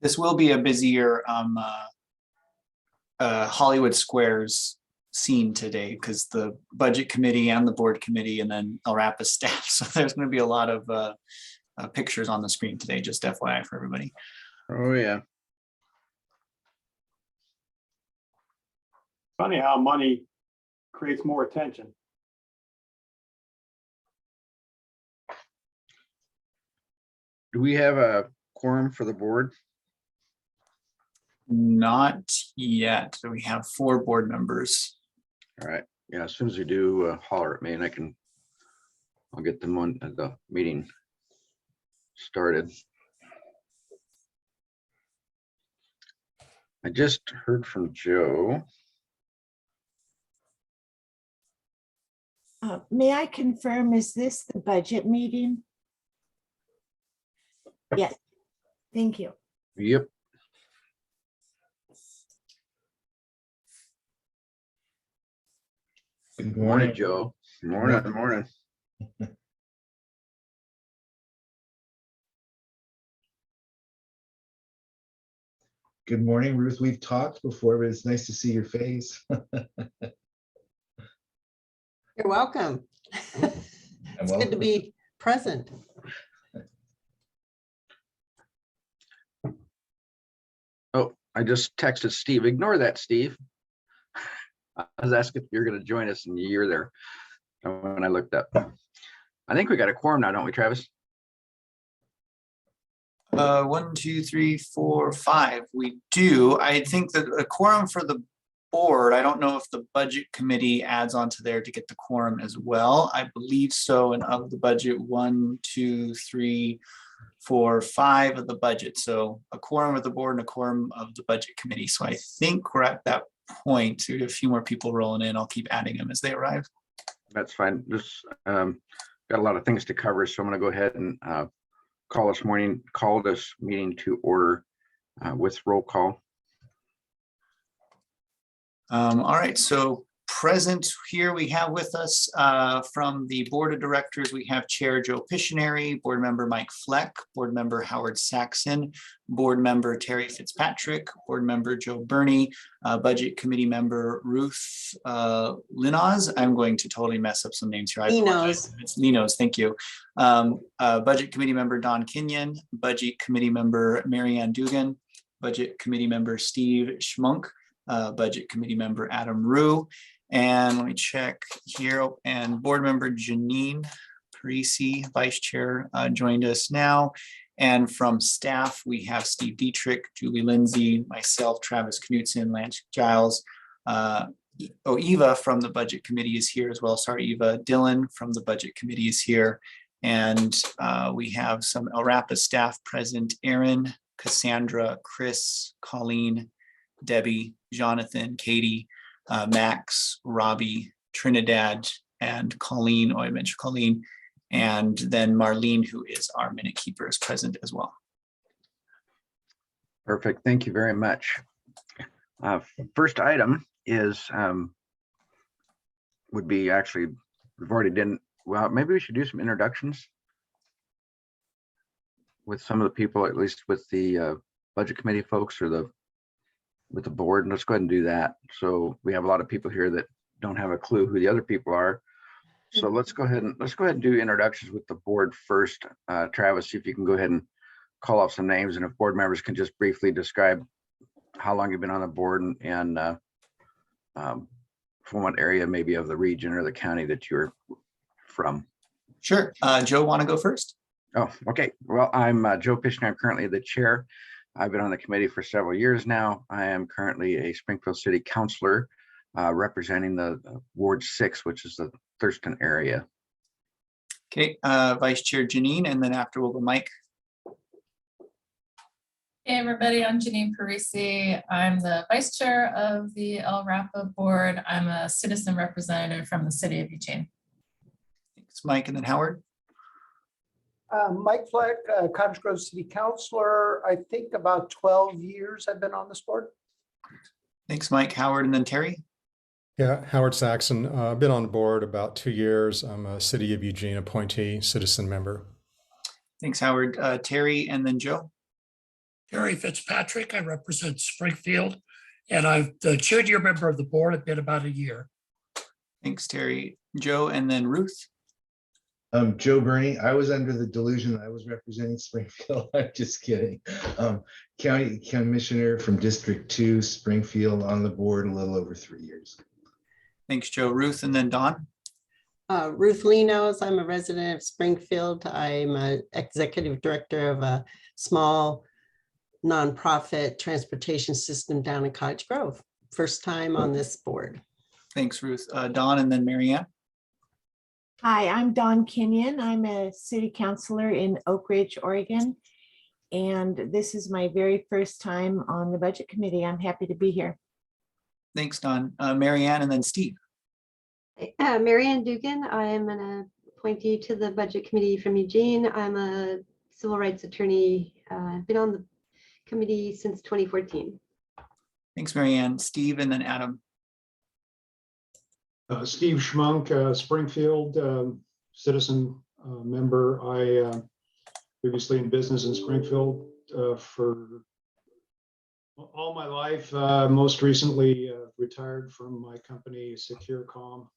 This will be a busier Hollywood Squares scene today because the budget committee and the board committee and then LRAPA staff. So there's going to be a lot of pictures on the screen today, just FYI for everybody. Oh, yeah. Funny how money creates more attention. Do we have a quorum for the board? Not yet. We have 4 board members. All right. Yeah, as soon as we do, holler at me and I'll get them on the meeting started. I just heard from Joe. May I confirm, is this the budget meeting? Yes, thank you. Yep. Good Morning, morning. Joe. Morning, morning. Good morning, Ruth. We've talked before, but it's nice to see your face. You're welcome. It's good to be present. Oh, I just texted Steve. Ignore that, Steve. I was asking if you're going to join us and you're there when I looked up. I think we got a quorum now, don't we, Travis? 1, 2, 3, 4, 5. We do. I think that a quorum for the board, I don't know if the budget committee adds onto there to get the quorum as well. I believe so. And of the budget, 1, 2, 3, 4, 5 of the budget. So a quorum of the board and a quorum of the budget committee. So I think we're at that point. We have a few more people rolling in. I'll keep adding them as they arrive. That's fine. Just got a lot of things to cover, so I'm going to go ahead and call this meeting to order with roll call. All right, so present here we have with us from the board of directors, we have Chair Joe Piscineri, board member Mike Fleck, board member Howard Saxon, board member Terry Fitzpatrick, board member Joe Burney, budget committee member Ruth Linoz. I'm going to totally mess up some names here. It's Linoz, thank you. Budget committee member Don Kenyon, budget committee member Marianne Dugan, budget committee member Steve Schmunk, budget committee member Adam Rue, and let me check here, and board member Janine Parisi, vice chair, joined us now. And from staff, we have Steve Dietrich, Julie Lindsay, myself, Travis Knutson, Lance Giles. Eva from the budget committee is here as well. Sorry, Eva. Dylan from the budget committee is here. And we have some LRAPA staff present, Aaron, Cassandra, Chris, Colleen, Debbie, Jonathan, Katie, Max, Robbie, Trinidad, and Colleen. Oh, I mentioned Colleen. And then Marlene, who is our minute keeper, is present as well. Perfect. Thank you very much. First item is would be actually, we've already done, well, maybe we should do some introductions with some of the people, at least with the budget committee folks or with the board. And let's go ahead and do that. So we have a lot of people here that don't have a clue who the other people are. So let's go ahead and do introductions with the board first. Travis, see if you can go ahead and call off some names, and if board members can just briefly describe how long you've been on the board and from what area maybe of the region or the county that you're from. Sure. Joe, want to go first? Oh, okay. Well, I'm Joe Piscineri. I'm currently the chair. I've been on the committee for several years now. I am currently a Springfield City Councilor representing the Ward 6, which is the Thurston area. Okay, Vice Chair Janine, and then after we'll go Mike. Hey everybody, I'm Janine Parisi. I'm the vice chair of the LRAPA board. I'm a citizen representative from the city of Eugene. Thanks, Mike, and then Howard. Mike Fleck, Cottage Grove City Councilor. I think about 12 years I've been on this board. Thanks, Mike. Howard, and then Terry. Yeah, Howard Saxon. I've been on the board about 2 years. I'm a City of Eugene appointee, citizen member. Thanks, Howard. Terry, and then Joe. Terry Fitzpatrick. I represent Springfield, and I'm the third-year member of the board. I've been about a year. Thanks, Terry. Joe, and then Ruth. Joe Bernie, I was under the delusion I was representing Springfield. I'm just kidding. County Commissioner from District 2, Springfield, on the board a little over 3 years. Thanks, Joe. Ruth, and then Dawn. Ruth Lee knows I'm a resident of Springfield. I'm an executive director of a small nonprofit transportation system down in Cottage Grove. First time on this board. Thanks, Ruth. Dawn, and then Marianne. Hi, I'm Dawn Kenyon. I'm a city councilor in Oak Ridge, Oregon. And this is my very first time on the budget committee. I'm happy to be here. Thanks, Dawn. Marianne, and then Steve. Marianne Dugan. I am an appointee to the Budget Committee from Eugene. I'm a civil rights attorney. I've been on the committee since 2014. Thanks, Marianne. Steve, and then Adam. Steve Schmunk, Springfield, citizen member. I previously in business in Springfield for all my life. Most recently retired from my company, SecureCom,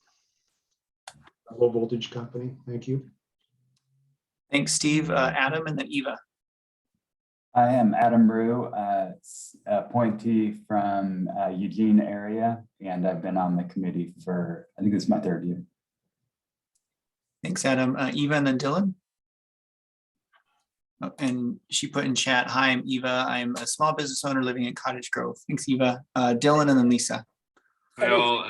a low voltage company. Thank you. Thanks, Steve. Adam, and then Eva. I am Adam Rue, appointee from Eugene area, and I've been on the committee for, I think this is my 3rd year. Thanks, Adam. Eva, and then Dylan. Oh, and she put in chat, hi, I'm Eva. I'm a small business owner living in Cottage Grove. Thanks, Eva. Dylan, and then Lisa. Hi all,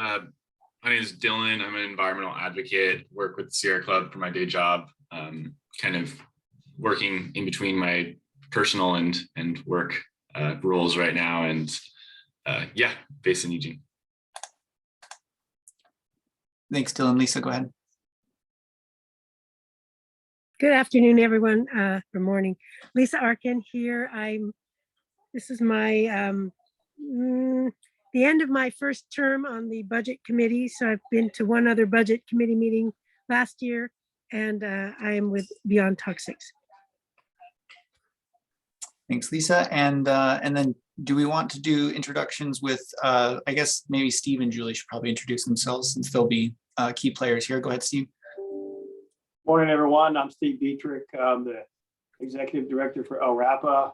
my name is Dylan. I'm an environmental advocate, work with the Sierra Club for my day job, kind of working in between my personal and work roles right now, and yeah, based in Eugene. Thanks, Dylan. Lisa, go ahead. Good afternoon, everyone. Good morning. Lisa Arkin here. This is my the end of my first term on the budget committee. So I've been to one other budget committee meeting last year, and I am with Beyond Toxics. Thanks, Lisa. And then do we want to do introductions with, I guess maybe Steve and Julie should probably introduce themselves since they'll be key players here. Go ahead, Steve. Morning, everyone. I'm Steve Dietrich. I'm the executive director for LRAPA.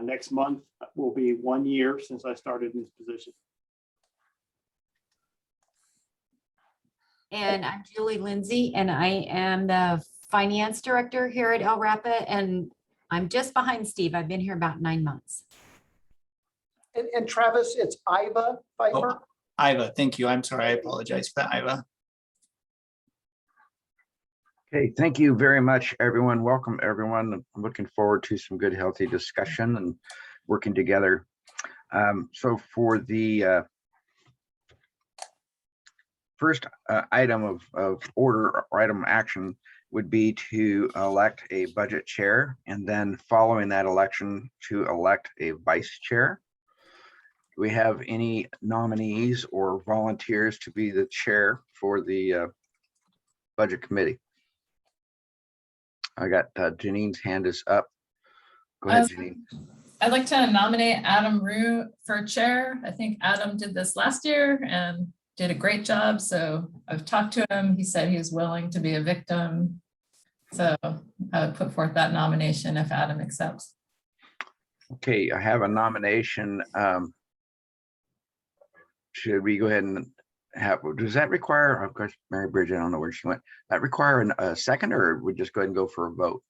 Next month will be 1 year since I started in this position. And I'm Julie Lindsay, and I am the finance director here at LRAPA, and I'm just behind Steve. I've been here about 9 months. And Travis, it's Iva Pfeiffer. Oh, Iva, thank you. I'm sorry. I apologize for that, Iva. Okay, thank you very much, everyone. Welcome, everyone. I'm looking forward to some good, healthy discussion and working together. So for the first item of order or item action would be to elect a budget chair, and then following that election to elect a vice chair. Do we have any nominees or volunteers to be the chair for the budget committee? I got Janine's hand is up. Go ahead, Janine. I'd like to nominate Adam Rue for chair. I think Adam did this last year and did a great job. So I've talked to him. He said he was willing to be a victim. So I would put forth that nomination if Adam accepts. Okay, I have a nomination. Should we go ahead and have, does that require, of course, Mary Bridget, I don't know where she went, that require a second, or we just go ahead and go for a vote?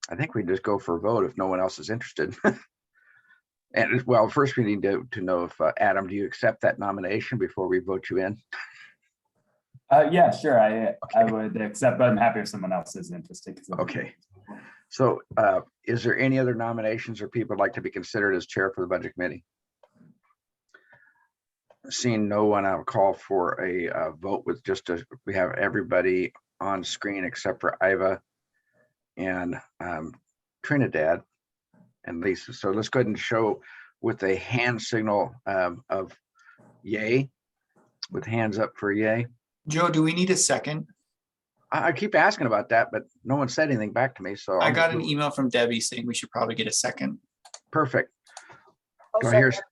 I think we just go for a vote if no one else is interested. And well, first we need to know if Adam, do you accept that nomination before we vote you in? Yeah, sure. I would accept, but I'm happy if someone else is interested. Okay. So is there any other nominations or people would like to be considered as chair for the budget committee? Seeing no one, I'll call for a vote with just we have everybody on screen except for Iva and Trinidad and Lisa. So let's go ahead and show with a hand signal of yay, with hands up for yay. Joe, do we need a second? I keep asking about that, but no one said anything back to me, so. I I'll got just an go- email from Debbie saying we should probably get a second. Perfect. I'll Do I hear? second.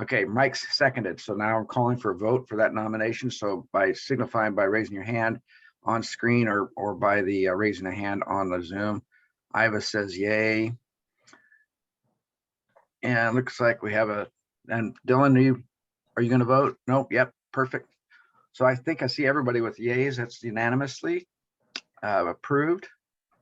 Okay, Mike's seconded. So now I'm calling for a vote for that nomination. So by signifying by raising your hand on screen or by the raising a hand on the Zoom. Iva says yay. And looks like we have and Dylan, are you going to vote? Nope. Yep. Perfect. So I think I see everybody with yays. That's unanimously approved.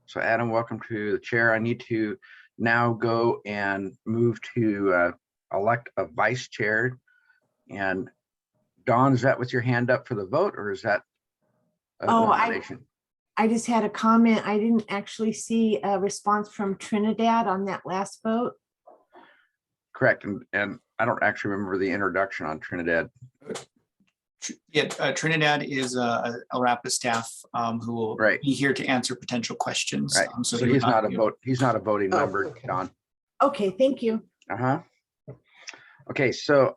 So Adam, welcome to the chair. I need to now go and move to elect a vice chair. And Dawn, is that with your hand up for the vote, or is that a Oh, nomination? I just had a comment. I didn't actually see a response from Trinidad on that last vote. Correct. And I don't actually remember the introduction on Trinidad. Yeah, Trinidad is a LRAPA staff who will Right. be here to answer potential questions. Right. So So he would he's not a be- vote. He's not a voting Oh, member, okay. Don. Okay, thank you. Uh-huh. Okay, so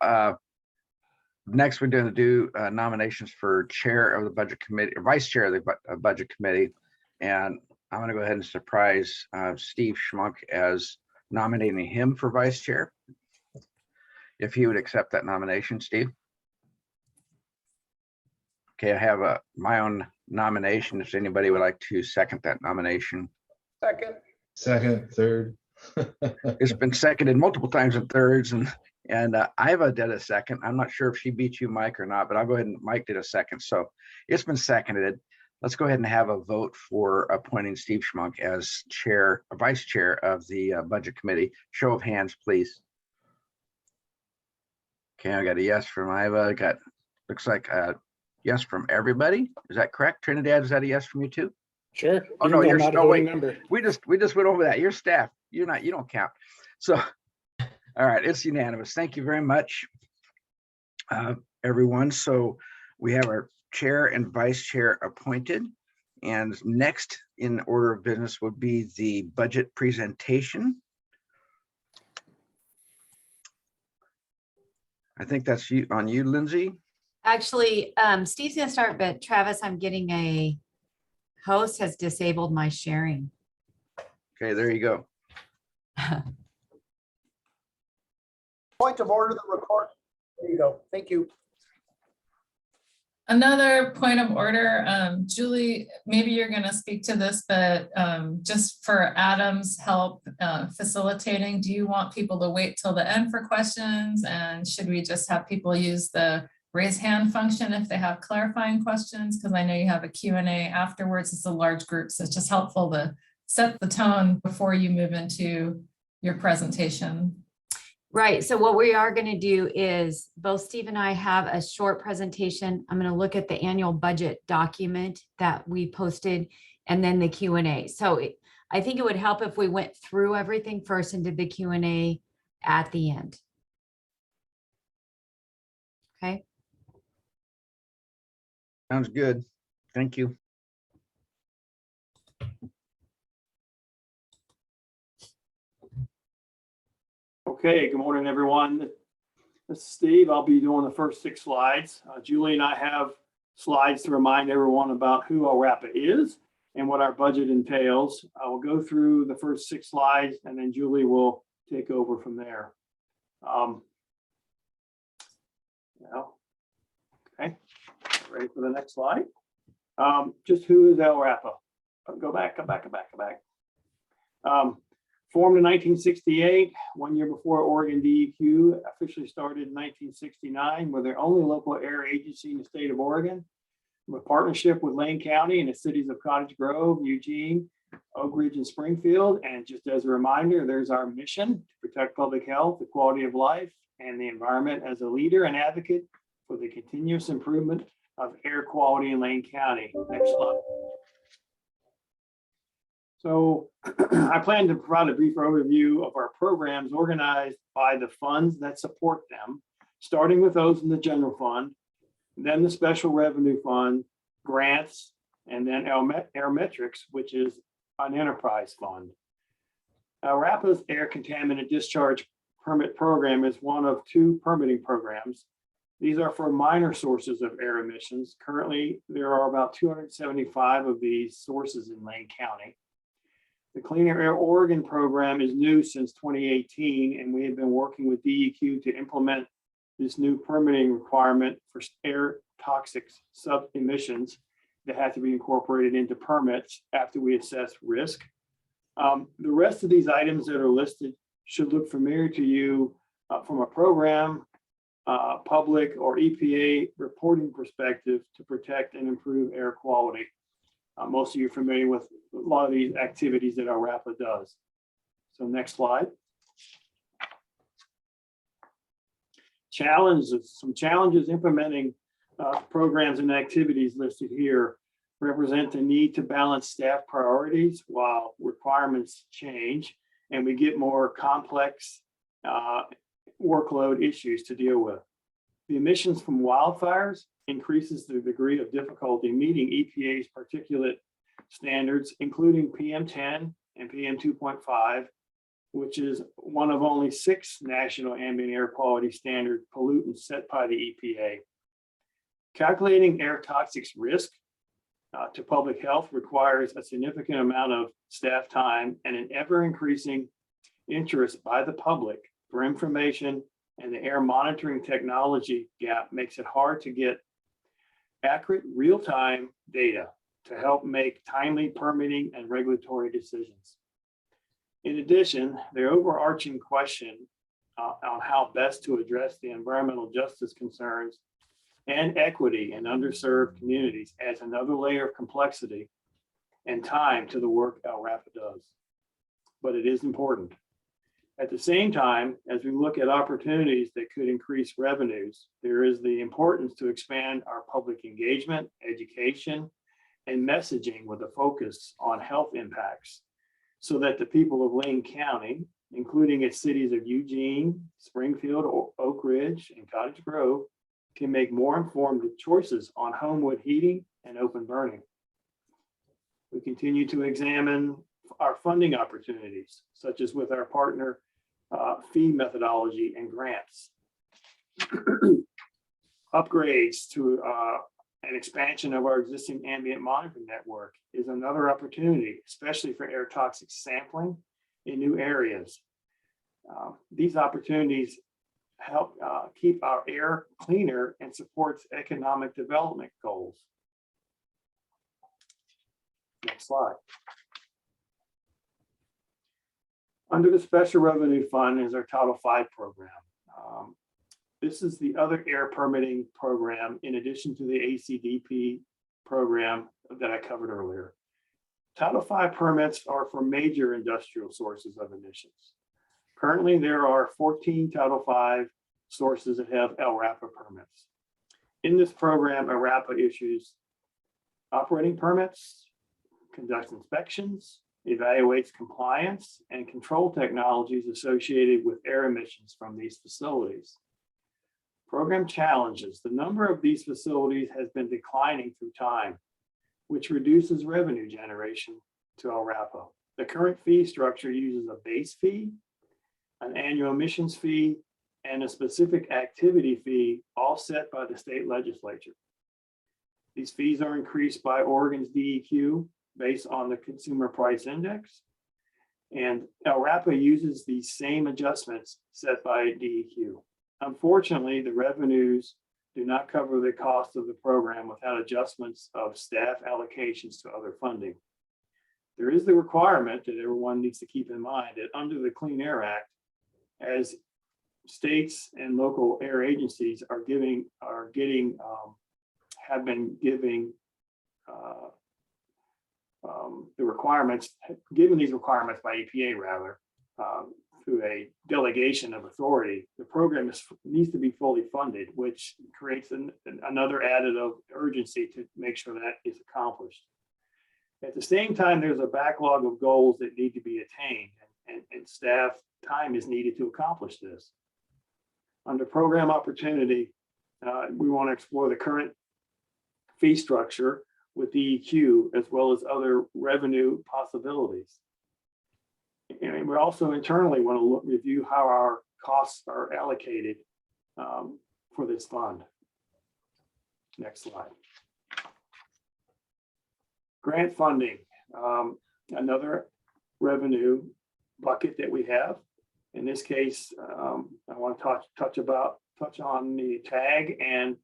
next we're going to do nominations for chair of the budget committee, or vice chair of the budget committee. And I'm going to go ahead and surprise Steve Schmunk as nominating him for vice chair. If he would accept that nomination, Steve. Okay, I have my own nomination. If anybody would like to second that nomination. Second. Second, third. It's been seconded multiple times in thirds, and Iva did a second. I'm not sure if she beat you, Mike, or not, but I'll go ahead and Mike did a second. So it's been seconded. Let's go ahead and have a vote for appointing Steve Schmunk as chair, vice chair of the budget committee. Show of hands, please. Okay, I got a yes from Iva. Looks like a yes from everybody. Is that correct? Trinidad, is that a yes from you too? Sure. Oh, even no, though you're I'm not a no, voting wait. member. We just went over that. Your staff, you don't count. So, all right, it's unanimous. Thank you very much, everyone. So we have our chair and vice chair appointed. And next in order of business would be the budget presentation. I think that's on you, Lindsay. Actually, Steve's gonna start, but Travis, I'm getting a host has disabled my sharing. Okay, there you go. Point of order, the record. There you go. Thank you. Another point of order, Julie, maybe you're going to speak to this, but just for Adam's help facilitating, do you want people to wait till the end for questions? And should we just have people use the raise hand function if they have clarifying questions? Because I know you have a Q&A afterwards. It's a large group, so it's just helpful to set the tone before you move into your presentation. Right. So what we are going to do is both Steve and I have a short presentation. I'm going to look at the annual budget document that we posted and then the Q&A. So I think it would help if we went through everything first and did the Q&A at the end. Okay. Sounds good. Thank you. Okay, good morning, everyone. This is Steve. I'll be doing the first 6 slides. Julie and I have slides to remind everyone about who LRAPA is and what our budget entails. I will go through the first 6 slides and then Julie will take over from there. Okay, ready for the next slide? Just who is LRAPA? Go back. Formed in 1968, 1 year before Oregon DEQ officially started in 1969. We're the only local air agency in the state of Oregon. With partnership with Lane County and the cities of Cottage Grove, Eugene, Oak Ridge, and Springfield. And just as a reminder, there's our mission to protect public health, the quality of life, and the environment as a leader and advocate for the continuous improvement of air quality in Lane County. Next slide. So I plan to provide a brief overview of our programs organized by the funds that support them, starting with those in the general fund, then the special revenue fund, grants, and then Aerometrics, which is an enterprise fund. LRAPA's air contaminant discharge permit program is one of 2 permitting programs These are for minor sources of air emissions. Currently, there are about 275 of these sources in Lane County. The Cleaner Air Oregon program is new since 2018, and we have been working with DEQ to implement this new permitting requirement for air toxic sub-emissions that have to be incorporated into permits after we assess risk. The rest of these items that are listed should look familiar to you from a program, public or EPA reporting perspective to protect and improve air quality. Most of you are familiar with a lot of these activities that LRAPA does. So next slide. Some challenges implementing programs and activities listed here represent the need to balance staff priorities while requirements change and we get more complex workload issues to deal with. The emissions from wildfires increases the degree of difficulty meeting EPA's particulate standards, including PM10 and PM2.5, which is one of only 6 national ambient air quality standard pollutants set by the EPA. Calculating air toxics risk to public health requires a significant amount of staff time and an ever-increasing interest by the public for information, and the air monitoring technology gap makes it hard to get accurate real-time data to help make timely permitting and regulatory decisions. In addition, the overarching question on how best to address the environmental justice concerns and equity in underserved communities adds another layer of complexity and time to the work LRAPA does. But it is important. At the same time, as we look at opportunities that could increase revenues, there is the importance to expand our public engagement, education, and messaging with a focus on health impacts so that the people of Lane County, including its cities of Eugene, Springfield, Oak Ridge, and Cottage Grove, can make more informed choices on homewood heating and open burning. We continue to examine our funding opportunities, such as with our partner fee methodology and grants. Upgrades to an expansion of our existing ambient monitoring network is another opportunity, especially for air toxic sampling in new areas. These opportunities help keep our air cleaner and supports economic development goals. Next slide. Under the Special Revenue Fund is our Title V program. This is the other air permitting program in addition to the ACDP program that I covered earlier. Title V permits are for major industrial sources of emissions. Currently, there are 14 Title V sources that have LRAPA permits. In this program, LRAPA issues operating permits, conducts inspections, evaluates compliance and control technologies associated with air emissions from these facilities. Program challenges. The number of these facilities has been declining through time, which reduces revenue generation to LRAPA. The current fee structure uses a base fee, an annual emissions fee, and a specific activity fee, all set by the state legislature. These fees are increased by Oregon's DEQ based on the Consumer Price Index. And LRAPA uses these same adjustments set by DEQ. Unfortunately, the revenues do not cover the cost of the program without adjustments of staff allocations to other funding. There is the requirement that everyone needs to keep in mind that under the Clean Air Act, as states and local air agencies have been giving the requirements, given these requirements by EPA rather, through a delegation of authority, the program needs to be fully funded, which creates another added of urgency to make sure that is accomplished. At the same time, there's a backlog of goals that need to be attained, and staff time is needed to accomplish this. Under program opportunity, we want to explore the current fee structure with DEQ, as well as other revenue possibilities. And we also internally want to review how our costs are allocated for this fund. Next slide. Grant funding, another revenue bucket that we have. In this case, I want to touch on the TAG and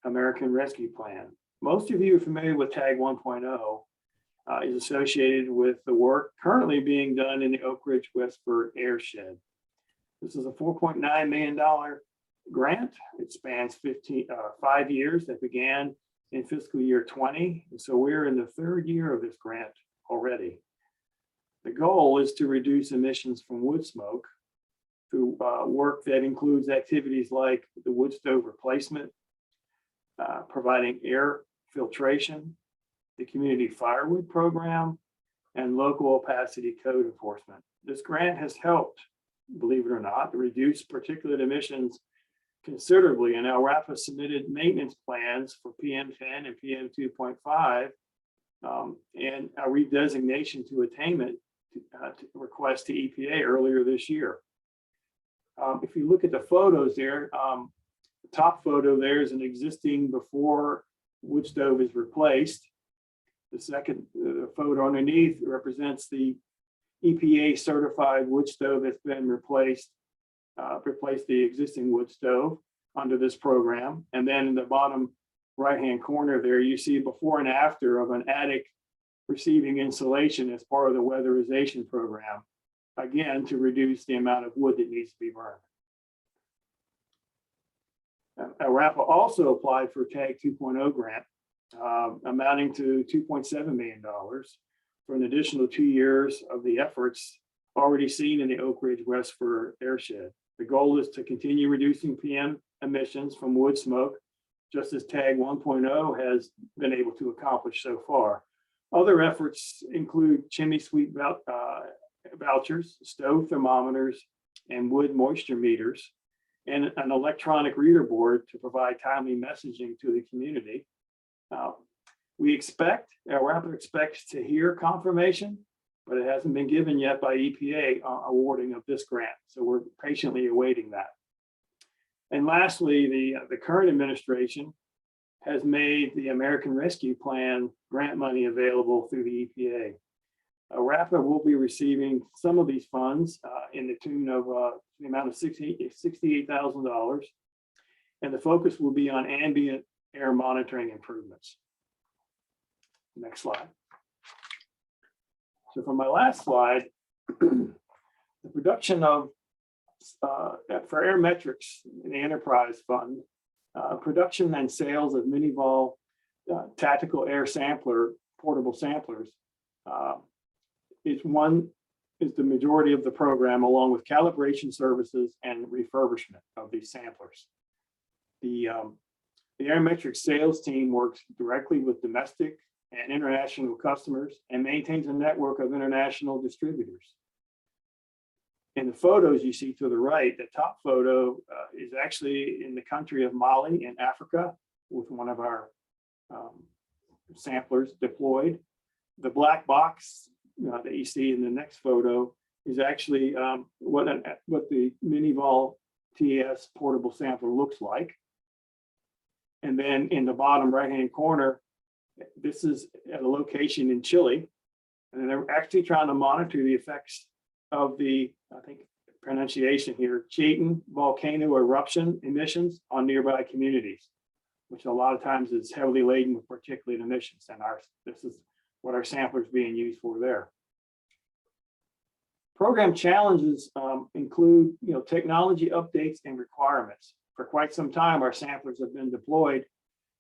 American Rescue Plan. Most of you are familiar with TAG 1.0. Is associated with the work currently being done in the Oak Ridge Westford Airshed. This is a $4.9 million grant. It spans 5 years that began in fiscal year 20. And so we're in the third year of this grant already. The goal is to reduce emissions from wood smoke through work that includes activities like the wood stove replacement, providing air filtration, the community firewood program, and local opacity code enforcement. This grant has helped, believe it or not, reduce particulate emissions considerably, and LRAPA submitted maintenance plans for PM10 and PM2.5 and a redesignation to attainment request to EPA earlier this year. If you look at the photos there, the top photo there is an existing before wood stove is replaced. The second photo underneath represents the EPA certified wood stove that's been replaced the existing wood stove under this program. And then in the bottom right-hand corner there, you see before and after of an attic receiving insulation as part of the weatherization program, again, to reduce the amount of wood that needs to be burned. LRAPA also applied for TAG 2.0 grant, amounting to $2.7 million for an additional 2 years of the efforts already seen in the Oak Ridge Westford Airshed. The goal is to continue reducing PM emissions from wood smoke, just as TAG 1.0 has been able to accomplish so far. Other efforts include chimney sweep vouchers, stove thermometers, and wood moisture meters, and an electronic reader board to provide timely messaging to the community. LRAPA expects to hear confirmation, but it hasn't been given yet by EPA awarding of this grant. So we're patiently awaiting that. And lastly, the current administration has made the American Rescue Plan grant money available through the EPA. LRAPA will be receiving some of these funds in the tune of the amount of $68,000. And the focus will be on ambient air monitoring improvements. Next slide. So for my last slide, the production of, for Air Metrics in the Enterprise Fund, production and sales of mini-vol tactical air sampler, portable samplers, is the majority of the program, along with calibration services and refurbishment of these samplers. The Air Metrics sales team works directly with domestic and international customers and maintains a network of international distributors. In the photos you see to the right, the top photo is actually in the country of Mali in Africa with one of our samplers deployed. The black box that you see in the next photo is actually what the mini-vol TS portable sampler looks like. And then in the bottom right-hand corner, this is at a location in Chile, and they're actually trying to monitor the effects of the, I think pronunciation here, Chitin volcano eruption emissions on nearby communities, which a lot of times is heavily laden with particulate emissions. And this is what our sampler is being used for there. Program challenges include, technology updates and requirements. For quite some time, our samplers have been deployed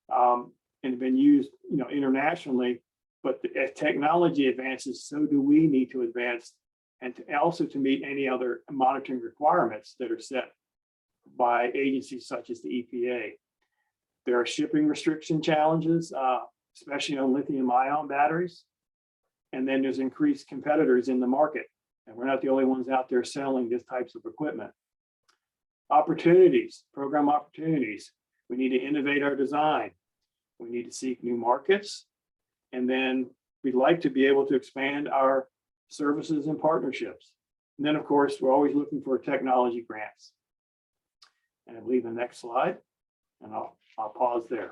and been used, internationally. But as technology advances, so do we need to advance, and also to meet any other monitoring requirements that are set by agencies such as the EPA. There are shipping restriction challenges, especially on lithium-ion batteries. And then there's increased competitors in the market. And we're not the only ones out there selling these types of equipment. Opportunities, program opportunities. We need to innovate our design. We need to seek new markets. And then we'd like to be able to expand our services and partnerships. And then, of course, we're always looking for technology grants. And I believe the next slide, and I'll pause there.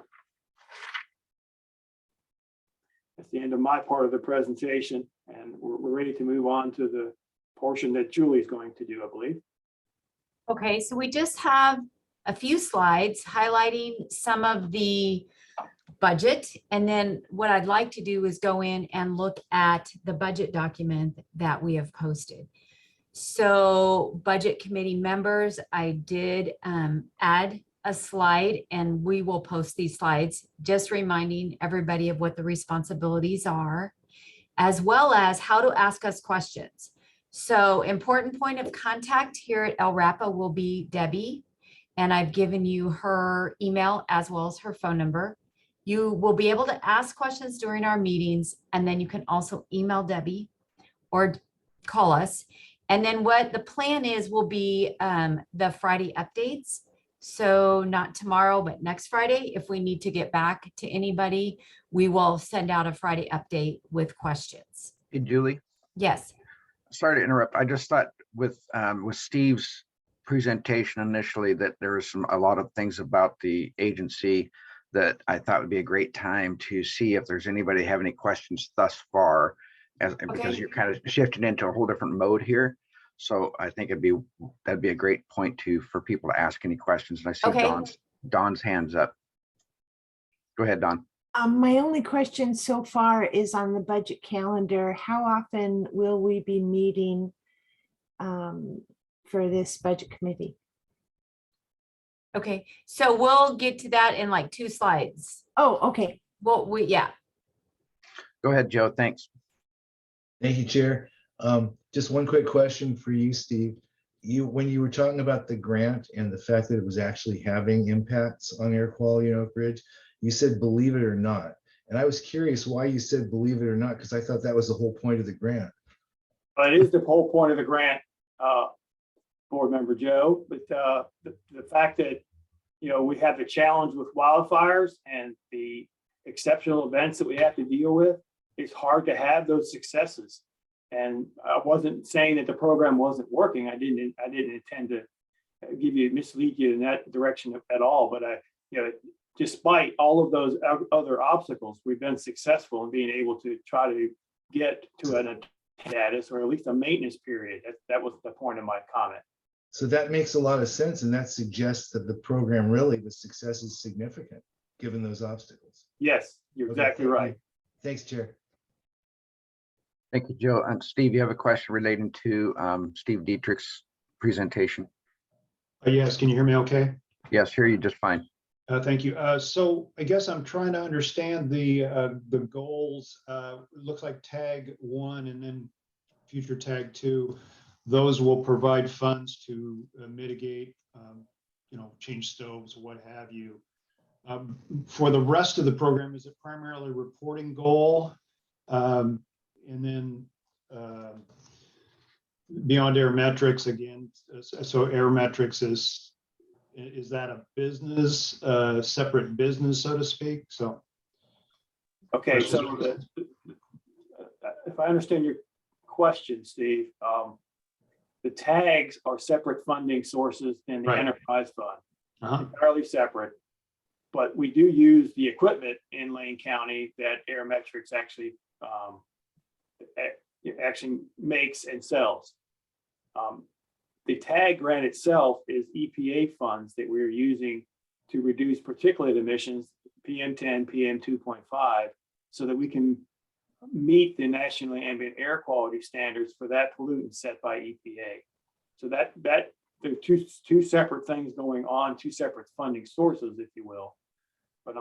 That's the end of my part of the presentation, and we're ready to move on to the portion that Julie's going to do, I believe. Okay, so we just have a few slides highlighting some of the budget. And then what I'd like to do is go in and look at the budget document that we have posted. So budget committee members, I did add a slide, and we will post these slides, just reminding everybody of what the responsibilities are, as well as how to ask us questions. So important point of contact here at LRAPA will be Debbie, and I've given you her email as well as her phone number. You will be able to ask questions during our meetings, and then you can also email Debbie or call us. And then what the plan is will be the Friday updates. So not tomorrow, but next Friday, if we need to get back to anybody, we will send out a Friday update with questions. Hey, Julie, Yes. sorry to interrupt. I just thought with Steve's presentation initially that there was a lot of things about the agency that I thought would be a great time to see if there's anybody have any questions thus far, because you're kind of shifting into a whole different mode here. So I think that'd be a great point for people to ask any questions. And I see Dawn's hands up. Go ahead, Dawn. My only question so far is on the budget calendar. How often will we be meeting for this budget committee? Okay, so we'll get to that in like 2 slides. Oh, okay. Well, yeah. Go ahead, Joe. Thanks. Thank you, Chair. Just one quick question for you, Steve. When you were talking about the grant and the fact that it was actually having impacts on air quality in Oak Ridge, you said believe it or not. And I was curious why you said believe it or not, because I thought that was the whole point of the grant. It is the whole point of the grant, Board Member Joe, but the fact that, we have the challenge with wildfires and the exceptional events that we have to deal with, it's hard to have those successes. And I wasn't saying that the program wasn't working. I didn't intend to mislead you in that direction at all. But despite all of those other obstacles, we've been successful in being able to try to get to a status or at least a maintenance period. That was the point of my comment. So that makes a lot of sense, and that suggests that the program really, the success is significant given those obstacles. Yes, you're exactly right. Thanks, Chair. Thank you, Joe. And Steve, you have a question relating to Steve Dietrich's presentation? Yes, can you hear me okay? Yes, hear you just fine. Thank you. So I guess I'm trying to understand the goals. It looks like tag 1 and then future tag 2. Those will provide funds to mitigate, change stoves, what have you. For the rest of the program, is it primarily reporting goal? And then beyond air metrics again, so air metrics is that a business, separate business, so to speak? So okay, so if I understand your question, Steve, the tags are separate funding sources in the enterprise fund, entirely separate. But we do use the equipment in Lane County that Aerometrics actually makes and sells. The tag grant itself is EPA funds that we're using to reduce particulate emissions, PM10, PM2.5, so that we can meet the nationally ambient air quality standards for that pollutant set by EPA. So that there are two separate things going on, 2 separate funding sources, if you will. But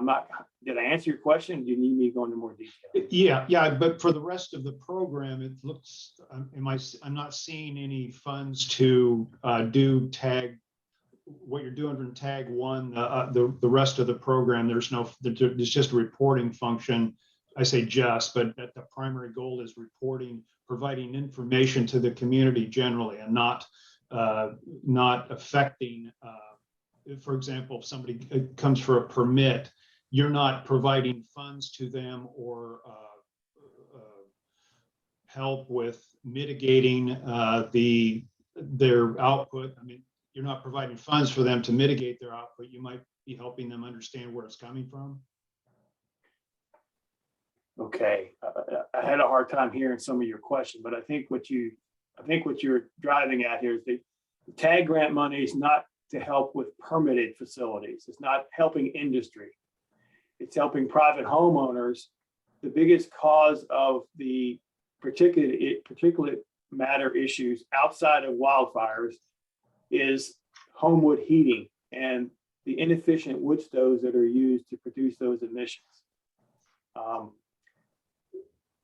did I answer your question? Do you need me to go into more detail? Yeah, but for the rest of the program, it looks, I'm not seeing any funds to do tag, what you're doing in tag 1, the rest of the program, there's just a reporting function. I say just, but that the primary goal is reporting, providing information to the community generally, and not affecting, for example, if somebody comes for a permit, you're not providing funds to them or help with mitigating their output. I mean, you're not providing funds for them to mitigate their output. You might be helping them understand where it's coming from. Okay, I had a hard time hearing some of your question, but I think what you're driving at here is the TAG grant money is not to help with permitted facilities. It's not helping industry. It's helping private homeowners. The biggest cause of the particulate matter issues outside of wildfires is home wood heating and the inefficient wood stoves that are used to produce those emissions.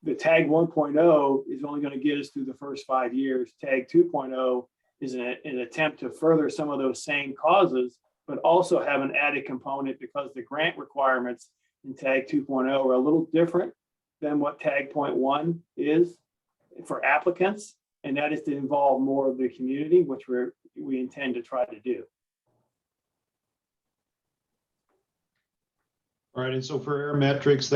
The TAG 1.0 is only going to get us through the first 5 years. TAG 2.0 is an attempt to further some of those same causes, but also have an added component because the grant requirements in TAG 2.0 are a little different than what TAG 0.1 is for applicants, and that is to involve more of the community, which we intend to try to do. All right, and so for Aerometrics,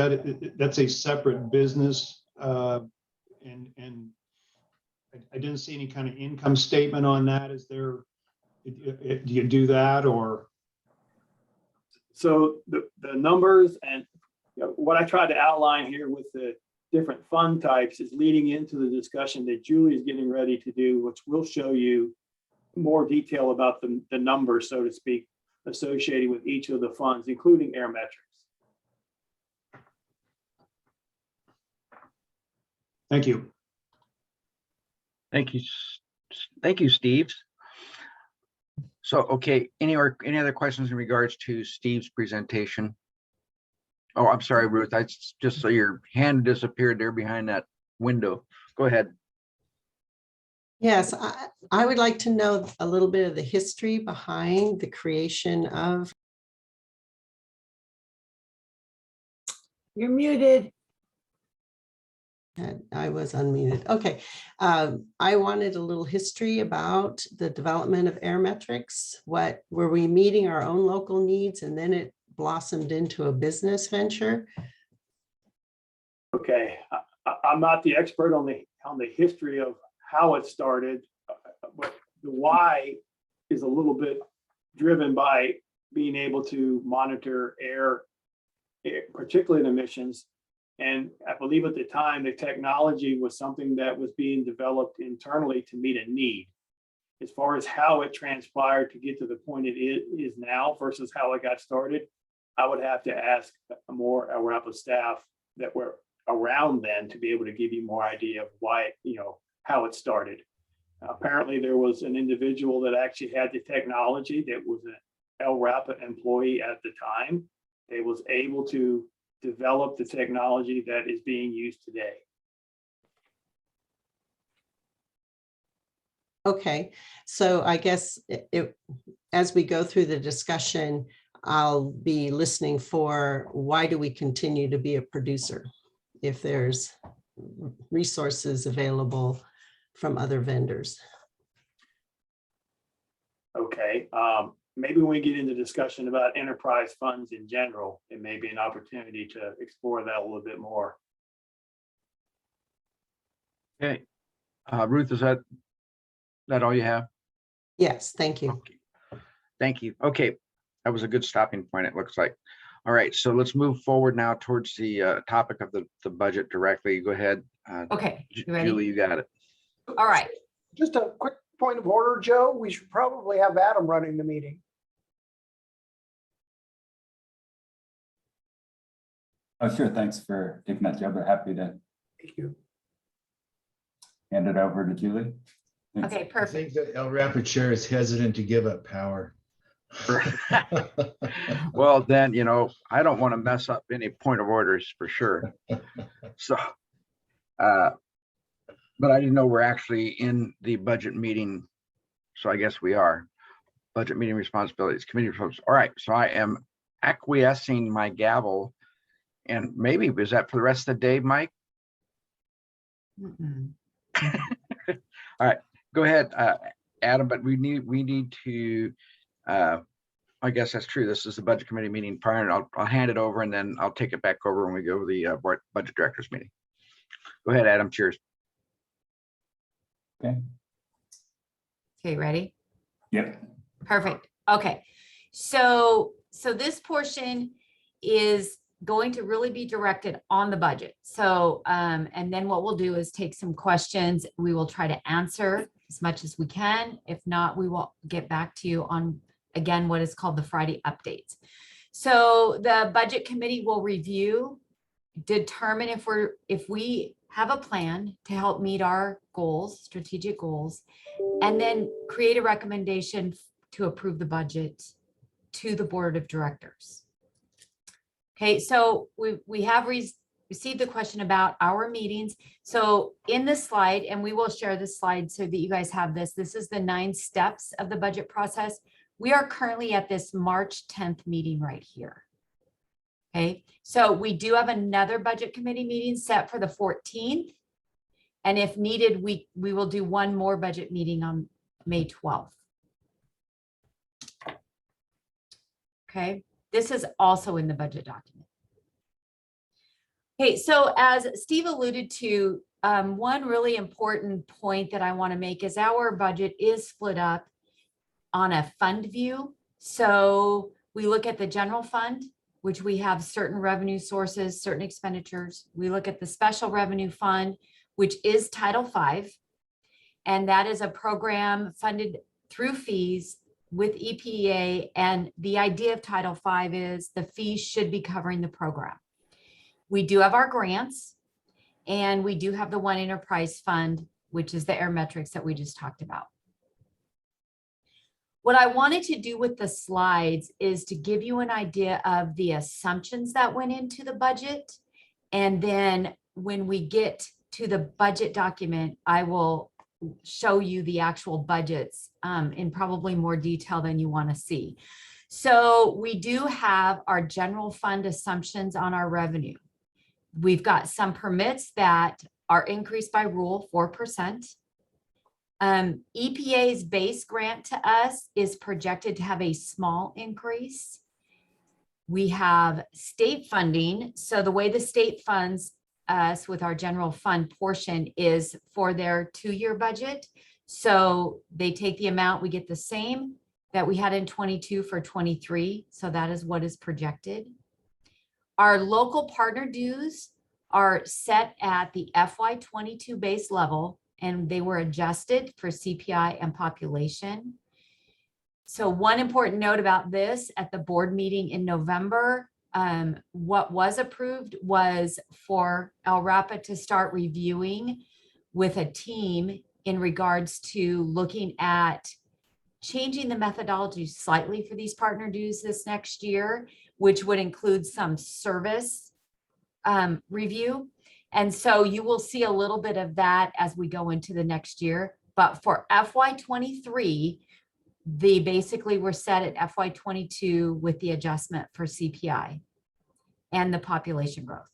that's a separate business, and I didn't see any kind of income statement on that. Is there? Do you do that, or? So the numbers and what I tried to outline here with the different fund types is leading into the discussion that Julie is getting ready to do, which will show you more detail about the numbers, so to speak, associated with each of the funds, including Aerometrics. Thank you. Thank you. Thank you, Steve. So, okay, any other questions in regards to Steve's presentation? Oh, I'm sorry, Ruth. I just saw your hand disappeared there behind that window. Go ahead. Yes, I would like to know a little bit of the history behind the creation of. You're muted. I was unmuted. Okay. I wanted a little history about the development of Aerometrics. What were we meeting our own local needs, and then it blossomed into a business venture? Okay, I'm not the expert on the history of how it started, but the why is a little bit driven by being able to monitor air particulate emissions. And I believe at the time, the technology was something that was being developed internally to meet a need. As far as how it transpired to get to the point it is now versus how it got started, I would have to ask more LRAPA staff that were around then to be able to give you more idea of why, how it started. Apparently, there was an individual that actually had the technology that was an LRAPA employee at the time. They was able to develop the technology that is being used today. Okay, so I guess as we go through the discussion, I'll be listening for why do we continue to be a producer if there's resources available from other vendors. Okay, maybe when we get into discussion about enterprise funds in general, it may be an opportunity to explore that a little bit more. Okay, Ruth, is that all you have? Yes, thank you. Okay. Thank you. Okay, that was a good stopping point, it looks like. All right, so let's move forward now towards the topic of the budget directly. Go ahead. Okay, you ready? Julie, you got it. All right. Just a quick point of order, Joe. We should probably have Adam running the meeting. Oh, sure. Thanks for taking that, Joe. But happy to Thank you. hand it over to Julie. Thanks. Okay, I perfect. think that LRAPA chair is hesitant to give up power. Well, then, I don't want to mess up any point of orders for sure. So, but I didn't know we're actually in the budget meeting. So I guess we are. Budget meeting responsibilities, committee folks. All right, so I am acquiescing my gavel. And maybe, was that for the rest of the day, Mike? All right, go ahead, Adam, but we need to, I guess that's true. This is the budget committee meeting prior, and I'll hand it over and then I'll take it back over when we go to the budget directors meeting. Go ahead, Adam, cheers. Okay. Okay, ready? Yep. Perfect. Okay. So this portion is going to really be directed on the budget. So, and then what we'll do is take some questions. We will try to answer as much as we can. If not, we will get back to you on, again, what is called the Friday updates. So the budget committee will review, determine if we have a plan to help meet our goals, strategic goals, and then create a recommendation to approve the budget to the board of directors. Okay, so we have received the question about our meetings. So in this slide, and we will share this slide so that you guys have this, this is the 9 steps of the budget process. We are currently at this March 10th meeting right here. Okay, so we do have another budget committee meeting set for the 14th. And if needed, we will do one more budget meeting on May 12th. Okay, this is also in the budget document. Okay, so as Steve alluded to, one really important point that I want to make is our budget is split up on a fund view. So we look at the general fund, which we have certain revenue sources, certain expenditures. We look at the special revenue fund, which is Title V, and that is a program funded through fees with EPA. And the idea of Title V is the fees should be covering the program. We do have our grants, and we do have the One Enterprise Fund, which is the Airmetrics that we just talked about. What I wanted to do with the slides is to give you an idea of the assumptions that went into the budget. And then when we get to the budget document, I will show you the actual budgets in probably more detail than you want to see. So we do have our general fund assumptions on our revenue. We've got some permits that are increased by rule 4%. EPA's base grant to us is projected to have a small increase. We have state funding. So the way the state funds us with our general fund portion is for their 2-year budget. So they take the amount, we get the same that we had in 22 for 23. So that is what is projected. Our local partner dues are set at the FY22 base level, and they were adjusted for CPI and population. So one important note about this at the board meeting in November, what was approved was for LRAPA to start reviewing with a team in regards to looking at changing the methodology slightly for these partner dues this next year, which would include some service review. And so you will see a little bit of that as we go into the next year. But for FY23, they basically were set at FY22 with the adjustment for CPI and the population growth.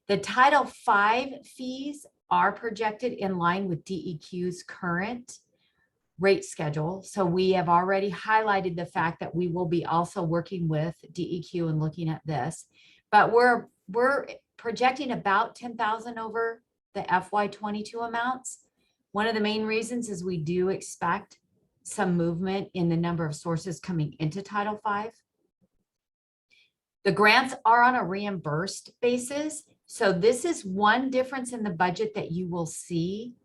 The Title V fees are projected in line with DEQ's current rate schedule. So we have already highlighted the fact that we will be also working with DEQ and looking at this, but we're projecting about 10,000 over the FY22 amounts. One of the main reasons is we do expect some movement in the number of sources coming into Title V. The grants are on a reimbursed basis. So this is one difference in the budget that you will see.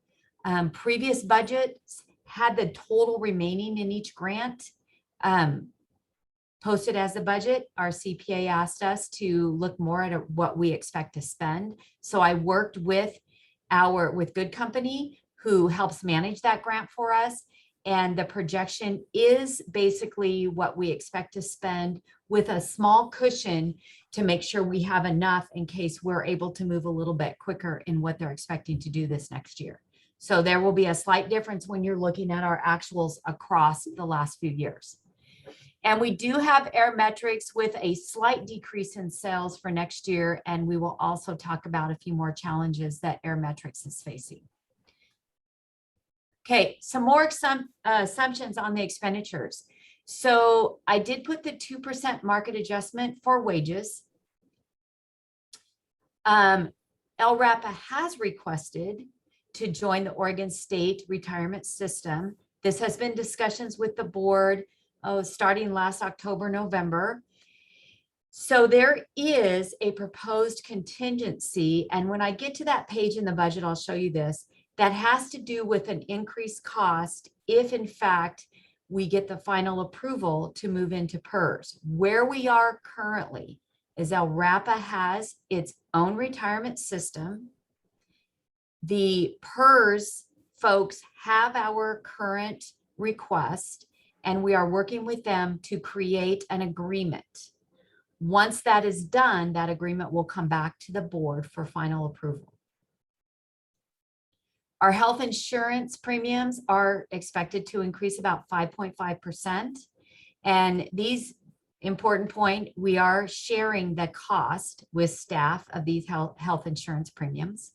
Previous budgets had the total remaining in each grant posted as the budget. Our CPA asked us to look more at what we expect to spend. So I worked with Good Company, who helps manage that grant for us. And the projection is basically what we expect to spend with a small cushion to make sure we have enough in case we're able to move a little bit quicker in what they're expecting to do this next year. So there will be a slight difference when you're looking at our actuals across the last few years. And we do have Airmetrics with a slight decrease in sales for next year. And we will also talk about a few more challenges that Airmetrics is facing. Okay, some more assumptions on the expenditures. So I did put the 2% market adjustment for wages. LRAPA has requested to join the Oregon State retirement system. This has been discussions with the board. starting last October, November. So there is a proposed contingency, and when I get to that page in the budget, I'll show you this, that has to do with an increased cost if in fact we get the final approval to move into PERS. Where we are currently is LRAPA has its own retirement system. The PERS folks have our current request, and we are working with them to create an agreement. Once that is done, that agreement will come back to the board for final approval. Our health insurance premiums are expected to increase about 5.5%. And these important point, we are sharing the cost with staff of these health insurance premiums.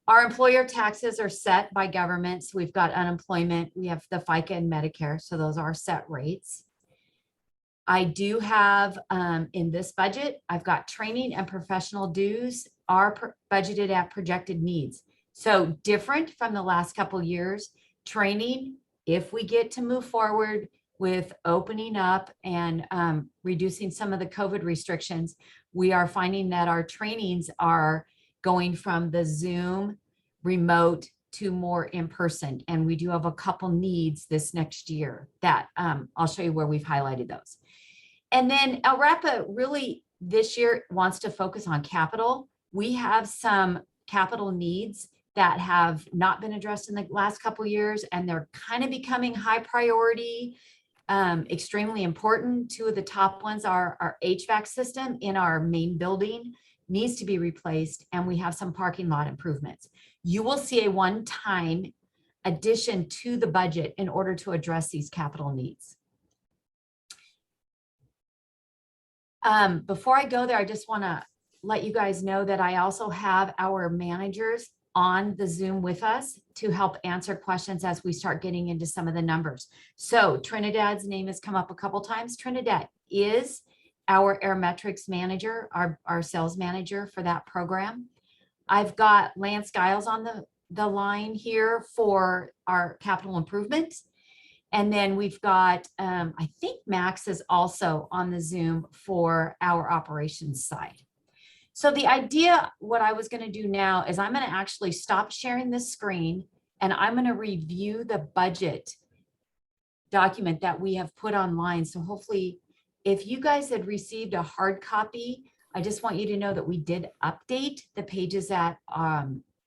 Our employer taxes are set by governments. We've got unemployment, we have the FICA and Medicare, so those are set rates. I do have in this budget, I've got training and professional dues are budgeted at projected needs. So different from the last couple of years, training, if we get to move forward with opening up and reducing some of the COVID restrictions, we are finding that our trainings are going from the Zoom remote to more in person. And we do have a couple needs this next year that I'll show you where we've highlighted those. And then LRAPA really this year wants to focus on capital. We have some capital needs that have not been addressed in the last couple of years, and they're kind of becoming high priority, extremely important. Two of the top ones are our HVAC system in our main building needs to be replaced, and we have some parking lot improvements. You will see a one-time addition to the budget in order to address these capital needs. Before I go there, I just want to let you guys know that I also have our managers on the Zoom with us to help answer questions as we start getting into some of the numbers. So Trinidad's name has come up a couple times. Trinidad is our Airmetrics manager, our sales manager for that program. I've got Lance Giles on the line here for our capital improvements. And then we've got, I think Max is also on the Zoom for our operations side. So the idea, what I was going to do now is I'm going to actually stop sharing this screen and I'm going to review the budget document that we have put online. So hopefully, if you guys had received a hard copy, I just want you to know that we did update the pages at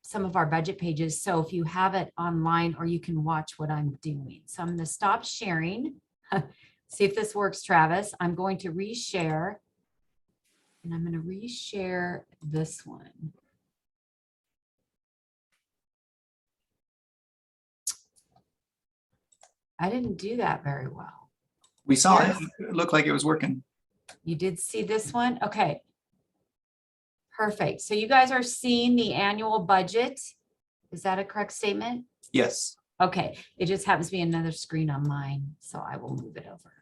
some of our budget pages. So if you have it online, or you can watch what I'm doing. So I'm going to stop sharing. See if this works, Travis. I'm going to reshare. And I'm going to reshare this one. I didn't do that very well. We saw it. It looked like it was working. You did see this one? Okay. Perfect. So you guys are seeing the annual budget. Is that a correct statement? Yes. Okay. It just happens to be another screen on mine, so I will move it over.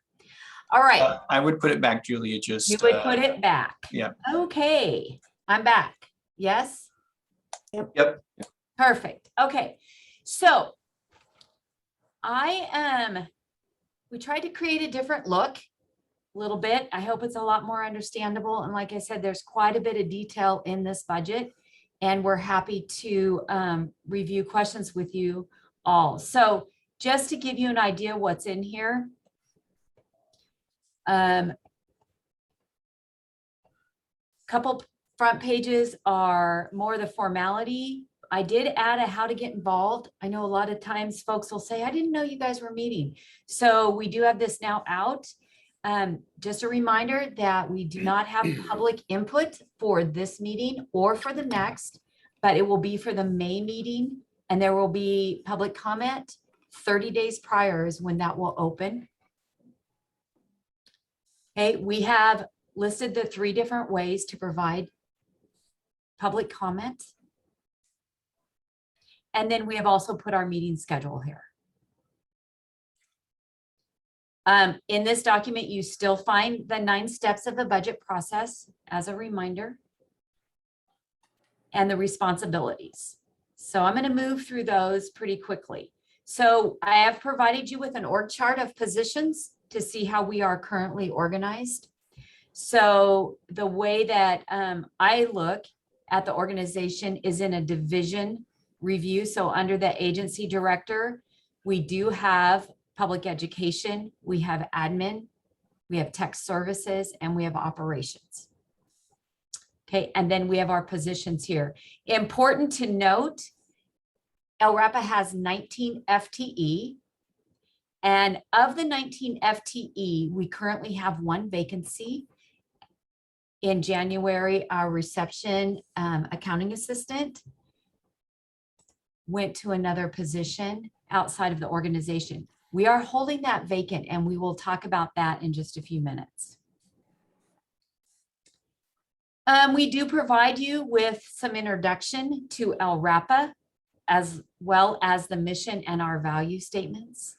All right. I would put it back, Julia, just. You would put it back. Yeah. Okay. I'm back. Yes? Yep. Perfect. Okay. So we tried to create a different look a little bit. I hope it's a lot more understandable. And like I said, there's quite a bit of detail in this budget, and we're happy to review questions with you all. So just to give you an idea what's in here. Couple front pages are more the formality. I did add a how to get involved. I know a lot of times folks will say, I didn't know you guys were meeting. So we do have this now out. Just a reminder that we do not have public input for this meeting or for the next, but it will be for the May meeting, and there will be public comment 30 days prior is when that will open. Okay, we have listed the 3 different ways to provide public comment. And then we have also put our meeting schedule here. In this document, you still find the 9 steps of the budget process as a reminder, and the responsibilities. So I'm going to move through those pretty quickly. So I have provided you with an org chart of positions to see how we are currently organized. So the way that I look at the organization is in a division review. So under the agency director, we do have public education, we have admin, we have tech services, and we have operations. Okay, and then we have our positions here. Important to note, LRAPA has 19 FTE. And of the 19 FTE, we currently have 1 vacancy. In January, our reception accounting assistant went to another position outside of the organization. We are holding that vacant, and we will talk about that in just a few minutes. We do provide you with some introduction to LRAPA, as well as the mission and our value statements.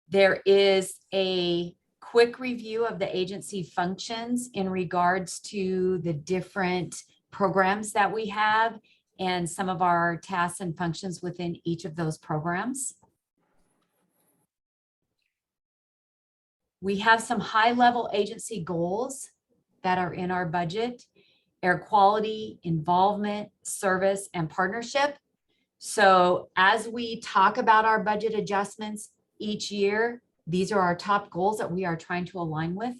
There is a quick review of the agency functions in regards to the different programs that we have and some of our tasks and functions within each of those programs. We have some high-level agency goals that are in our budget: air quality, involvement, service, and partnership. So as we talk about our budget adjustments each year, these are our top goals that we are trying to align with.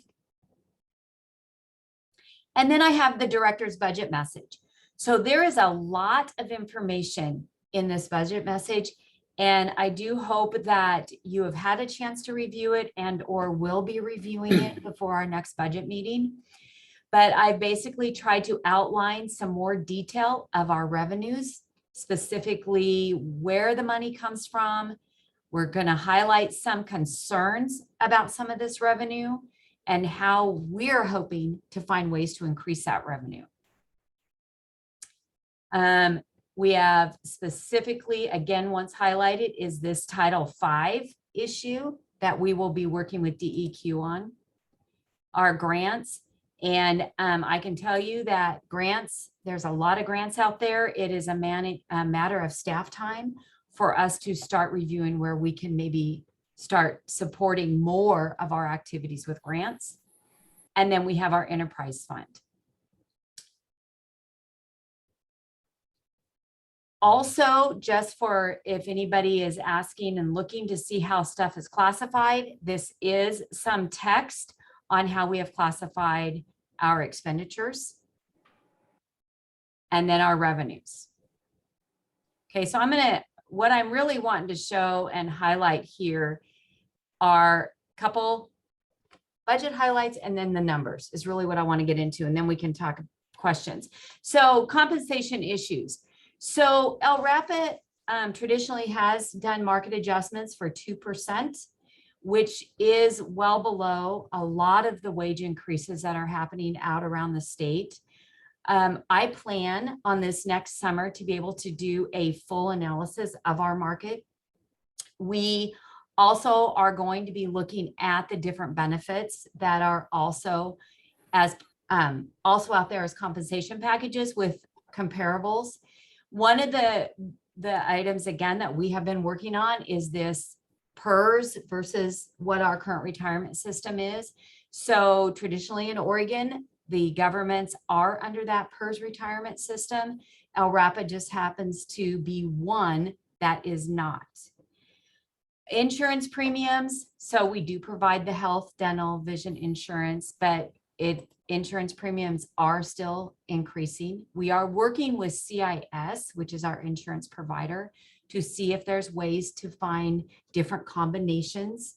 And then I have the director's budget message. So there is a lot of information in this budget message, and I do hope that you have had a chance to review it and or will be reviewing it before our next budget meeting. But I basically tried to outline some more detail of our revenues, specifically where the money comes from. We're going to highlight some concerns about some of this revenue and how we're hoping to find ways to increase that revenue. We have specifically, again, once highlighted, is this Title V issue that we will be working with DEQ on, our grants. And I can tell you that grants, there's a lot of grants out there. It is a matter of staff time for us to start reviewing where we can maybe start supporting more of our activities with grants. And then we have our enterprise fund. Also, just for if anybody is asking and looking to see how stuff is classified, this is some text on how we have classified our expenditures and then our revenues. Okay, so what I'm really wanting to show and highlight here are a couple budget highlights, and then the numbers is really what I want to get into, and then we can talk questions. So compensation issues. So LRAPA traditionally has done market adjustments for 2%, which is well below a lot of the wage increases that are happening out around the state. I plan on this next summer to be able to do a full analysis of our market. We also are going to be looking at the different benefits that are also out there as compensation packages with comparables. One of the items, again, that we have been working on is this PERS versus what our current retirement system is. So traditionally in Oregon, the governments are under that PERS retirement system. LRAPA just happens to be one that is not. Insurance premiums. So we do provide the health, dental, vision insurance, but insurance premiums are still increasing. We are working with CIS, which is our insurance provider, to see if there's ways to find different combinations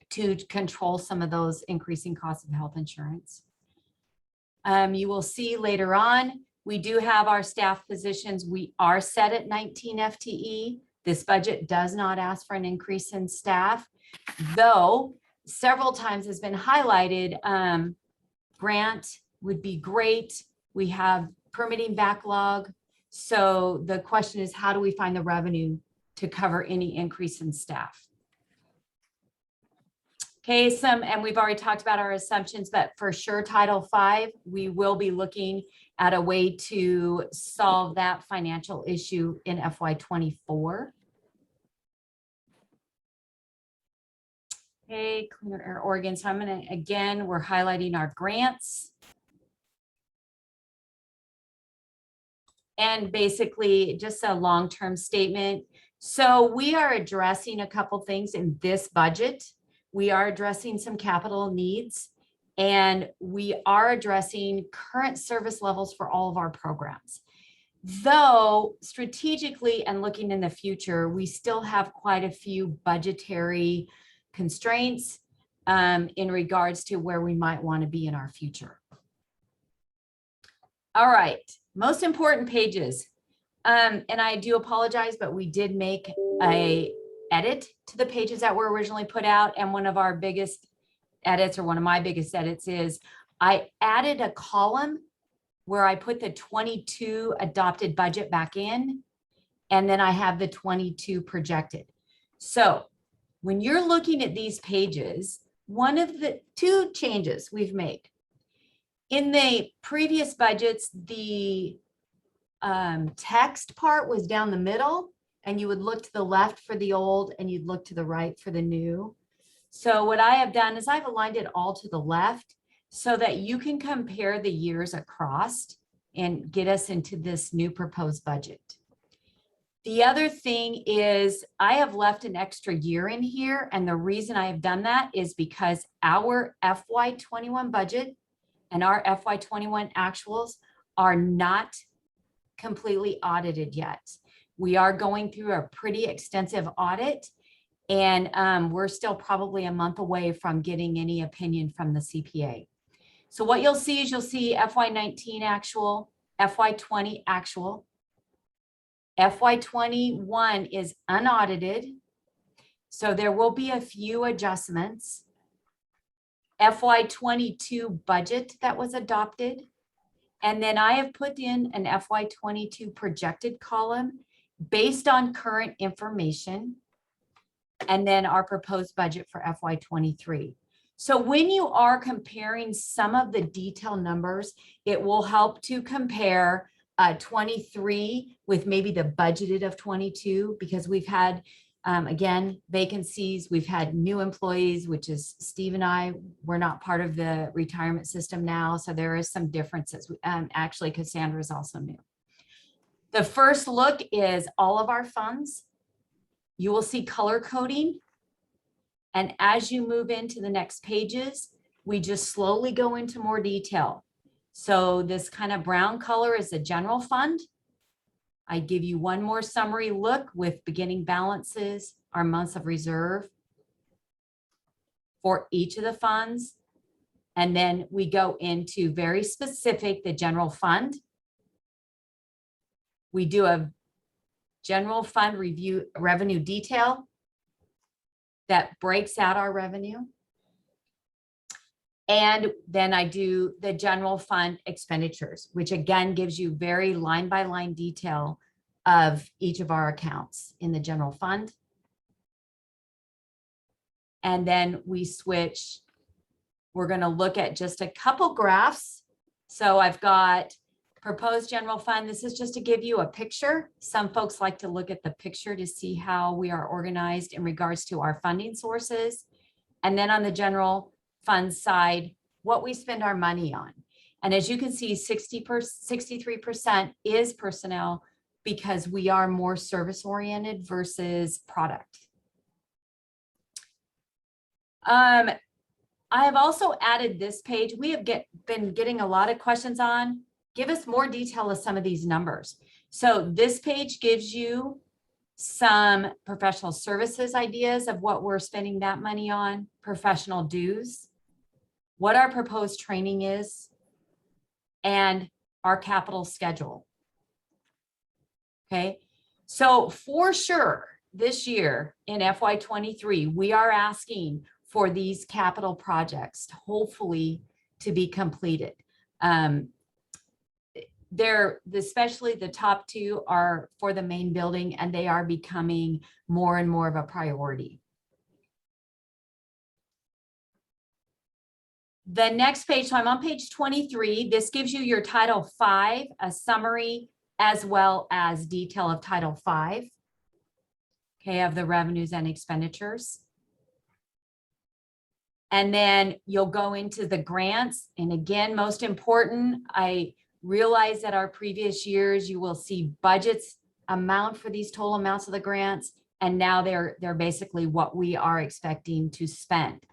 to control some of those increasing costs of health insurance. You will see later on, we do have our staff positions. We are set at 19 FTE. This budget does not ask for an increase in staff, though several times has been highlighted. Grant would be great. We have permitting backlog. So the question is, how do we find the revenue to cover any increase in staff? Okay, and we've already talked about our assumptions, but for sure, Title V, we will be looking at a way to solve that financial issue in FY24. Okay, Cleaner Air Oregon. So I'm gonna, again, we're highlighting our grants. And basically just a long-term statement. So we are addressing a couple things in this budget. We are addressing some capital needs, and we are addressing current service levels for all of our programs. Though strategically and looking in the future, we still have quite a few budgetary constraints in regards to where we might want to be in our future. All right, most important pages. And I do apologize, but we did make a edit to the pages that were originally put out. And one of our biggest edits, or one of my biggest edits, is I added a column where I put the 22 adopted budget back in, and then I have the 22 projected. So when you're looking at these pages, one of the two changes we've made. In the previous budgets, the text part was down the middle, and you would look to the left for the old and you'd look to the right for the new. So what I have done is I've aligned it all to the left so that you can compare the years across and get us into this new proposed budget. The other thing is I have left an extra year in here, and the reason I have done that is because our FY21 budget and our FY21 actuals are not completely audited yet. We are going through a pretty extensive audit, and we're still probably a month away from getting any opinion from the CPA. So what you'll see is you'll see FY19 actual, FY20 actual, FY21 is unaudited, so there will be a few adjustments. FY22 budget that was adopted. And then I have put in an FY22 projected column based on current information, and then our proposed budget for FY23. So when you are comparing some of the detail numbers, it will help to compare 23 with maybe the budgeted of 22, because we've had, again, vacancies, we've had new employees, which is Steve and I, we're not part of the retirement system now. So there is some differences. Actually, Cassandra is also new. The first look is all of our funds. You will see color coding. And as you move into the next pages, we just slowly go into more detail. So this kind of brown color is the general fund. I give you one more summary look with beginning balances, our months of reserve for each of the funds. And then we go into very specific, the general fund. We do a general fund review revenue detail that breaks out our revenue. And then I do the general fund expenditures, which again gives you very line by line detail of each of our accounts in the general fund. And then we switch. We're going to look at just a couple graphs. So I've got proposed general fund. This is just to give you a picture. Some folks like to look at the picture to see how we are organized in regards to our funding sources. And then on the general fund side, what we spend our money on. And as you can see, 63% is personnel, because we are more service oriented versus product. I have also added this page. We have been getting a lot of questions on, give us more detail of some of these numbers. So this page gives you some professional services ideas of what we're spending that money on, professional dues, what our proposed training is, and our capital schedule. Okay, so for sure this year in FY23, we are asking for these capital projects hopefully to be completed. Especially the top two are for the main building, and they are becoming more and more of a priority. The next page, so I'm on page 23. This gives you your Title V, a summary, as well as detail of Title V. Okay, of the revenues and expenditures. And then you'll go into the grants. And again, most important, I realize that our previous years, you will see budgets amount for these total amounts of the grants. And now they're basically what we are expecting to spend.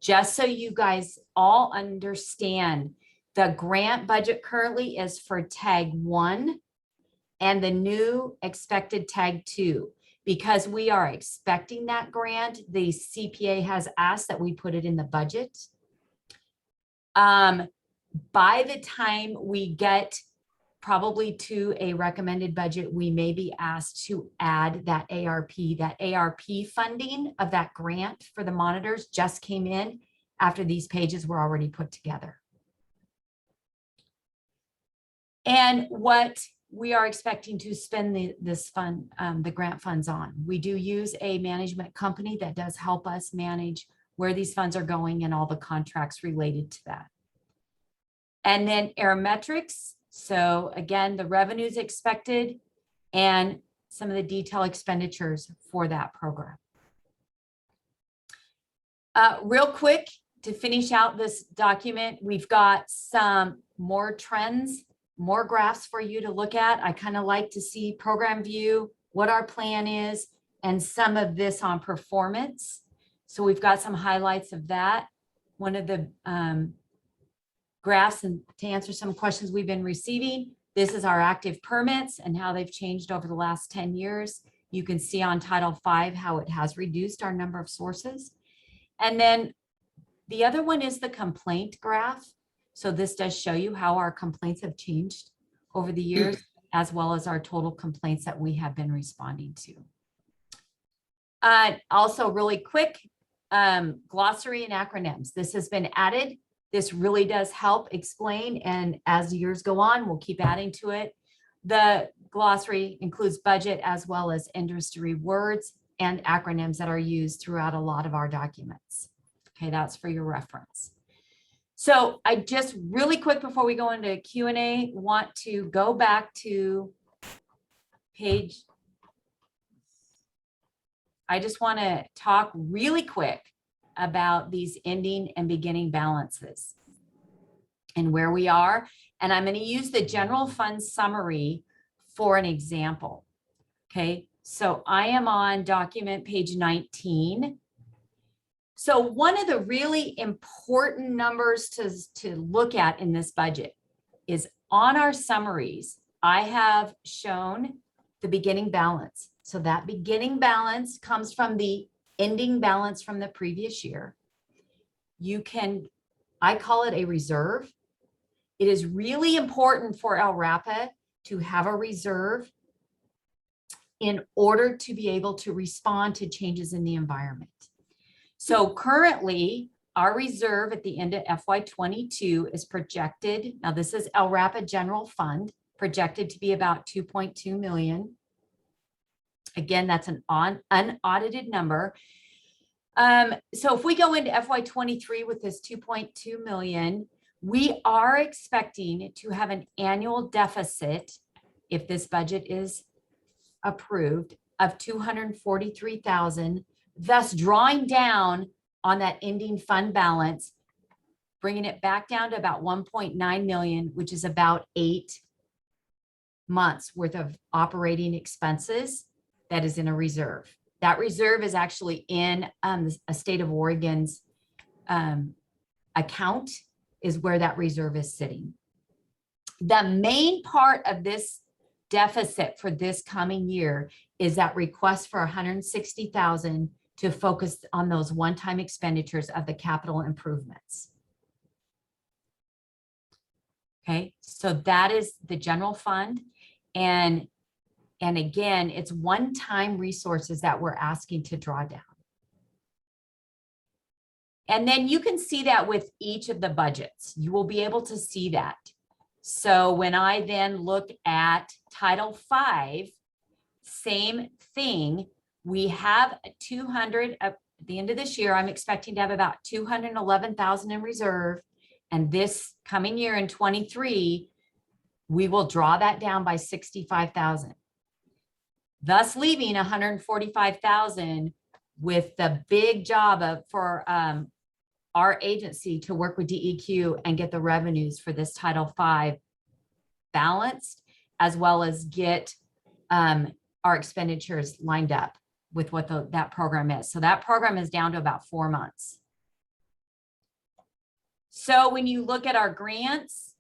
Just so you guys all understand, the grant budget currently is for tag 1 and the new expected tag 2. Because we are expecting that grant, the CPA has asked that we put it in the budget. By the time we get probably to a recommended budget, we may be asked to add that ARP. That ARP funding of that grant for the monitors just came in after these pages were already put together. And what we are expecting to spend this fund, the grant funds on. We do use a management company that does help us manage where these funds are going and all the contracts related to that. And then Aerometrics. So again, the revenues expected and some of the detail expenditures for that program. Real quick, to finish out this document, we've got some more trends, more graphs for you to look at. I kind of like to see program view, what our plan is, and some of this on performance. So we've got some highlights of that. One of the graphs, and to answer some questions we've been receiving, this is our active permits and how they've changed over the last 10 years. You can see on Title V how it has reduced our number of sources. And then the other one is the complaint graph. So this does show you how our complaints have changed over the years, as well as our total complaints that we have been responding to. Also really quick, glossary and acronyms. This has been added. This really does help explain, and as the years go on, we'll keep adding to it. The glossary includes budget as well as industry words and acronyms that are used throughout a lot of our documents. Okay, that's for your reference. So I just really quick before we go into Q&A, want to go back to page. I just want to talk really quick about these ending and beginning balances and where we are. And I'm going to use the general fund summary for an example. Okay, so I am on document page 19. So one of the really important numbers to look at in this budget is on our summaries. I have shown the beginning balance. So that beginning balance comes from the ending balance from the previous year. You can, I call it a reserve. It is really important for LRAPA to have a reserve in order to be able to respond to changes in the environment. So currently, our reserve at the end of FY22 is projected, now this is LRAPA General Fund, projected to be about 2.2 million. Again, that's an unaudited number. So if we go into FY23 with this 2.2 million, we are expecting to have an annual deficit, if this budget is approved, of 243,000, thus drawing down on that ending fund balance, bringing it back down to about 1.9 million, which is about 8 months worth of operating expenses that is in a reserve. That reserve is actually in a state of Oregon's account is where that reserve is sitting. The main part of this deficit for this coming year is that request for 160,000 to focus on those one-time expenditures of the capital improvements. Okay, so that is the general fund. And again, it's one-time resources that we're asking to draw down. And then you can see that with each of the budgets. You will be able to see that. So when I then look at Title V, same thing. We have 200 at the end of this year. I'm expecting to have about 211,000 in reserve. And this coming year in 23, we will draw that down by 65,000. Thus leaving 145,000 with the big job for our agency to work with DEQ and get the revenues for this Title V balanced, as well as get our expenditures lined up with what that program is. So that program is down to about 4 months. So when you look at our grants,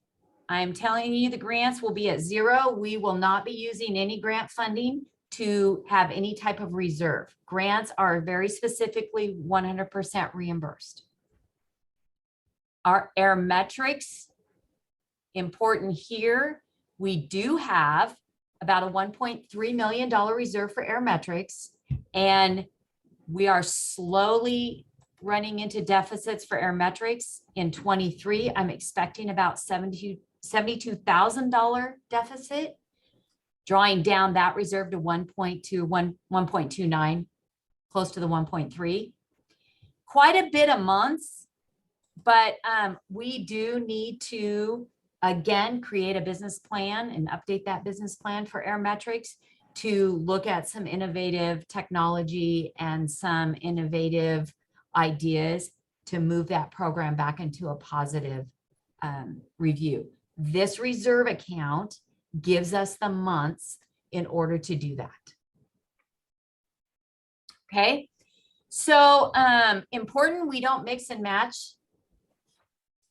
I'm telling you the grants will be at 0. We will not be using any grant funding to have any type of reserve. Grants are very specifically 100% reimbursed. Our air metrics, important here, we do have about a $1.3 million reserve for air metrics, and we are slowly running into deficits for air metrics. In 23, I'm expecting about $72,000 deficit, drawing down that reserve to 1.29, close to the 1.3. Quite a bit of months, but we do need to, again, create a business plan and update that business plan for air metrics to look at some innovative technology and some innovative ideas to move that program back into a positive review. This reserve account gives us the months in order to do that. Okay, so important, we don't mix and match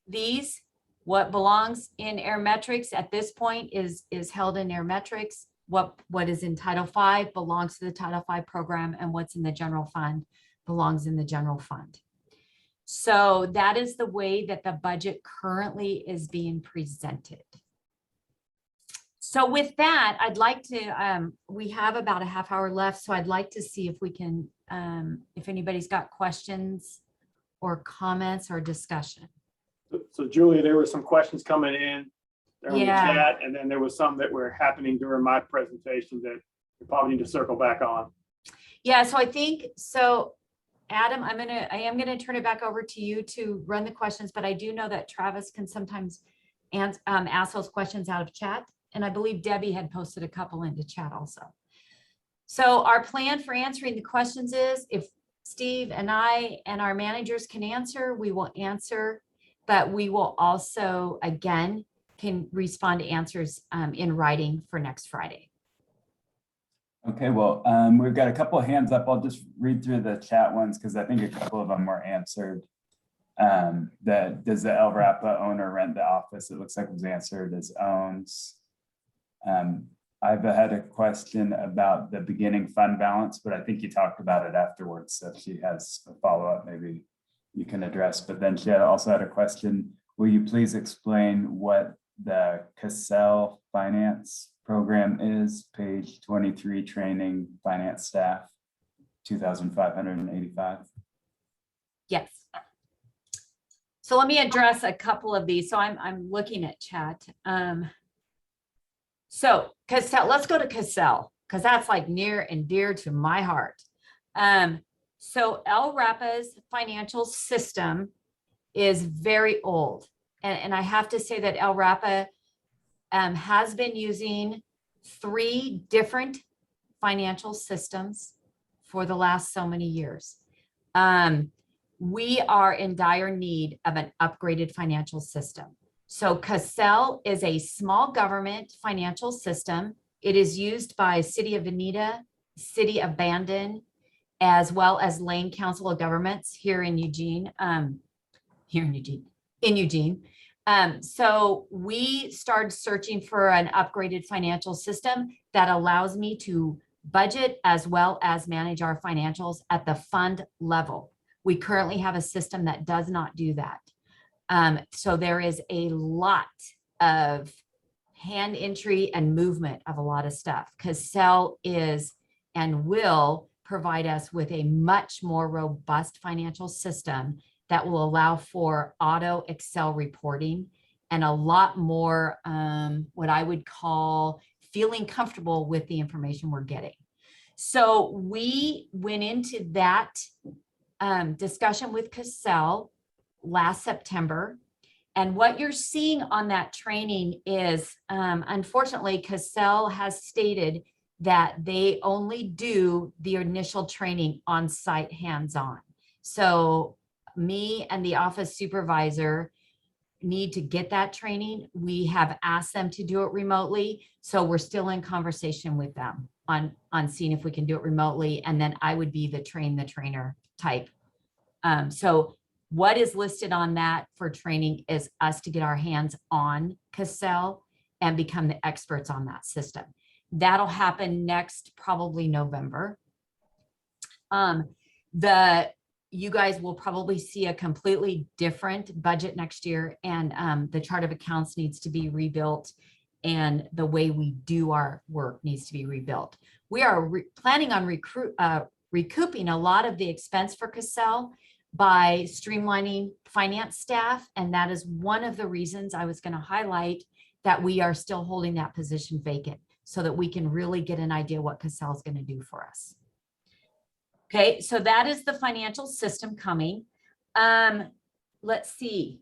these. What belongs in air metrics at this point is held in air metrics. What is in Title V belongs to the Title V program, and what's in the general fund belongs in the general fund. So that is the way that the budget currently is being presented. So with that, I'd like to, we have about a half hour left, so I'd like to see if we can, if anybody's got questions or comments or discussion. So Julia, there were some questions coming in there on the Yeah. chat, and then there was some that were happening during my presentation that we probably need to circle back on. Yeah, so I think, so Adam, I am gonna turn it back over to you to run the questions, but I do know that Travis can sometimes ask those questions out of chat. And I believe Debbie had posted a couple into chat also. So our plan for answering the questions is if Steve and I and our managers can answer, we will answer, but we will also, again, can respond to answers in writing for next Friday. Okay, well, we've got a couple of hands up. I'll just read through the chat ones because I think a couple of them were answered. Does the LRAPA own or rent the office? It looks like it was answered as owns. I've had a question about the beginning fund balance, but I think you talked about it afterwards. So if she has a follow-up, maybe you can address. But then she also had a question. Will you please explain what the Cassell finance program is? Page 23, training finance staff, 2,585. Yes. So let me address a couple of these. So I'm looking at chat. So Cassell, let's go to Cassell because that's like near and dear to my heart. So LRAPA's financial system is very old. And I have to say that LRAPA has been using 3 different financial systems for the last so many years. We are in dire need of an upgraded financial system. So Cassell is a small government financial system. It is used by City of Veneta, City of Bandon, as well as Lane Council of Governments here in Eugene. So we started searching for an upgraded financial system that allows me to budget as well as manage our financials at the fund level. We currently have a system that does not do that. So there is a lot of hand entry and movement of a lot of stuff. Cassell is and will provide us with a much more robust financial system that will allow for auto Excel reporting and a lot more what I would call feeling comfortable with the information we're getting. So we went into that discussion with Cassell last September, And what you're seeing on that training is, unfortunately, Cassell has stated that they only do the initial training on site hands-on. So me and the office supervisor need to get that training. We have asked them to do it remotely. So we're still in conversation with them on seeing if we can do it remotely. And then I would be the train the trainer type. So what is listed on that for training is us to get our hands on Cassell and become the experts on that system. That'll happen next, probably November. You guys will probably see a completely different budget next year, and the chart of accounts needs to be rebuilt, and the way we do our work needs to be rebuilt. We are planning on recouping a lot of the expense for Cassell by streamlining finance staff, and that is one of the reasons I was going to highlight that we are still holding that position vacant, so that we can really get an idea what Cassell is going to do for us. Okay, so that is the financial system coming. Let's see.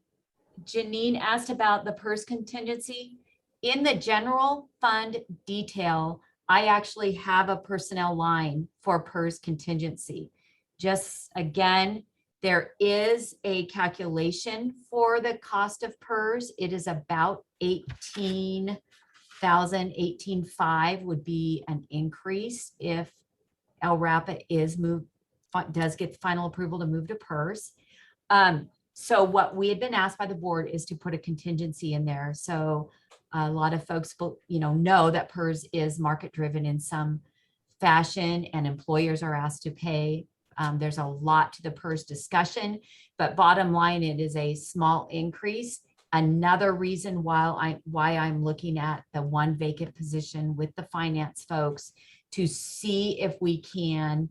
Janine asked about the PERS contingency. In the general fund detail, I actually have a personnel line for PERS contingency. Just again, there is a calculation for the cost of PERS. It is about 18,500 would be an increase if LRAPA does get final approval to move to PERS. So what we had been asked by the board is to put a contingency in there. So a lot of folks, know that PERS is market driven in some fashion, and employers are asked to pay. There's a lot to the PERS discussion, but bottom line, it is a small increase. Another reason why I'm looking at the one vacant position with the finance folks to see if we can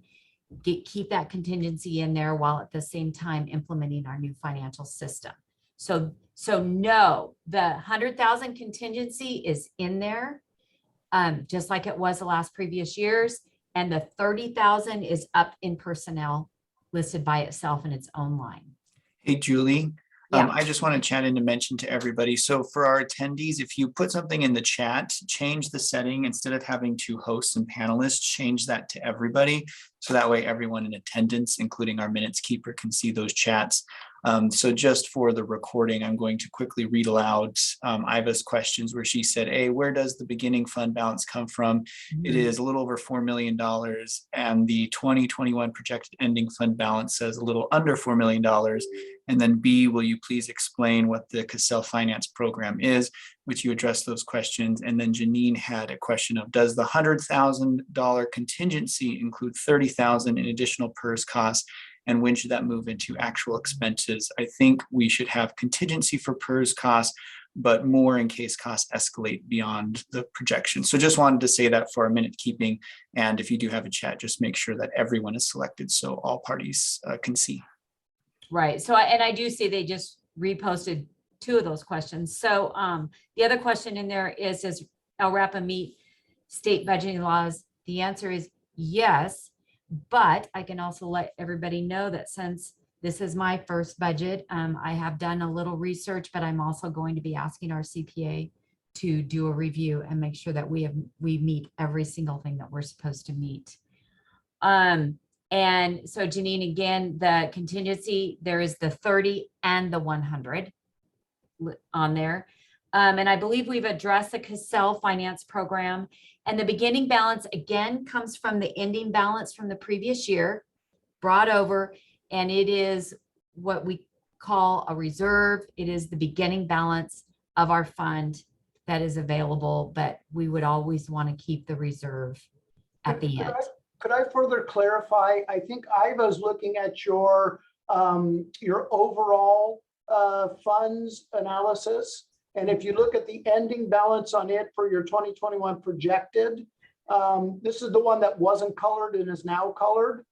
keep that contingency in there while at the same time implementing our new financial system. So no, the 100,000 contingency is in there, just like it was the last previous years. And the 30,000 is up in personnel, listed by itself in its own line. Hey, Julie. Yeah. I just want to chat in to mention to everybody. So for our attendees, if you put something in the chat, change the setting instead of having two hosts and panelists, change that to everybody. So that way everyone in attendance, including our minutes keeper, can see those chats. So just for the recording, I'm going to quickly read aloud Iva's questions where she said, hey, where does the beginning fund balance come from? It is a little over $4 million, and the 2021 projected ending fund balance says a little under $4 million. And then B, will you please explain what the Cassell Finance Program is, which you addressed those questions. And then Janine had a question of, does the $100,000 contingency include $30,000 in additional PERS costs? And when should that move into actual expenses? I think we should have contingency for PERS costs, but more in case costs escalate beyond the projection. So just wanted to say that for our minute keeping. And if you do have a chat, just make sure that everyone is selected so all parties can see. Right. So, and I do see they just reposted two of those questions. So the other question in there is, does LRAPA meet state budgeting laws? The answer is yes, but I can also let everybody know that since this is my first budget, I have done a little research, but I'm also going to be asking our CPA to do a review and make sure that we meet every single thing that we're supposed to meet. And so Janine, again, the contingency, there is the 30 and the 100 on there. And I believe we've addressed the Cassell Finance Program, and the beginning balance again comes from the ending balance from the previous year, brought over, and it is what we call a reserve. It is the beginning balance of our fund that is available, but we would always want to keep the reserve at the end. Could I further clarify? I think Iva's looking at your overall funds analysis. And if you look at the ending balance on it for your 2021 projected, this is the one that wasn't colored and is now colored.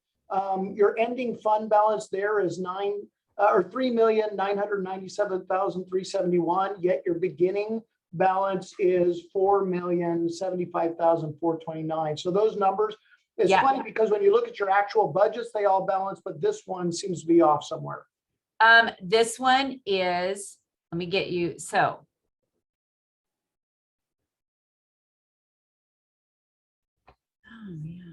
Your ending fund balance there is $3,997,371, yet your beginning balance is $4,075,429. So those numbers, it's funny because when you look at your actual budgets, they all balance, but this one seems to be off somewhere. This one is Let me get you, so. Oh, man.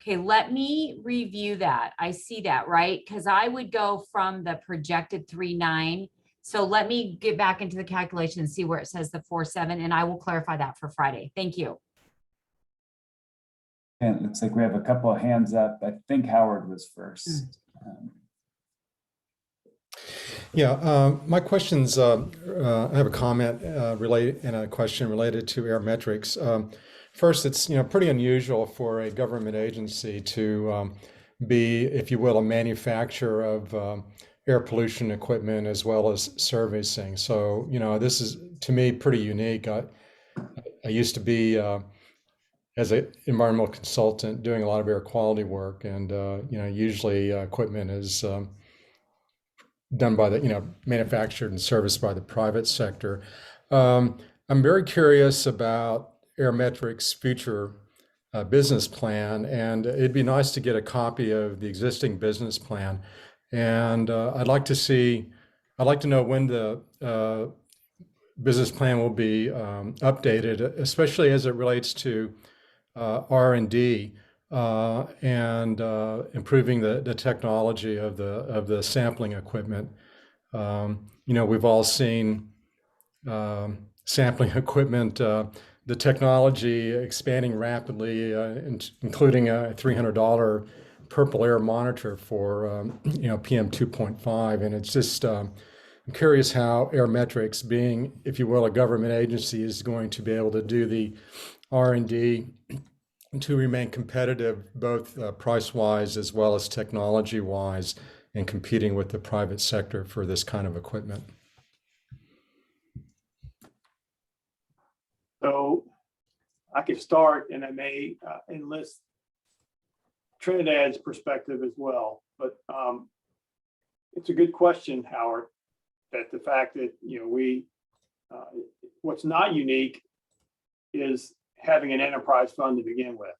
Okay, let me review that. I see that, right? Because I would go from the projected 3.9. So let me get back into the calculation and see where it says the 4.7, and I will clarify that for Friday. Thank you. And it looks like we have a couple of hands up. I think Howard was first. Yeah, my questions, I have a comment related and a question related to Aerometrics. First, it's pretty unusual for a government agency to be, if you will, a manufacturer of air pollution equipment as well as servicing. So, this is to me pretty unique. I used to be as an environmental consultant doing a lot of air quality work, and usually equipment is done by the manufactured and serviced by the private sector. I'm very curious about Aerometrics' future business plan, and it'd be nice to get a copy of the existing business plan. And I'd like to know when the business plan will be updated, especially as it relates to R&D and improving the technology of the sampling equipment. We've all seen sampling equipment, the technology expanding rapidly, including a $300 purple air monitor for PM 2.5, and it's just I'm curious how Aerometrics, being, if you will, a government agency, is going to be able to do the R&D to remain competitive, both price-wise as well as technology-wise, in competing with the private sector for this kind of equipment. So I could start, and I may enlist Trinidad's perspective as well. But it's a good question, Howard, that the fact that, what's not unique is having an enterprise fund to begin with.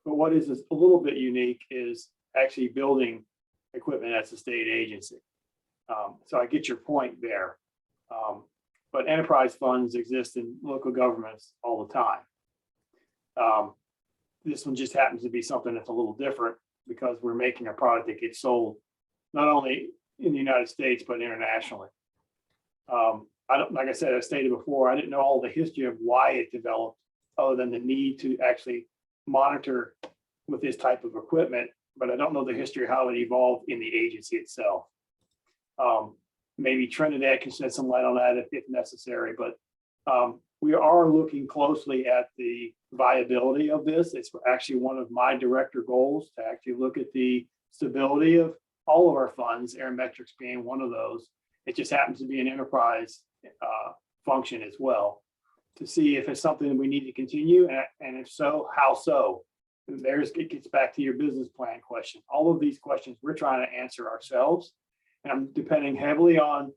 But what is a little bit unique is actually building equipment as a state agency. So I get your point there. But enterprise funds exist in local governments all the time. This one just happens to be something that's a little different because we're making a product that gets sold not only in the United States, but internationally. Like I said, I stated before, I didn't know all the history of why it developed, other than the need to actually monitor with this type of equipment, but I don't know the history of how it evolved in the agency itself. Maybe Trinidad can shed some light on that if necessary, but we are looking closely at the viability of this. It's actually one of my director goals to actually look at the stability of all of our funds, Aerometrics being one of those. It just happens to be an enterprise function as well, to see if it's something that we need to continue, and if so, how so? And it gets back to your business plan question. All of these questions we're trying to answer ourselves, and I'm depending heavily on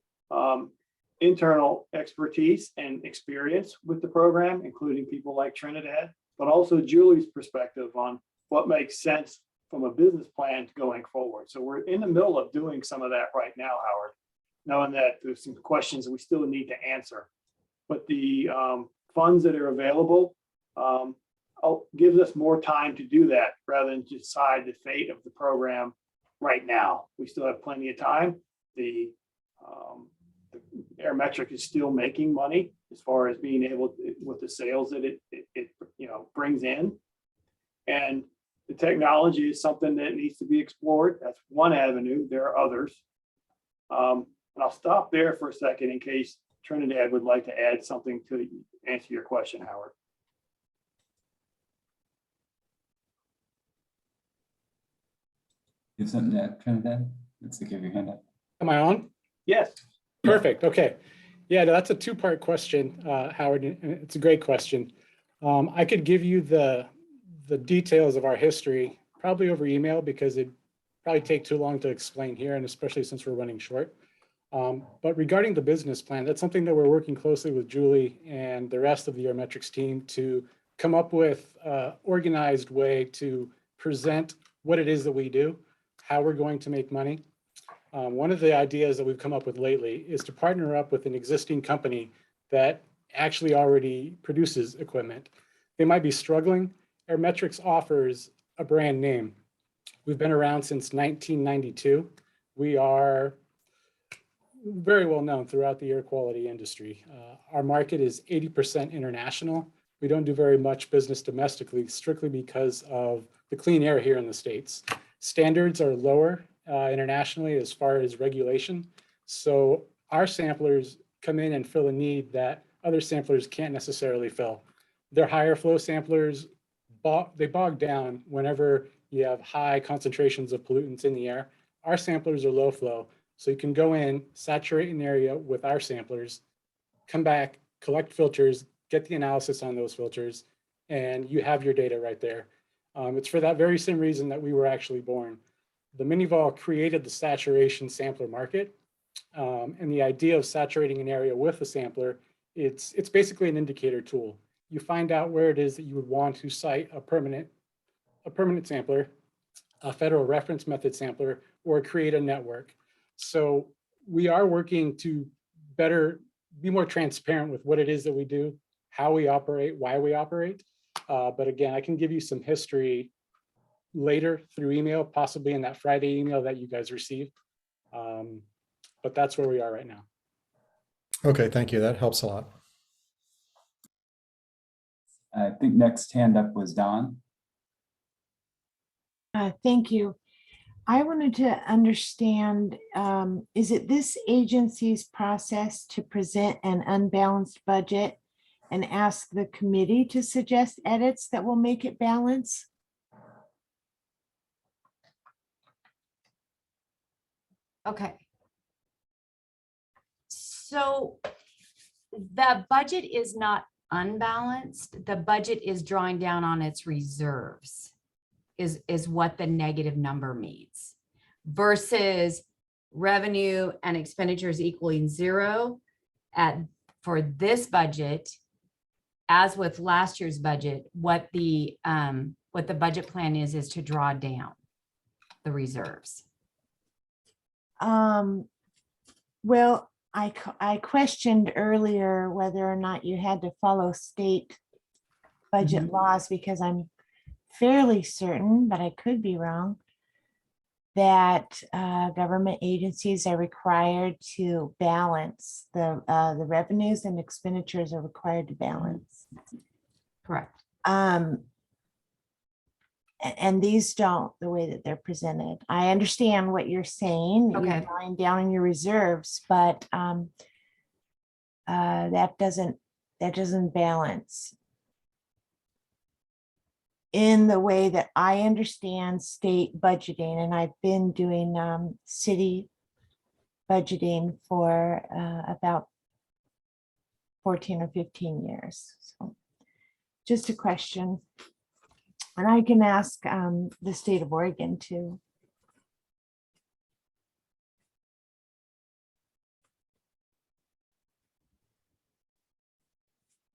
internal expertise and experience with the program, including people like Trinidad, but also Julie's perspective on what makes sense from a business plan going forward. So we're in the middle of doing some of that right now, Howard, knowing that there's some questions that we still need to answer. But the funds that are available gives us more time to do that rather than decide the fate of the program right now. We still have plenty of time. The Aerometric is still making money as far as being able to, with the sales that it brings in, and the technology is something that needs to be explored. That's one avenue. There are others, and I'll stop there for a second in case Trinidad would like to add something to answer your question, Howard. You have something to add, Trinidad? Let's give your hand up. Am I on? Yes. Perfect. Okay. Yeah, that's a two-part question, Howard. It's a great question. I could give you the details of our history probably over email because it'd probably take too long to explain here, and especially since we're running short. But regarding the business plan, that's something that we're working closely with Julie and the rest of the Aerometrics team to come up with an organized way to present what it is that we do, how we're going to make money. One of the ideas that we've come up with lately is to partner up with an existing company that actually already produces equipment. They might be struggling. Airmetrics offers a brand name. We've been around since 1992. We are very well known throughout the air quality industry. Our market is 80% international. We don't do very much business domestically, strictly because of the clean air here in the States. Standards are lower internationally as far as regulation. So our samplers come in and fill a need that other samplers can't necessarily fill. They're higher flow samplers, they bog down whenever you have high concentrations of pollutants in the air. Our samplers are low flow. So you can go in, saturate an area with our samplers, come back, collect filters, get the analysis on those filters, and you have your data right there. It's for that very same reason that we were actually born. The Minivol created the saturation sampler market. And the idea of saturating an area with a sampler, it's basically an indicator tool. You find out where it is that you would want to cite a permanent sampler, a federal reference method sampler, or create a network. So we are working to be more transparent with what it is that we do, how we operate, why we operate. But again, I can give you some history later through email, possibly in that Friday email that you guys received. But that's where we are right now. Okay, thank you. That helps a lot. I think next hand up was Don. Thank you. I wanted to understand, is it this agency's process to present an unbalanced budget and ask the committee to suggest edits that will make it balance? Okay. So the budget is not unbalanced. The budget is drawing down on its reserves, is what the negative number means, versus revenue and expenditures equaling zero for this budget. As with last year's budget, what the budget plan is to draw down the reserves. Well, I questioned earlier whether or not you had to follow state budget laws, because I'm fairly certain, but I could be wrong, that government agencies are required to balance the revenues and expenditures are required to balance. Correct. And these don't, the way that they're presented. I understand what you're saying. Okay. You're drawing down in your reserves, but that doesn't balance in the way that I understand state budgeting. And I've been doing city budgeting for about 14 or 15 years. So just a question. And I can ask the state of Oregon too.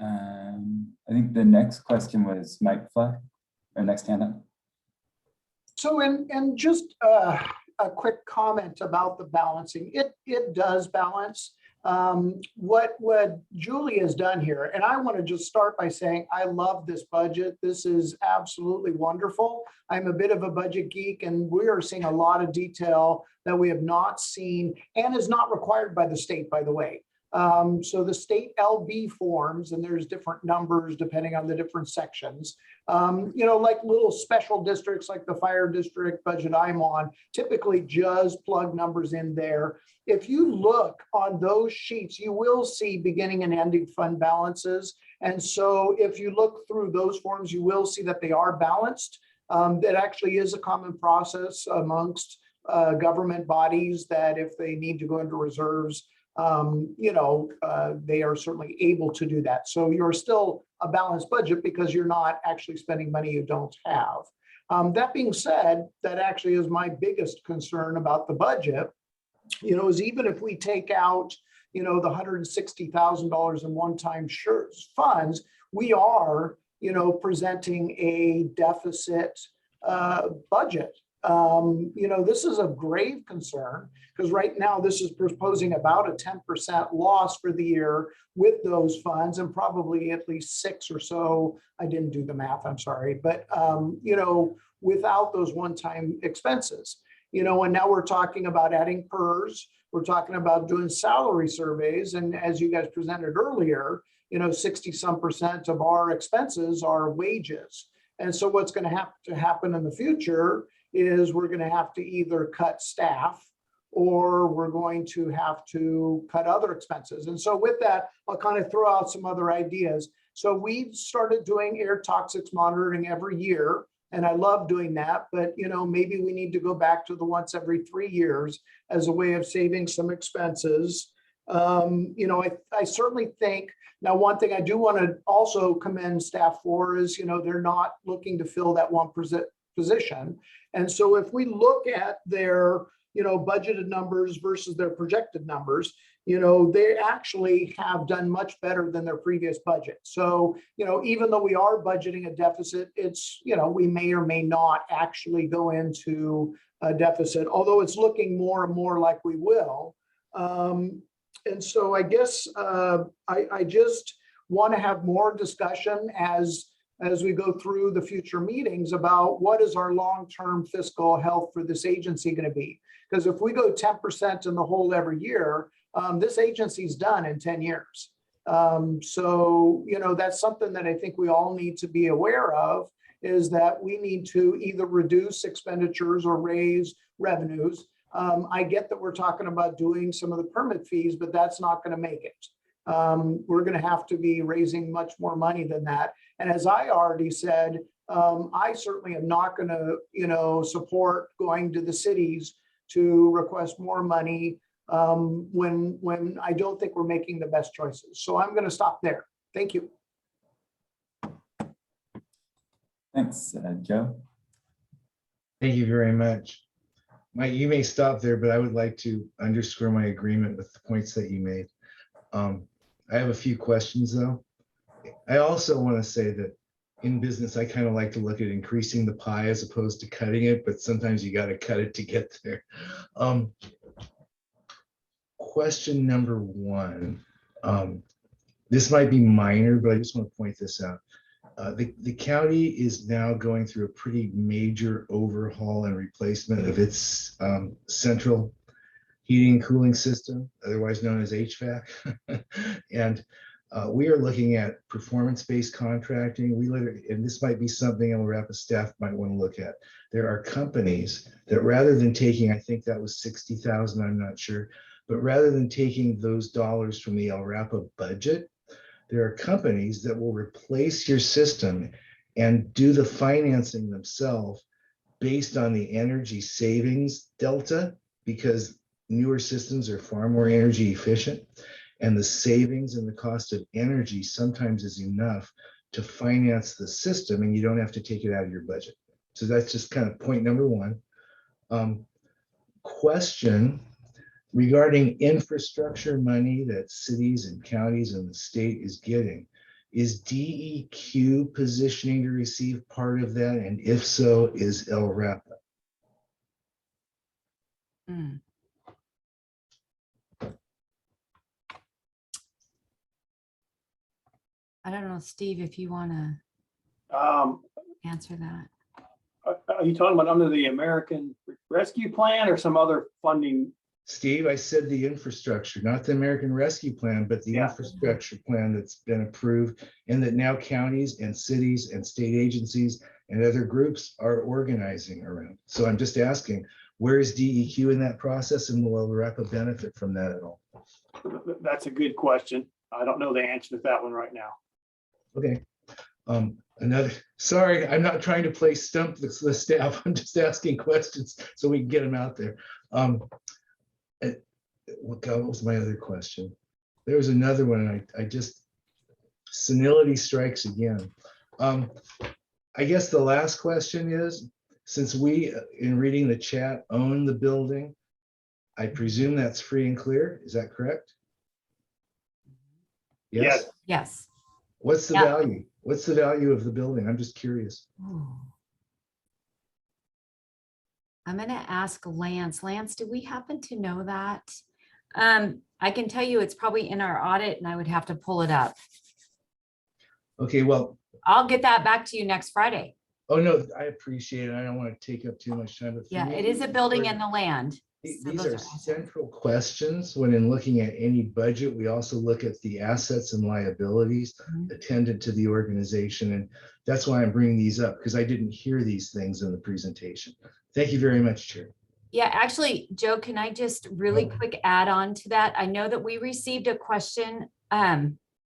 I think the next question was Mike Fleck, or next hand up. So, and just a quick comment about the balancing. It does balance. What Julie has done here, and I want to just start by saying I love this budget. This is absolutely wonderful. I'm a bit of a budget geek, and we are seeing a lot of detail that we have not seen and is not required by the state, by the way. So the state LB forms, and there's different numbers depending on the different sections, like little special districts like the fire district budget I'm on, typically just plug numbers in there. If you look on those sheets, you will see beginning and ending fund balances. And so if you look through those forms, you will see that they are balanced. That actually is a common process amongst government bodies, that if they need to go into reserves, they are certainly able to do that. So you're still a balanced budget because you're not actually spending money you don't have. That being said, that actually is my biggest concern about the budget, is even if we take out, the $160,000 in one-time funds, we are, presenting a deficit budget. This is a grave concern because right now this is proposing about a 10% loss for the year with those funds and probably at least 6 or so. I didn't do the math, I'm sorry, but without those one-time expenses, and now we're talking about adding PERS, we're talking about doing salary surveys. And as you guys presented earlier, 60-some% of our expenses are wages. And so what's going to have to happen in the future is we're going to have to either cut staff or we're going to have to cut other expenses. And so with that, I'll kind of throw out some other ideas. So we started doing air toxics monitoring every year, and I love doing that, but maybe we need to go back to the once every 3 years as a way of saving some expenses. I certainly think, now one thing I do want to also commend staff for is, they're not looking to fill that one position. And so if we look at their, budgeted numbers versus their projected numbers, they actually have done much better than their previous budget. So, even though we are budgeting a deficit, it's, we may or may not actually go into a deficit, although it's looking more and more like we will. And so I guess I just want to have more discussion as we go through the future meetings about what is our long-term fiscal health for this agency going to be. Because if we go 10% in the hole every year, this agency's done in 10 years. So, that's something that I think we all need to be aware of, is that we need to either reduce expenditures or raise revenues. I get that we're talking about doing some of the permit fees, but that's not going to make it. We're going to have to be raising much more money than that. And as I already said, I certainly am not going to, support going to the cities to request more money when I don't think we're making the best choices. So I'm going to stop there. Thank you. Thanks, Joe. Thank you very much. Mike, you may stop there, but I would like to underscore my agreement with the points that you made. I have a few questions though. I also want to say that in business, I kind of like to look at increasing the pie as opposed to cutting it, but sometimes you got to cut it to get there. Question number one, this might be minor, but I just want to point this out. The county is now going through a pretty major overhaul and replacement of its central heating and cooling system, otherwise known as HVAC. And we are looking at performance-based contracting. And this might be something LRAPA staff might want to look at. There are companies that rather than taking, I think that was 60,000, I'm not sure, but rather than taking those dollars from the LRAPA budget, there are companies that will replace your system and do the financing themselves based on the energy savings delta, because newer systems are far more energy efficient, and the savings and the cost of energy sometimes is enough to finance the system, and you don't have to take it out of your budget. So that's just kind of point number one. Question regarding infrastructure money that cities and counties and the state is getting. Is DEQ positioning to receive part of that? And if so, is LRAPA? I don't know, Steve, if you want to answer that. Are you talking about under the American Rescue Plan or some other funding? Steve, I said the infrastructure, not the American Rescue Plan, but the infrastructure plan that's been approved, and that now counties and cities and state agencies and other groups are organizing around. So I'm just asking, where is DEQ in that process, and will LRAPA benefit from that at all? That's a good question. I don't know the answer to that one right now. Okay. Sorry, I'm not trying to play stump the staff. I'm just asking questions so we can get them out there. What was my other question? There was another one. I just, senility strikes again. I guess the last question is, since we, in reading the chat, own the building, I presume that's free and clear. Is that correct? Yes. Yes. What's the value? What's the value of the building? I'm just curious. I'm gonna ask Lance. Lance, do we happen to know that? I can tell you it's probably in our audit and I would have to pull it up. Okay, well, I'll get that back to you next Friday. oh no, I appreciate it. I don't want to take up too much time. But for Yeah, me, it is a building and the land. These those are are assets. central questions when in looking at any budget, we also look at the assets and liabilities Mhm. attendant to the organization. And that's why I'm bringing these up, because I didn't hear these things in the presentation. Thank you very much, Chair. Yeah, actually, Joe, can I just really Oh. quick add on to that? I know that we received a question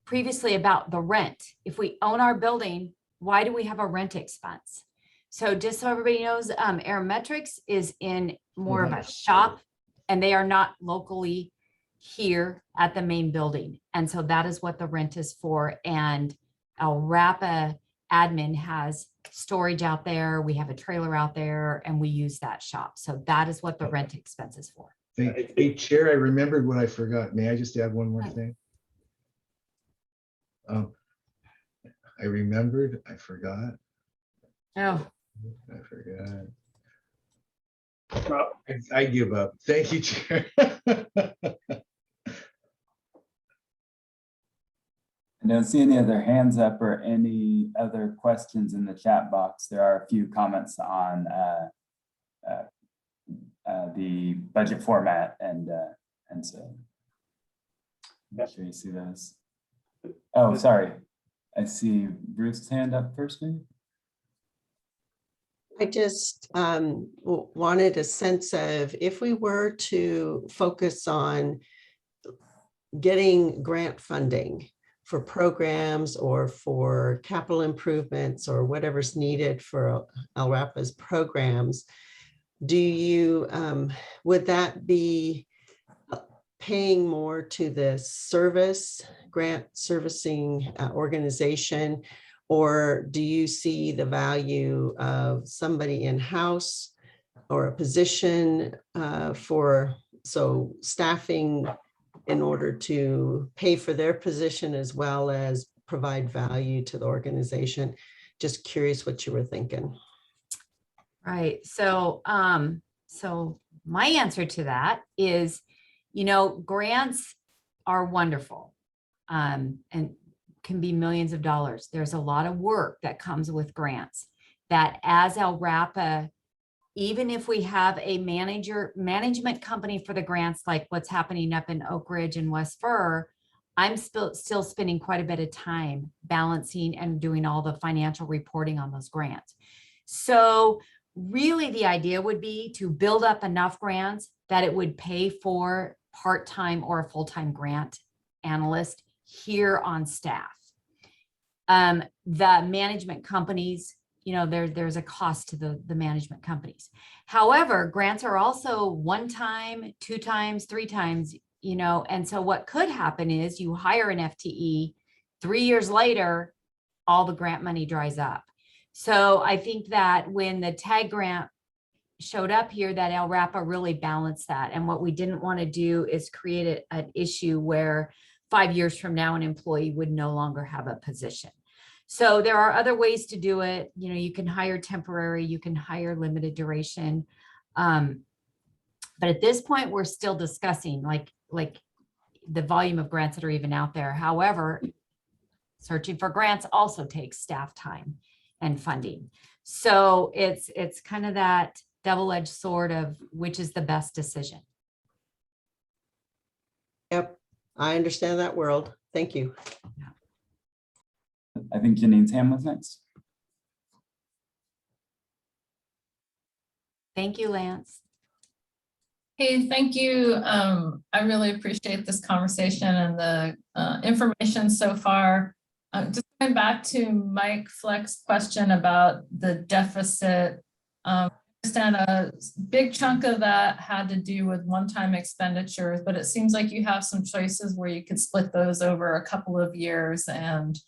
previously about the rent. If we own our building, why do we have a rent expense? So just so everybody knows, Aerometrics is in more of a shop and they are not locally here at the main building. And so that is what the rent is for. And LRAPA admin has storage out there. We have a trailer out there and we use that shop. So that is what the rent expense is for. Hey, Chair, I remembered what I forgot. May I just add one more thing? I remembered, I forgot. Oh, I forgot. Well, I give up. Thank you, Chair. I don't see any other hands up or any other questions in the chat box. There are a few comments on the budget format and so. Make sure you see those. Oh, sorry. I see Bruce's hand up first, maybe? I just wanted a sense of if we were to focus on getting grant funding for programs or for capital improvements or whatever's needed for LRAPA's programs, do you, would that be paying more to the service grant servicing organization? Or do you see the value of somebody in-house or a position for staffing in order to pay for their position as well as provide value to the organization? Just curious what you were thinking. right. So, so my answer to that is, you know, grants are wonderful and can be millions of dollars. There's a lot of work that comes with grants that as LRAPA, even if we have a management company for the grants, like what's happening up in Oak Ridge and West Fir, I'm still spending quite a bit of time balancing and doing all the financial reporting on those grants. So really the idea would be to build up enough grants that it would pay for part-time or a full-time grant analyst here on staff. The management companies, you know, there's a cost to the management companies. However, grants are also 1 time, 2 times, 3 times, you know, and so what could happen is you hire an FTE, 3 years later, all the grant money dries up. So I think that when the tag grant showed up here, that LRAPA really balanced that. And what we didn't want to do is create an issue where 5 years from now, an employee would no longer have a position. So there are other ways to do it. You know, you can hire temporary, you can hire limited duration. But at this point, we're still discussing like the volume of grants that are even out there. However, searching for grants also takes staff time and funding. So it's kind of that double-edged sword of which is the best decision. Yep, I understand that world. Thank you. I think Janine's hand was next. Thank you, Lance. Hey, thank you. I really appreciate this conversation and the information so far. Just going back to Mike Fleck's question about the deficit. I understand a big chunk of that had to do with one-time expenditures, but it seems like you have some choices where you could split those over a couple of years and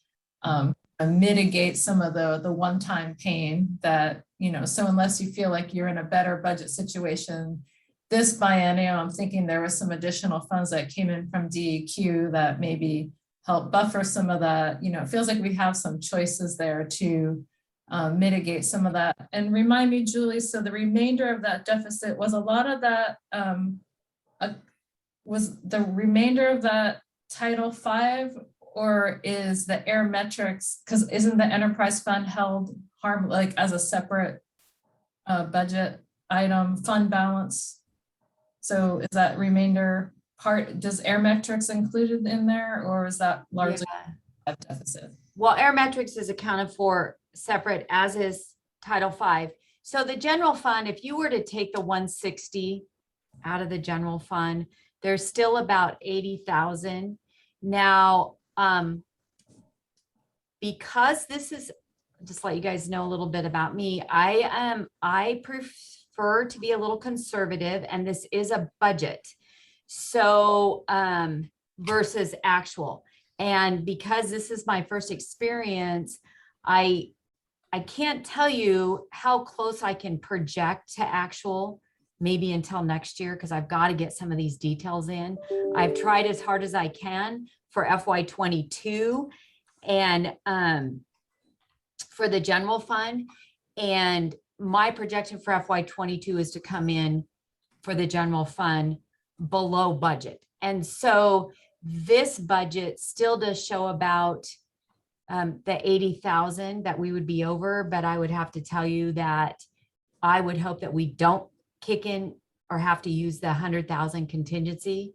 mitigate some of the one-time pain that, you know, so unless you feel like you're in a better budget situation this biennium, I'm thinking there was some additional funds that came in from DEQ that maybe help buffer some of that. You know, it feels like we have some choices there to mitigate some of that. And remind me, Julie, so the remainder of that deficit, was a lot of that, was the remainder of that Title V, or is the air metrics, because isn't the enterprise fund held like as a separate budget item, fund balance? So is that remainder part, does air metrics included in there, or is that largely a deficit? Well, air metrics is accounted for separate, as is Title V. So the general fund, if you were to take the 160 out of the general fund, there's still about 80,000. Now, because this is, just let you guys know a little bit about me, I prefer to be a little conservative, and this is a budget. So versus actual. And because this is my first experience, I can't tell you how close I can project to actual, maybe until next year, because I've got to get some of these details in. I've tried as hard as I can for FY22 and for the general fund. And my projection for FY22 is to come in for the general fund below budget. And so this budget still does show about the 80,000 that we would be over, but I would have to tell you that I would hope that we don't kick in or have to use the 100,000 contingency.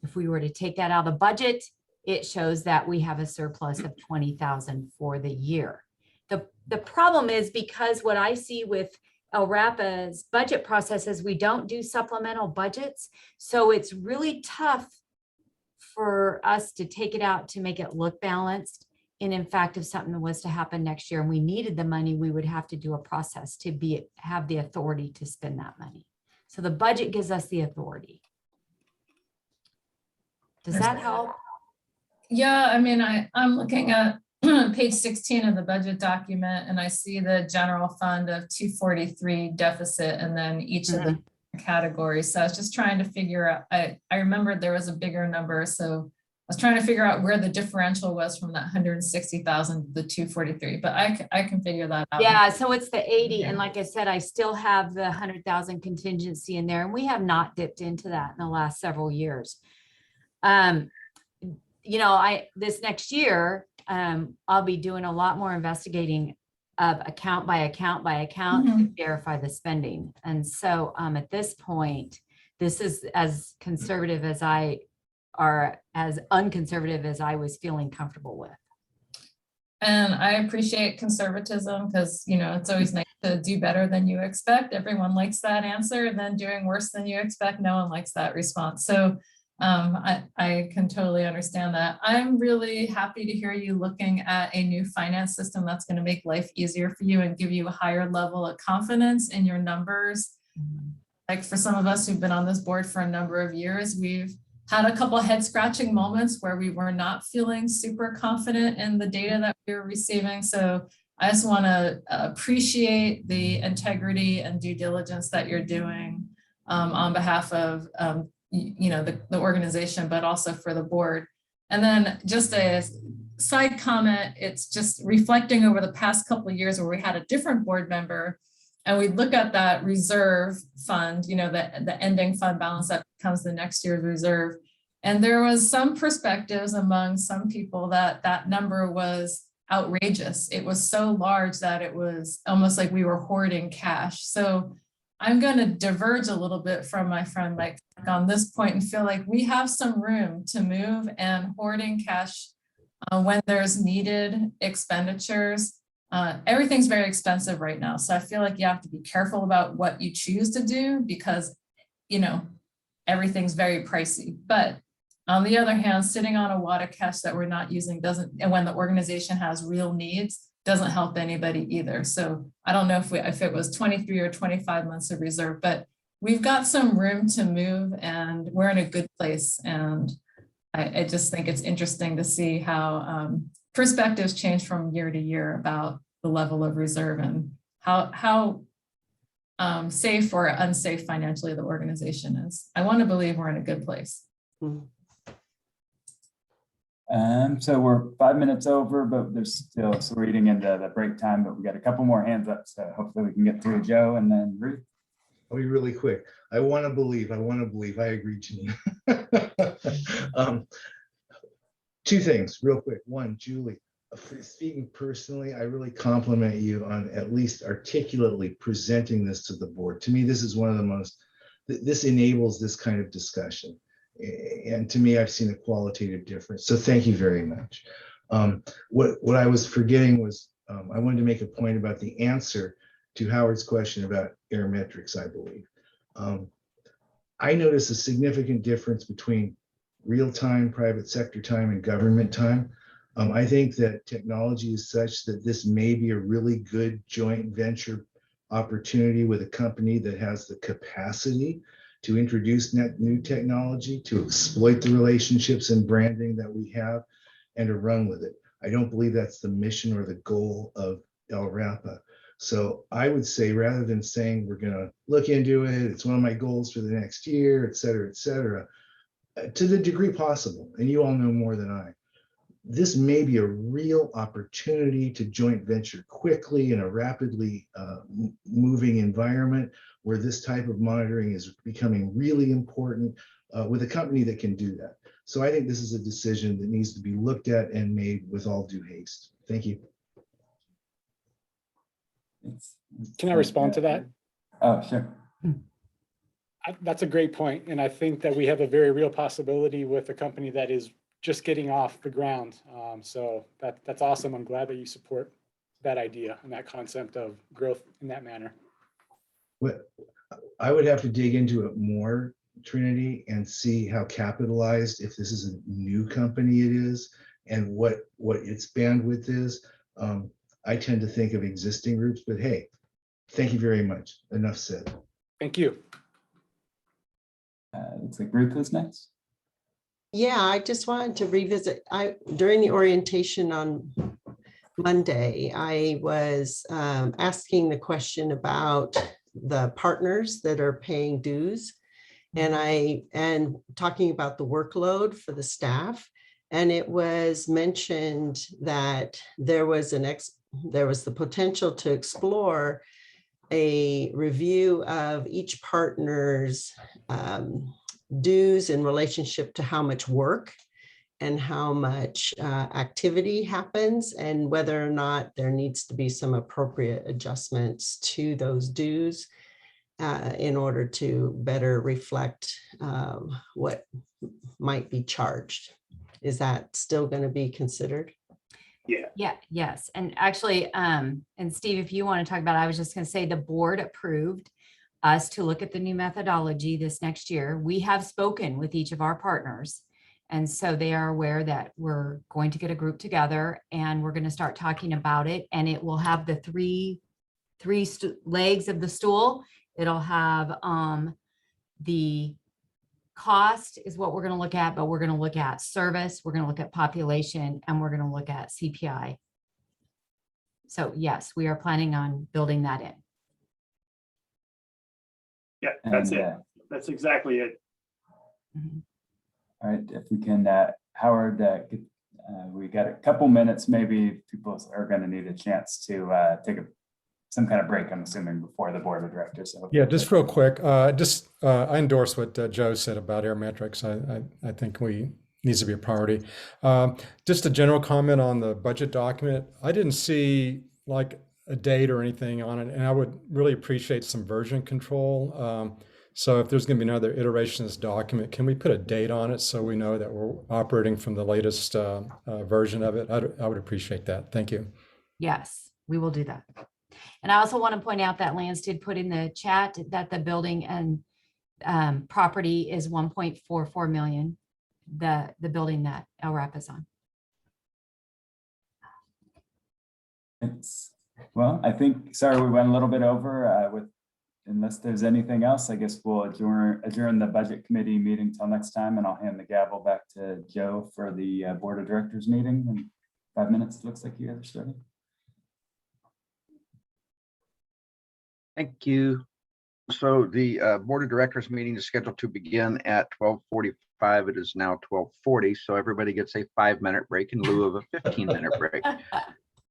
If we were to take that out of the budget, it shows that we have a surplus of 20,000 for the year. The problem is, because what I see with LRAPA's budget process is we don't do supplemental budgets. So it's really tough for us to take it out to make it look balanced. And in fact, if something was to happen next year and we needed the money, we would have to do a process to have the authority to spend that money. So the budget gives us the authority. Does that help? Yeah, I mean, I'm looking at page 16 of the budget document, and I see the general fund of 243 deficit, and then each of the categories. So I was just trying to figure out, I remembered there was a bigger number. So I was trying to figure out where the differential was from that 160,000 to the 243, but I can figure that out. Yeah, so it's the 80. And like I said, I still have the 100,000 contingency in there, and we have not dipped into that in the last several years. You know, this next year, I'll be doing a lot more investigating of account by account by account to verify the spending. And so at this point, this is as conservative as as unconservative as I was feeling comfortable with. And I appreciate conservatism, because, you know, it's always nice to do better than you expect. Everyone likes that answer, and then doing worse than you expect, no one likes that response. So I can totally understand that. I'm really happy to hear you looking at a new finance system that's going to make life easier for you and give you a higher level of confidence in your numbers. Like for some of us who've been on this board for a number of years, we've had a couple of head scratching moments where we were not feeling super confident in the data that we were receiving. So I just want to appreciate the integrity and due diligence that you're doing on behalf of you know, the organization, but also for the board. And then just a side comment, it's just reflecting over the past couple of years where we had a different board member, and we look at that reserve fund, you know, the ending fund balance that becomes the next year's reserve. And there was some perspectives among some people that that number was outrageous. It was so large that it was almost like we were hoarding cash. So I'm going to diverge a little bit from my friend Mike on this point and feel like we have some room to move, and hoarding cash when there's needed expenditures. Everything's very expensive right now. So I feel like you have to be careful about what you choose to do, because, you know, everything's very pricey. But on the other hand, sitting on a wad of cash that we're not using doesn't, and when the organization has real needs, doesn't help anybody either. So I don't know if it was 23 or 25 months of reserve, but we've got some room to move, and we're in a good place. And I just think it's interesting to see how perspectives change from year to year about the level of reserve and how safe or unsafe financially the organization is. I want to believe we're in a good place. So we're 5 minutes over, but there's still, so we're eating into the break time, but we got a couple more hands up. So hopefully we can get through Joe and then Ruth. I'll be really quick. I want to believe, I agree, Janine. Two things real quick. One, Julie, speaking personally, I really compliment you on at least articulately presenting this to the board. To me, this is one of the most, this enables this kind of discussion. And to me, I've seen a qualitative difference. So thank you very much. What I was forgetting was I wanted to make a point about the answer to Howard's question about airmetrics, I believe. I notice a significant difference between real-time private sector time and government time. I think that technology is such that this may be a really good joint venture opportunity with a company that has the capacity to introduce new technology, to exploit the relationships and branding that we have, and to run with it. I don't believe that's the mission or the goal of LRAPA. So I would say, rather than saying we're going to look into it, it's one of my goals for the next year, et cetera, to the degree possible, and you all know more than I, this may be a real opportunity to joint venture quickly in a rapidly moving environment where this type of monitoring is becoming really important with a company that can do that. So I think this is a decision that needs to be looked at and made with all due haste. Thank you. Can I respond to that? Oh, sure. That's a great point. And I think that we have a very real possibility with a company that is just getting off the ground. So that's awesome. I'm glad that you support that idea and that concept of growth in that manner. What I would have to dig into it more, Trinity, and see how capitalized, if this is a new company it is, and what its bandwidth is. I tend to think of existing groups, but hey, thank you very much. Enough said. Thank you. Looks like Ruth is next. Yeah, I just wanted to revisit, during the orientation on Monday, I was asking the question about the partners that are paying dues and talking about the workload for the staff. And it was mentioned that there was the potential to explore a review of each partner's dues in relationship to how much work and how much activity happens, and whether or not there needs to be some appropriate adjustments to those dues in order to better reflect what might be charged. Is that still going to be considered? Yeah, yes. And actually, and Steve, if you want to talk about it, I was just going to say the board approved us to look at the new methodology this next year. We have spoken with each of our partners. And so they are aware that we're going to get a group together and we're going to start talking about it. And it will have the three legs of the stool. It'll have the cost is what we're going to look at, but we're going to look at service, we're going to look at population, and we're going to look at CPI. So yes, we are planning on building that in. Yeah, that's it. That's exactly it. All right, if we can, Howard, we got a couple minutes, maybe people are going to need a chance to take some kind of break, I'm assuming, before the board of directors. So yeah, just real quick, I endorse what Joe said about airmetrics. I think needs to be a priority. Just a general comment on the budget document. I didn't see like a date or anything on it, and I would really appreciate some version control. So if there's going to be another iteration of this document, can we put a date on it so we know that we're operating from the latest version of it? I would appreciate that. Thank you. Yes, we will do that. And I also want to point out that Lance did put in the chat that the building and property is 1.44 million, the building that LRAPA is on. Well, I think, sorry, we went a little bit over unless there's anything else, I guess we'll adjourn the budget committee meeting till next time, and I'll hand the gavel back to Joe for the board of directors meeting in 5 minutes. It looks like you guys are starting. Thank you. So the Board of Directors meeting is scheduled to begin at 12:45. It is now 12:40, so everybody gets a 5-minute break in lieu of a 15-minute break.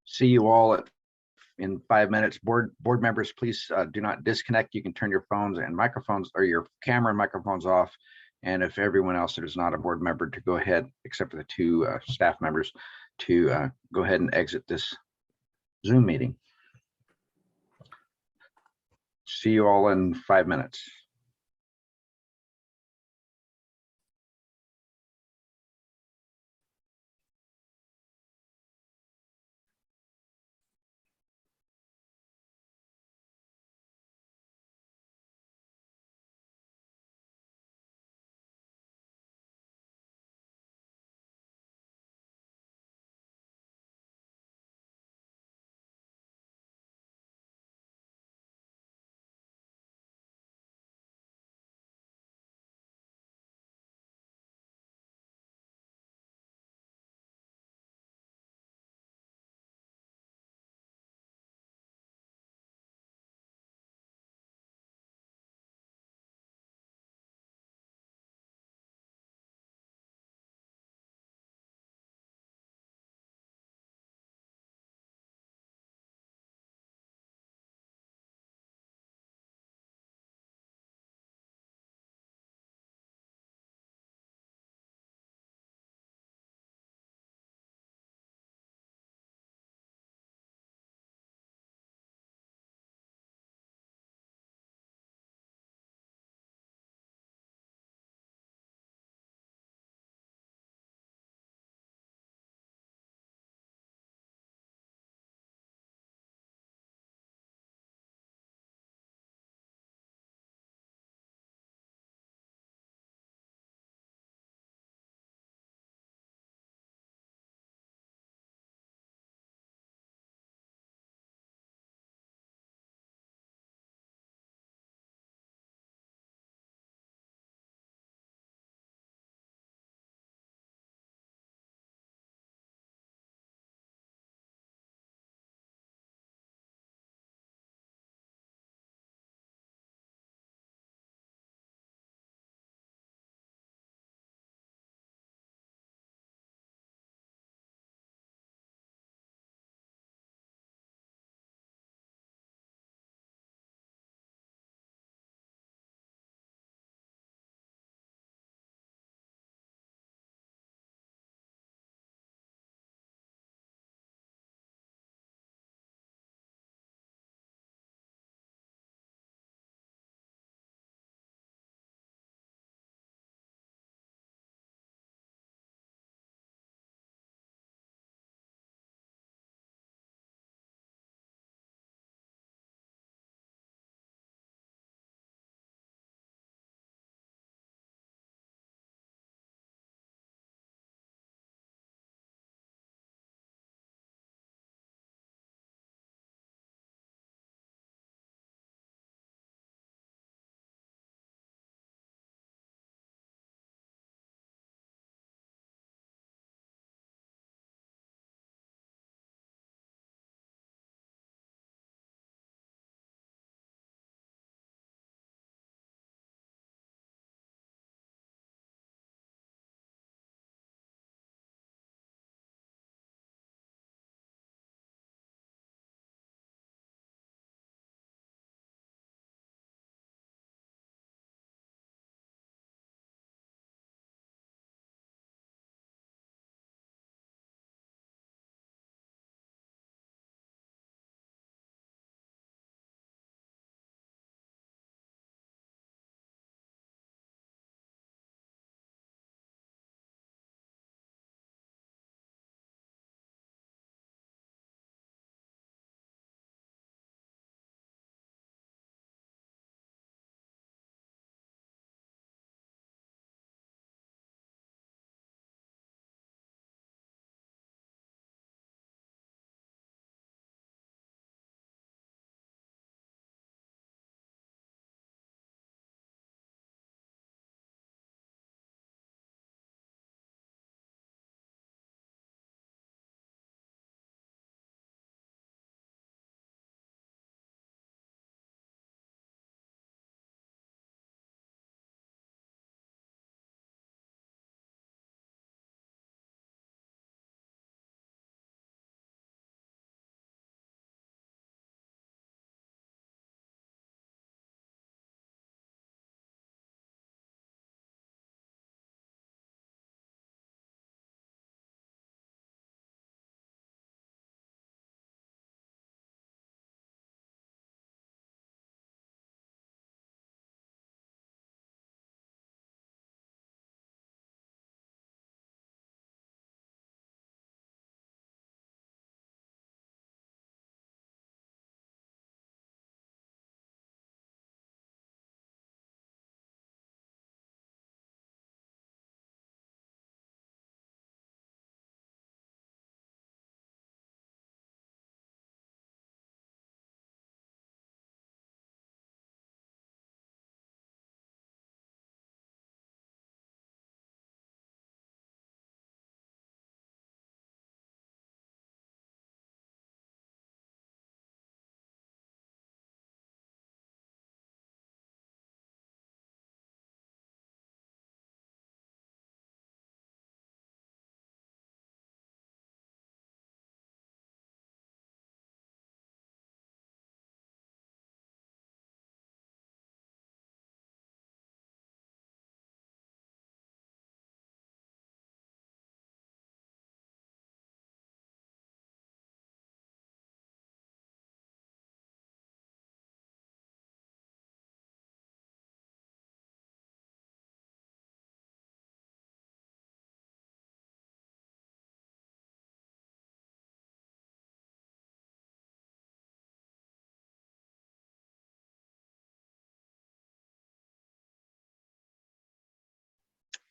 See you all in 5 minutes. Board members, please do not disconnect. You can turn your phones and microphones, or your camera and microphones off. And if everyone else that is not a board member, to go ahead, except for the 2 staff members, to go ahead and exit this Zoom meeting. See you all in 5 minutes.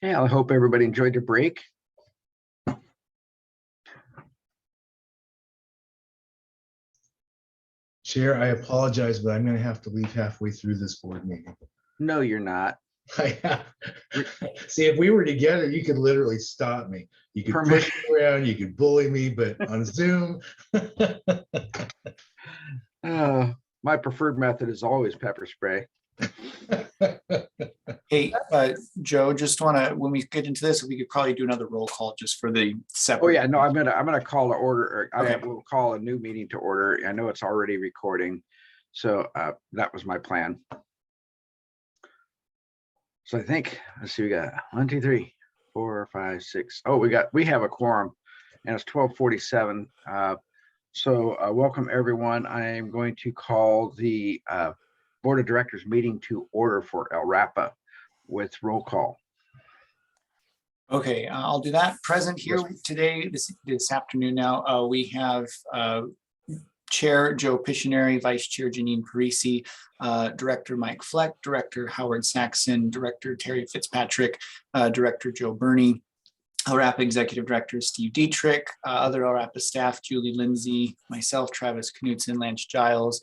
Yeah, I hope everybody enjoyed your break. Chair, I apologize, but I'm gonna have to leave halfway through this board meeting. No, you're not. See, if we were together, you could literally stop me. You could push me around, you could bully me, but on Zoom. My preferred method is always pepper spray. Hey, Joe, just wanna, when we get into this, we could probably do another roll call just for the separate. Oh yeah, no, I'm gonna call to order, or I Okay. will call a new meeting to order. I know it's already recording. So that was my plan. So I think, let's see, we got 1, 2, 3, 4, 5, 6. Oh, we have a quorum and it's 12:47. So welcome everyone. I am going to call the Board of Directors meeting to order for LRAPA with roll call. Okay, I'll do that. Present here today, this afternoon now, we have Chair Joe Pictionary, Vice Chair Janine Parisi, Director Mike Fleck, Director Howard Saxon, Director Terry Fitzpatrick, Director Joe Burney, LRAPA Executive Director Steve Dietrich, other LRAPA staff, Julie Lindsay, myself, Travis Knudsen, Lance Giles.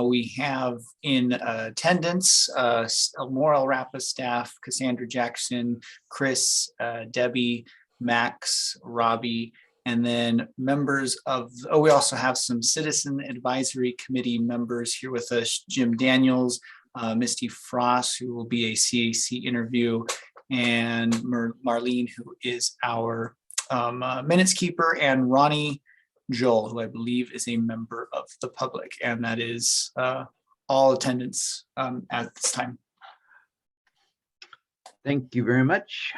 We have in attendance more LRAPA staff, Cassandra Jackson, Chris, Debbie, Max, Robbie, and then members of, we also have some Citizen Advisory Committee members here with us, Jim Daniels, Misty Frost, who will be a CAC interview, and Marlene, who is our minutes keeper, and Ronnie Joel, who I believe is a member of the public, and that is all attendance at this time. Thank you very much.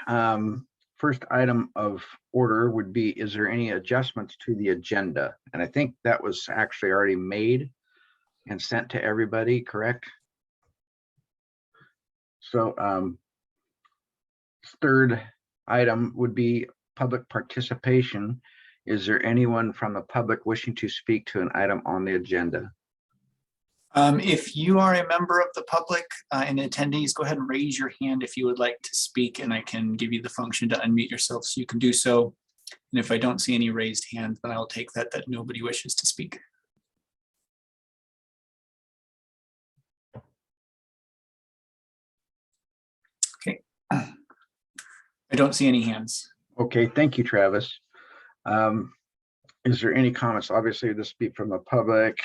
First item of order would be, is there any adjustments to the agenda? And I think that was actually already made and sent to everybody, correct? So third item would be public participation. Is there anyone from the public wishing to speak to an item on the agenda? If you are a member of the public and attendees, go ahead and raise your hand if you would like to speak, and I can give you the function to unmute yourself so you can do so. And if I don't see any raised hands, then I'll take that nobody wishes to speak. Okay. I don't see any hands. Okay, thank you, Travis. Is there any comments? Obviously, this would be from the public.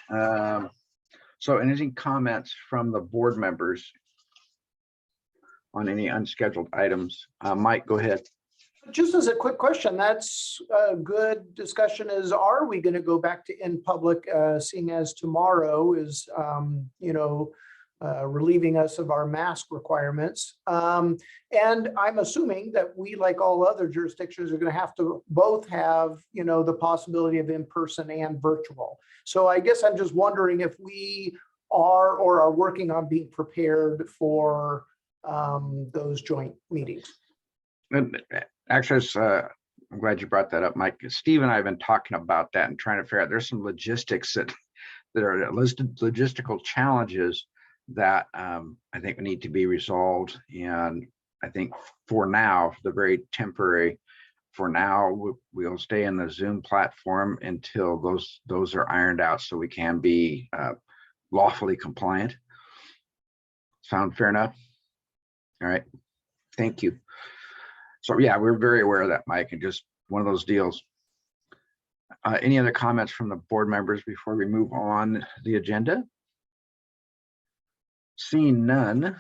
So any comments from the board members on any unscheduled items? Mike, go ahead. Just as a quick question, that's a good discussion is, are we going to go back to in public, seeing as tomorrow is, relieving us of our mask requirements. And I'm assuming that we, like all other jurisdictions, are going to have to both have, the possibility of in-person and virtual. So I guess I'm just wondering if we are or are working on being prepared for those joint meetings. And actually, I'm glad you brought that up, Mike. Steve and I have been talking about that and trying to figure out, there's some logistics that are listed, logistical challenges that I think need to be resolved. And I think for now, the very temporary, for now, we'll stay in the Zoom platform until those are ironed out so we can be lawfully compliant. Sound fair enough? All right, thank you. So yeah, we're very aware of that, Mike, and just one of those deals. Any other comments from the board members before we move on the agenda? Seeing none,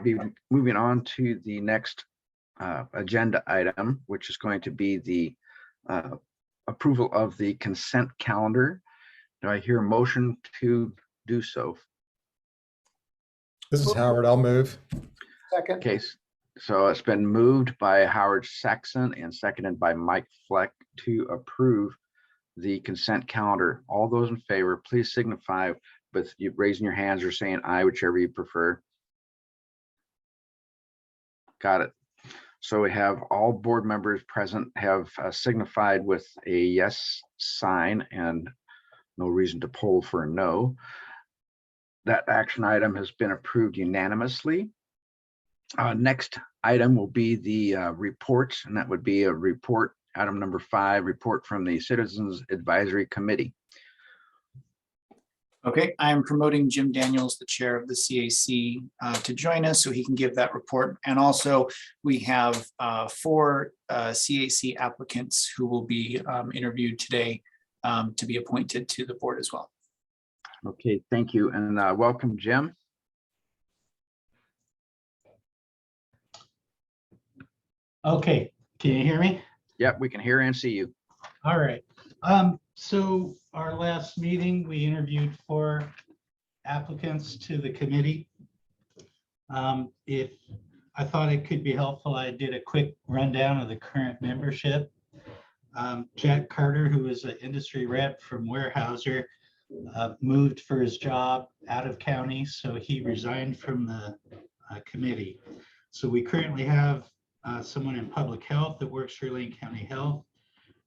be moving on to the next agenda item, which is going to be the approval of the consent calendar. Do I hear a motion to do so? This is Howard. I'll move. Second. Case. So it's been moved by Howard Saxon and seconded by Mike Fleck to approve the consent calendar. All those in favor, please signify with you raising your hands or saying aye, whichever you prefer. Got it. So we have all board members present have signified with a yes sign and no reason to poll for a no. That action item has been approved unanimously. Next item will be the reports, and that would be a report, item number 5, report from the Citizens Advisory Committee. Okay, I'm promoting Jim Daniels, the chair of the CAC, to join us so he can give that report. And also we have 4 CAC applicants who will be interviewed today to be appointed to the board as well. Okay, thank you, and welcome, Jim. Okay, can you hear me? Yep, we can hear and see you. All right. So our last meeting, we interviewed 4 applicants to the committee. If I thought it could be helpful, I did a quick rundown of the current membership. Jack Carter, who is an industry rep from Weyerhaeuser, moved for his job out of county, so he resigned from the committee. So we currently have someone in public health that works for Lane County Health.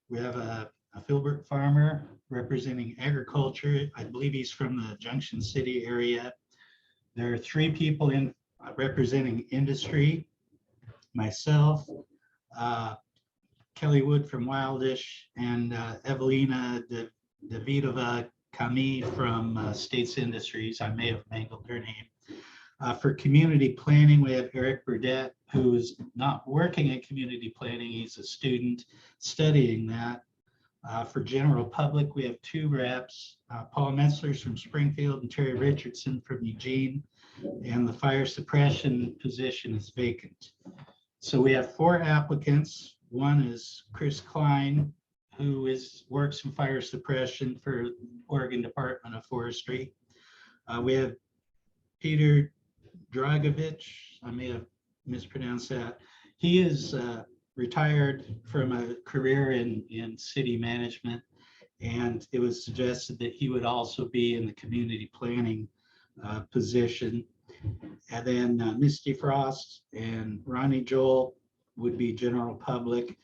We have a Philbrook farmer representing agriculture. I believe he's from the Junction City area. There are 3 people in representing industry, myself, Kelly Wood from Wildish, and Evelina Davidova Kami from States Industries. I may have mangled her name. For community planning, we have Eric Burdett, who's not working in community planning. He's a student studying that. For general public, we have 2 reps, Paul Metzler's from Springfield and Terry Richardson from Eugene, and the fire suppression position is vacant. So we have 4 applicants. One is Chris Klein, who works in fire suppression for Oregon Department of Forestry. We have Peter Dragovich, I may have mispronounced that. He is retired from a career in city management, and it was suggested that he would also be in the community planning position. And then Misty Frost and Ronnie Joel would be general public.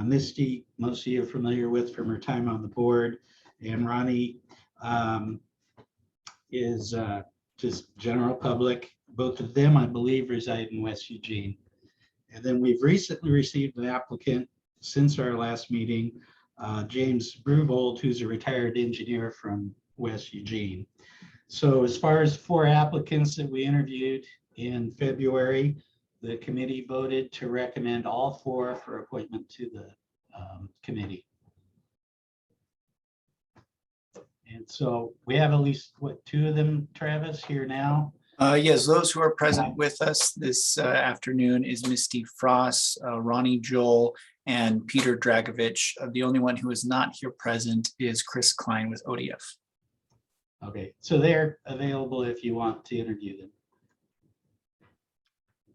Misty, most of you are familiar with from her time on the board, and Ronnie is just general public. Both of them, I believe, reside in West Eugene. And then we've recently received an applicant since our last meeting, James Bruvold, who's a retired engineer from West Eugene. So as far as 4 applicants that we interviewed in February, the committee voted to recommend all 4 for appointment to the committee. And so we have at least, what, 2 of them, Travis, here now? Yes, those who are present with us this afternoon is Misty Frost, Ronnie Joel, and Peter Dragovich. The only one who is not here present is Chris Klein with ODF. Okay, so they're available if you want to interview them.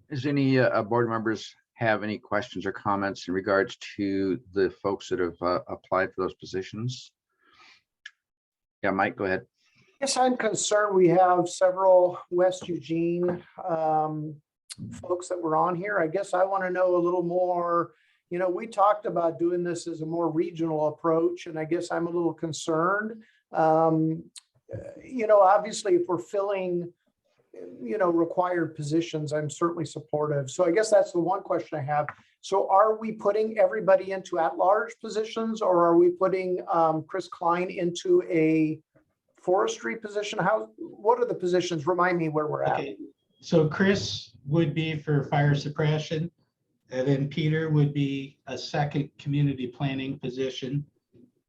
Does any board members have any questions or comments in regards to the folks that have applied for those positions? Yeah, Mike, go ahead. Yes, I'm concerned we have several West Eugene folks that were on here. I guess I want to know a little more. You know, we talked about doing this as a more regional approach, and I guess I'm a little concerned. You know, obviously, if we're filling, you know, required positions, I'm certainly supportive. So I guess that's the one question I have. So are we putting everybody into at-large positions, or are we putting Chris Klein into a forestry position? What are the positions? Remind me where we're at. Okay, so Chris would be for fire suppression, and then Peter would be a second community planning position.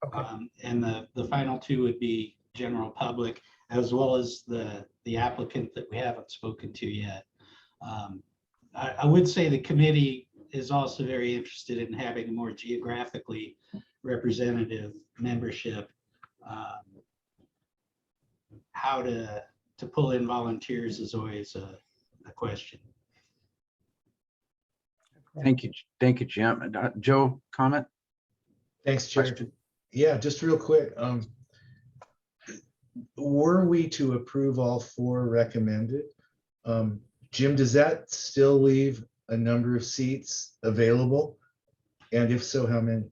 Okay. And the final 2 would be general public, as well as the applicant that we haven't spoken to yet. I would say the committee is also very interested in having a more geographically representative membership. How to pull in volunteers is always a question. Thank you, Jim. Joe, comment? Thanks, Chair. Question? Yeah, just real quick. Were we to approve all 4 recommended, Jim, does that still leave a number of seats available? And if so, how many?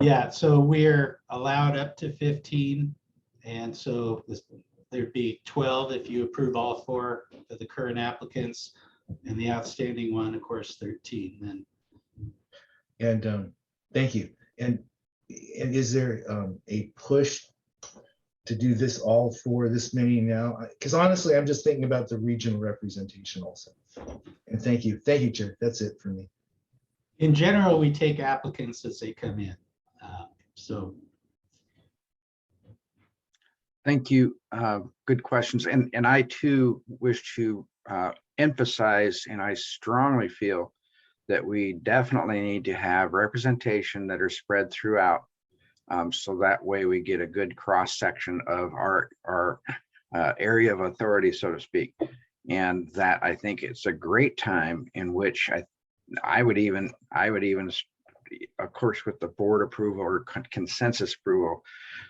Yeah, so we're allowed up to 15. And so there'd be 12 if you approve all 4 of the current applicants. And the outstanding one, of course, 13 then. And thank you. And is there a push to do this all for this many now? Because honestly, I'm just thinking about the regional representation also. And thank you, Chair. That's it for me. In general, we take applicants as they come in. So Thank you. Good questions. And I too wish to emphasize, and I strongly feel that we definitely need to have representation that are spread throughout. So that way we get a good cross section of our area of authority, so to speak. And that I think it's a great time in which I would even, of course, with the board approval or consensus approval,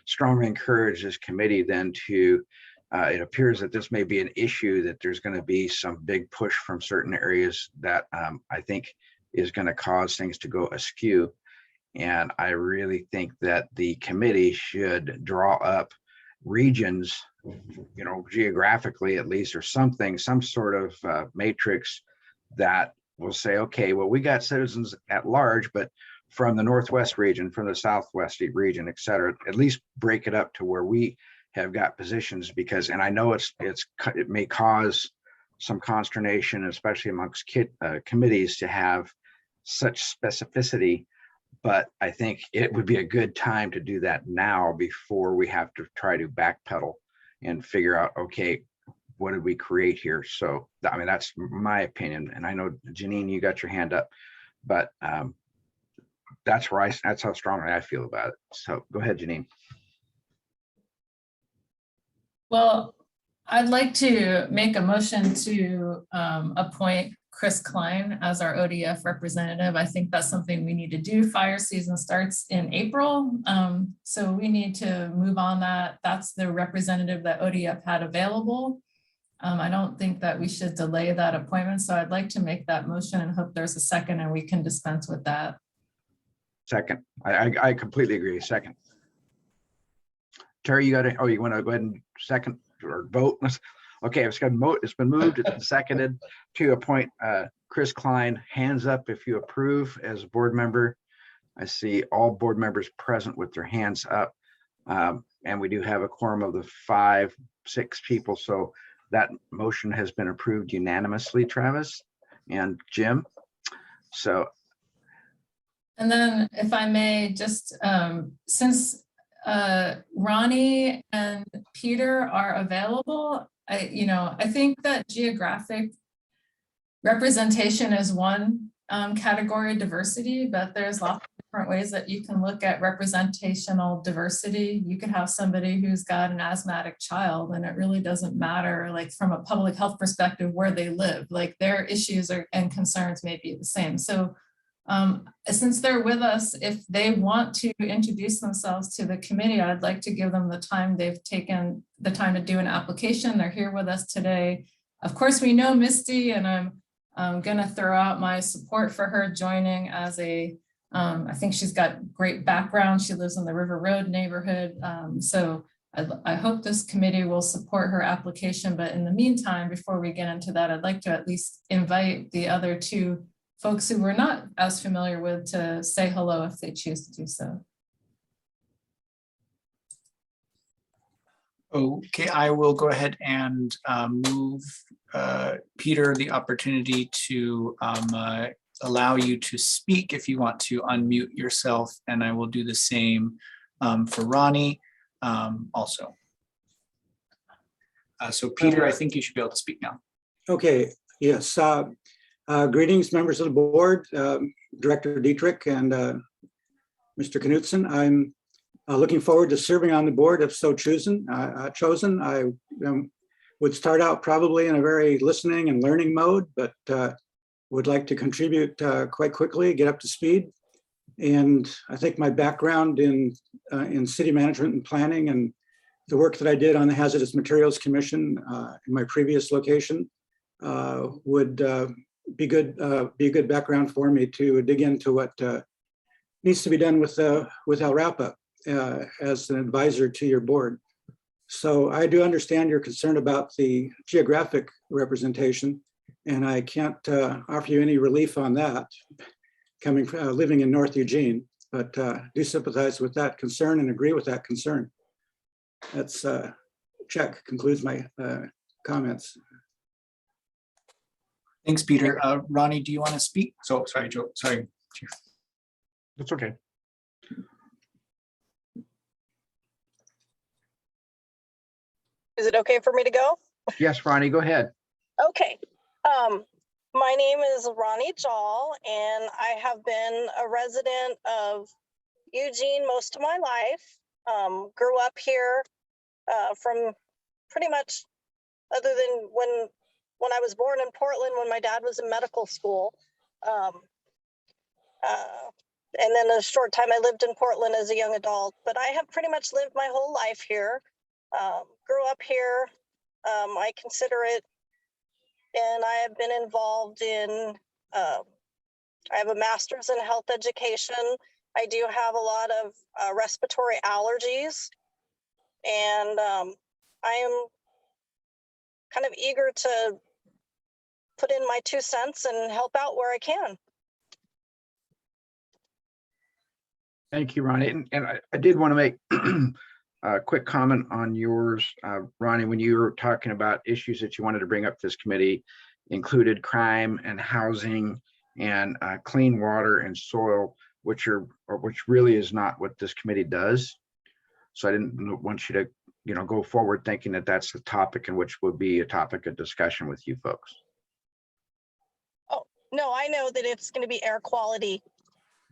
strongly encourage this committee then to, it appears that this may be an issue, that there's going to be some big push from certain areas that I think is going to cause things to go askew. And I really think that the committee should draw up regions, you know, geographically at least, or something, some sort of matrix that will say, okay, well, we got citizens at large, but from the Northwest region, from the Southwest region, et cetera, at least break it up to where we have got positions, because, and I know it may cause some consternation, especially amongst committees, to have such specificity, but I think it would be a good time to do that now before we have to try to backpedal and figure out, okay, what did we create here? So, I mean, that's my opinion. And I know, Janine, you got your hand up, but that's how strongly I feel about it. So go ahead, Janine. Well, I'd like to make a motion to appoint Chris Klein as our ODF representative. I think that's something we need to do. Fire season starts in April. So we need to move on that. That's the representative that ODF had available. I don't think that we should delay that appointment. So I'd like to make that motion and hope there's a second and we can dispense with that. Second, I completely agree. Second. Terry, you got to, oh, you want to go ahead and second or vote? Okay, it's been moved, it's been seconded to appoint Chris Klein. Hands up if you approve as a board member. I see all board members present with their hands up. And we do have a quorum of the 6 people. So that motion has been approved unanimously, Travis and Jim. So. And then if I may, just since Ronnie and Peter are available, I think that geographic representation is one category of diversity, but there's lots of different ways that you can look at representational diversity. You could have somebody who's got an asthmatic child, and it really doesn't matter, like from a public health perspective, where they live, like their issues and concerns may be the same. So since they're with us, if they want to introduce themselves to the committee, I'd like to give them the time. They've taken the time to do an application. They're here with us today. Of course, we know Misty, and I'm going to throw out my support for her joining as a, I think she's got great background. She lives in the River Road neighborhood. So I hope this committee will support her application. But in the meantime, before we get into that, I'd like to at least invite the other 2 folks who we're not as familiar with to say hello if they choose to do so. Okay, I will go ahead and move Peter the opportunity to allow you to speak if you want to unmute yourself, and I will do the same for Ronnie also. So Peter, I think you should be able to speak now. Okay, yes. Greetings, members of the board, Director Dietrich and Mr. Knudsen. I'm looking forward to serving on the board if so chosen. I would start out probably in a very listening and learning mode, but would like to contribute quite quickly, get up to speed. And I think my background in city management and planning and the work that I did on the Hazardous Materials Commission in my previous location would be a good background for me to dig into what needs to be done with LRAPA as an advisor to your board. So I do understand your concern about the geographic representation. And I can't offer you any relief on that, coming from living in North Eugene, but do sympathize with that concern and agree with that concern. That's check, concludes my comments. Thanks, Peter. Ronnie, do you want to speak? So, sorry, Joe, sorry. That's okay. Is it okay for me to go? Yes, Ronnie, go ahead. Okay. My name is Ronnie Jall, and I have been a resident of Eugene most of my life. Grew up here from pretty much, other than when I was born in Portland, when my dad was in medical school. And then a short time I lived in Portland as a young adult, but I have pretty much lived my whole life here. Grew up here. I consider it, and I have been involved in, I have a master's in health education. I do have a lot of respiratory allergies, and I am kind of eager to put in my 2 cents and help out where I can. Thank you, Ronnie. And I did want to make a quick comment on yours, Ronnie, when you were talking about issues that you wanted to bring up to this committee, included crime and housing and clean water and soil, which really is not what this committee does. So I didn't want you to, go forward thinking that that's the topic in which would be a topic of discussion with you folks. Oh, no, I know that it's going to be air quality.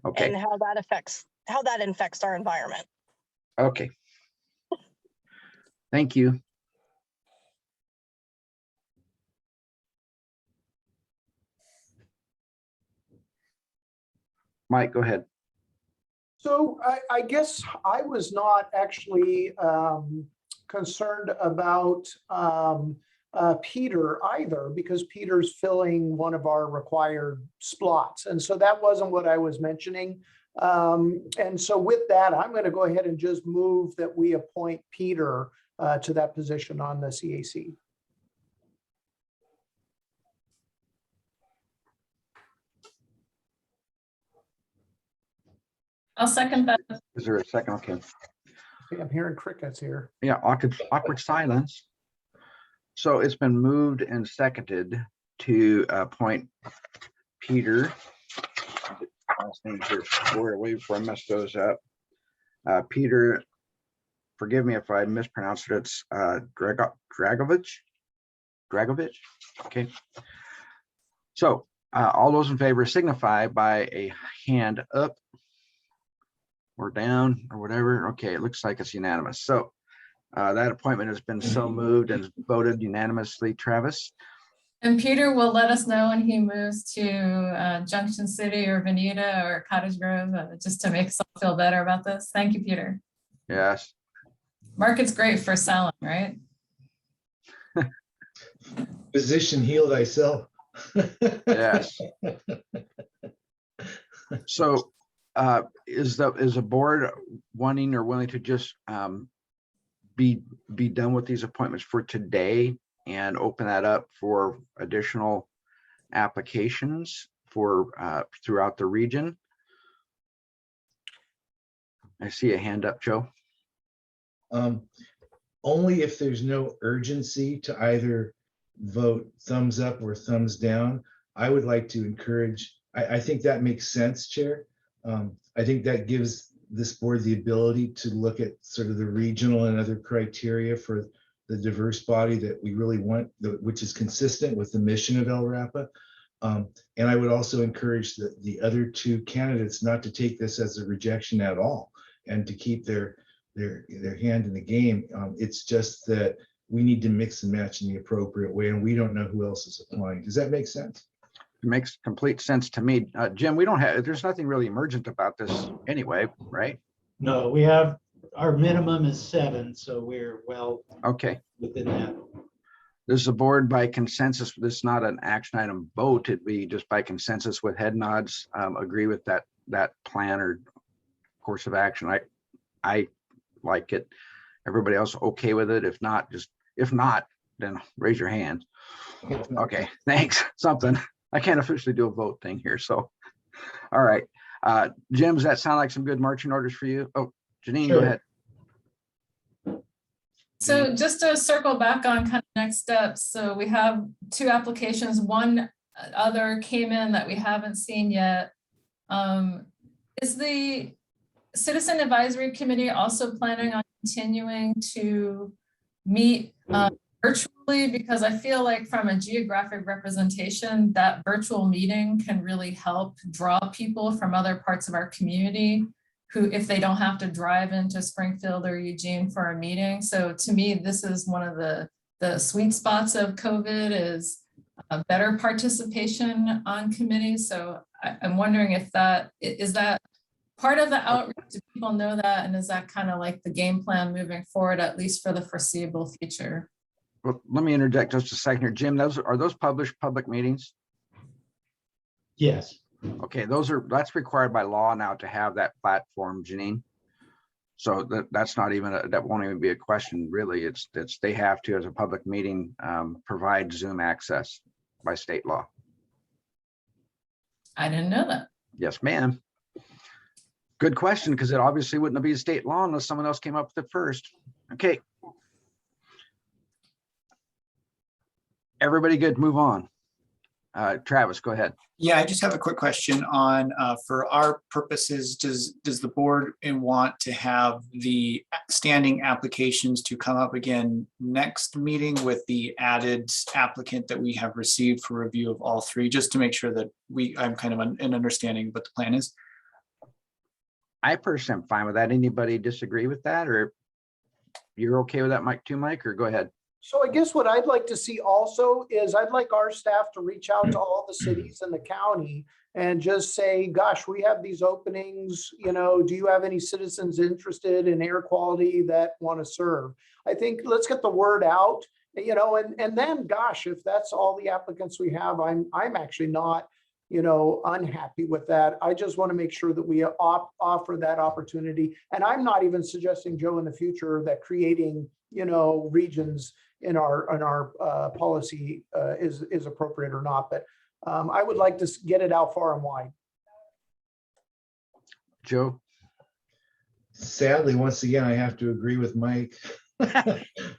Okay. And how that infects our environment. Okay. Thank you. Mike, go ahead. So I guess I was not actually concerned about Peter either, because Peter's filling one of our required slots. And so that wasn't what I was mentioning. And so with that, I'm going to go ahead and just move that we appoint Peter to that position on the CAC. I'll second that. Is there a second? Okay. I'm hearing crickets here. Yeah, awkward silence. So it's been moved and seconded to appoint Peter. Last name here square away before I mess those up. Peter, forgive me if I mispronounced it. It's Dragovich. Okay. So all those in favor signify by a hand up or down or whatever. Okay, it looks like it's unanimous. So that appointment has been so moved and voted unanimously. Travis? And Peter will let us know when he moves to Junction City or Veneta or Cottage Grove, just to make us all feel better about this. Thank you, Peter. Yes. Market's great for selling, right? Physician, heal thyself. Yes. So is the board wanting or willing to just be done with these appointments for today and open that up for additional applications for throughout the region? I see a hand up, Joe. Only if there's no urgency to either vote thumbs up or thumbs down. I would like to encourage, I think that makes sense, Chair. I think that gives this board the ability to look at sort of the regional and other criteria for the diverse body that we really want, which is consistent with the mission of LRAPA. And I would also encourage the other two candidates not to take this as a rejection at all and to keep their hand in the game. It's just that we need to mix and match in the appropriate way, and we don't know who else is applying. Does that make sense? It makes complete sense to me. Jim, there's nothing really emergent about this anyway, right? No, we have, our minimum is 7, so we're well Okay. within that. This is a board by consensus. This is not an action item vote. It'd be just by consensus with head nods, agree with that plan or course of action. I like it. Everybody else okay with it? If not, then raise your hand. Okay, thanks. Something. I can't officially do a vote thing here, so. All right. Jim, does that sound like some good marching orders for you? Oh, Janine, go Sure. ahead. So just to circle back on kind of next steps, so we have 2 applications. One other came in that we haven't seen yet. Is the Citizen Advisory Committee also planning on continuing to meet virtually? Because I feel like from a geographic representation, that virtual meeting can really help draw people from other parts of our community who, if they don't have to drive into Springfield or Eugene for a meeting. So to me, this is one of the sweet spots of COVID is a better participation on committees. So I'm wondering if that, is that part of the outreach? Do people know that? And is that kind of like the game plan moving forward, at least for the foreseeable future? Well, let me interject just a second here. Jim, are those published public meetings? Yes. Okay, that's required by law now to have that platform, Janine. So that's not even, that won't even be a question, really. It's they have to, as a public meeting, provide Zoom access by state law. I didn't know that. Yes, ma'am. Good question, because it obviously wouldn't be a state law unless someone else came up with it first. Okay. Everybody good, move on. Travis, go ahead. Yeah, I just have a quick question on, for our purposes, does the board want to have the standing applications to come up again next meeting with the added applicant that we have received for review of all 3, just to make sure that I'm kind of an understanding what the plan is? I personally am fine with that. Anybody disagree with that, or you're okay with that, Mike, too, Mike, or go ahead? So I guess what I'd like to see also is I'd like our staff to reach out to all the cities in the county and just say, gosh, we have these openings, do you have any citizens interested in air quality that want to serve? I think let's get the word out, and then, gosh, if that's all the applicants we have, I'm actually not, unhappy with that. I just want to make sure that we offer that opportunity. And I'm not even suggesting, Joe, in the future that creating, regions in our policy is appropriate or not, but I would like to get it out far and wide. Joe? Sadly, once again, I have to agree with Mike. But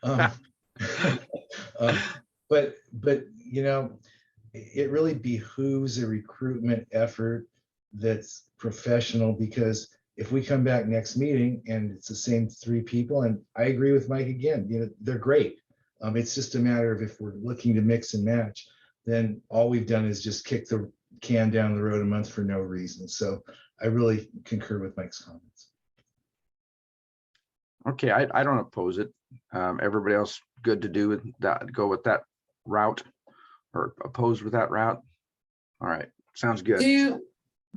it really behooves a recruitment effort that's professional, because if we come back next meeting and it's the same 3 people, and I agree with Mike again, they're great. It's just a matter of if we're looking to mix and match, then all we've done is just kick the can down the road a month for no reason. So I really concur with Mike's comments. Okay, I don't oppose it. Everybody else good to do with that, go with that route, or opposed with that route? All right, sounds good. Do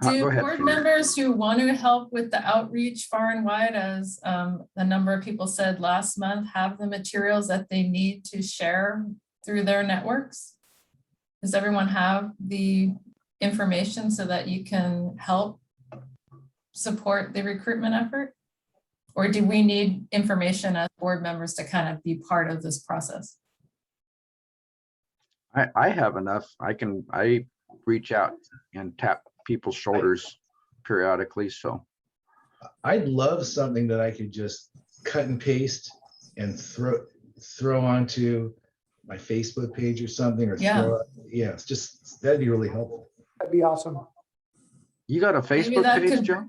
Go ahead, board Fiona. members who want to help with the outreach far and wide, as a number of people said last month, have the materials that they need to share through their networks? Does everyone have the information so that you can help support the recruitment effort? Or do we need information as board members to kind of be part of this process? I have enough. I reach out and tap people's shoulders periodically, so. I'd love something that I could just cut and paste and throw onto my Facebook page or something, or it's just, that'd be really helpful. That'd be awesome. You got a Facebook page, Joe?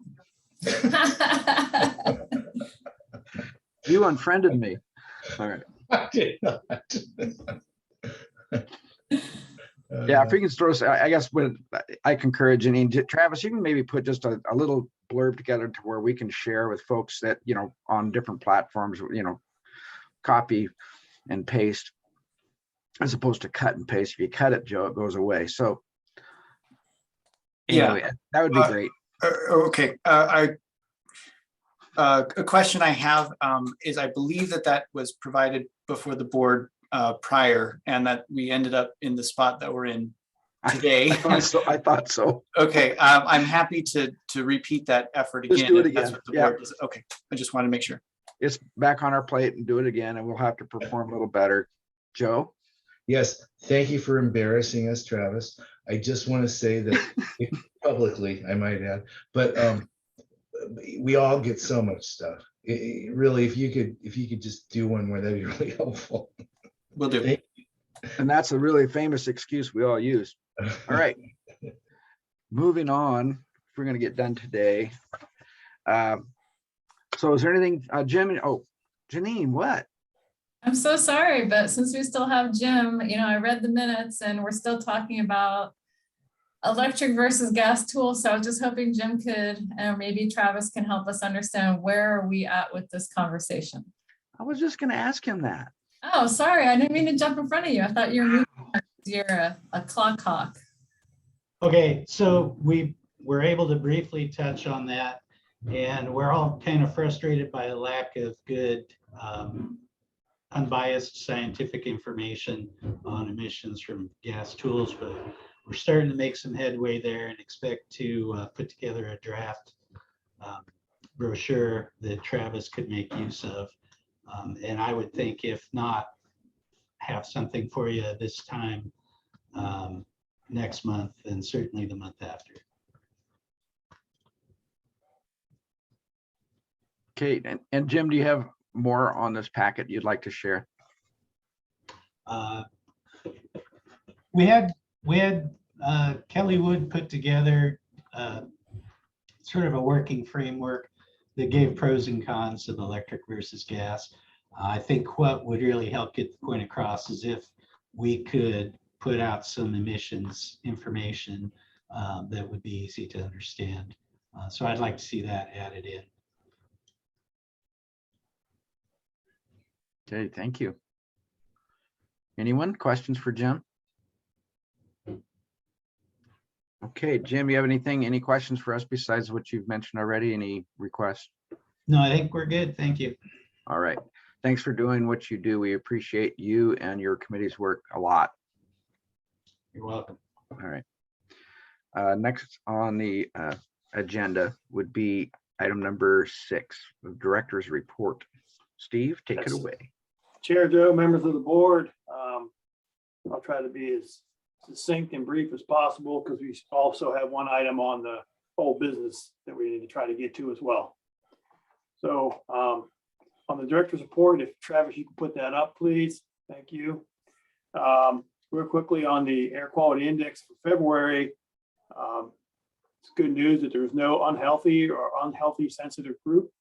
You unfriended me. All right. I did not. Yeah, if we can throw, I guess I concur, Janine. Travis, you can maybe put just a little blurb together to where we can share with folks that, on different platforms, copy and paste, as opposed to cut and paste. If you cut it, Joe, it goes away. So anyway, Yeah, that would be great. Okay, a question I have is I believe that was provided before the board prior, and that we ended up in the spot that we're in today. I thought so. Okay, I'm happy to repeat that effort again. Just do it if that's again. what the board does. Okay, I just want to make sure. It's back on our plate and do it again, and we'll have to perform a little better. Joe? Yes, thank you for embarrassing us, Travis. I just want to say that publicly, I might add, but we all get so much stuff. Really, if you could just do one more, that'd be really helpful. Will do. And that's a really famous excuse we all use. All right. Moving on, if we're going to get done today. So is there anything, Jim? Oh, Janine, what? I'm so sorry, but since we still have Jim, I read the minutes and we're still talking about electric versus gas tools. So I was just hoping Jim could, or maybe Travis can help us understand where are we at with this conversation. I was just going to ask him that. Oh, sorry. I didn't mean to jump in front of you. I thought you were moving. You're a clock hawk. Okay, so we were able to briefly touch on that, and we're all kind of frustrated by a lack of good unbiased scientific information on emissions from gas tools, but we're starting to make some headway there and expect to put together a draft brochure that Travis could make use of. And I would think if not, have something for you this time next month and certainly the month after. Okay, and Jim, do you have more on this packet you'd like to share? We had Kelly Wood put together sort of a working framework that gave pros and cons of electric versus gas. I think what would really help get the point across is if we could put out some emissions information that would be easy to understand. So I'd like to see that added in. Okay, thank you. Anyone? Questions for Jim? Okay, Jim, you have anything, any questions for us besides what you've mentioned already? Any requests? No, I think we're good. Thank you. All right. Thanks for doing what you do. We appreciate you and your committee's work a lot. You're welcome. All right. Next on the agenda would be item number 6, the director's report. Steve, take it away. Chair Joe, members of the board, I'll try to be as succinct and brief as possible because we also have one item on the whole business that we need to try to get to as well. So on the director's report, if Travis, you can put that up, please. Thank you. Real quickly on the air quality index for February, it's good news that there's no unhealthy or unhealthy sensitive group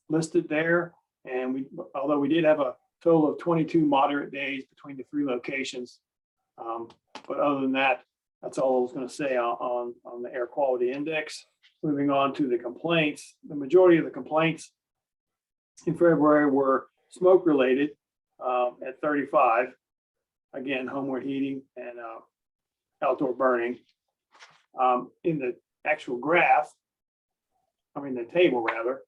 listed there. And although we did have a total of 22 moderate days between the 3 locations, but other than that, that's all I was going to say on the air quality index. Moving on to the complaints, the majority of the complaints in February were smoke related at 35. Again, homeware heating and outdoor burning. In the actual graph, the table rather,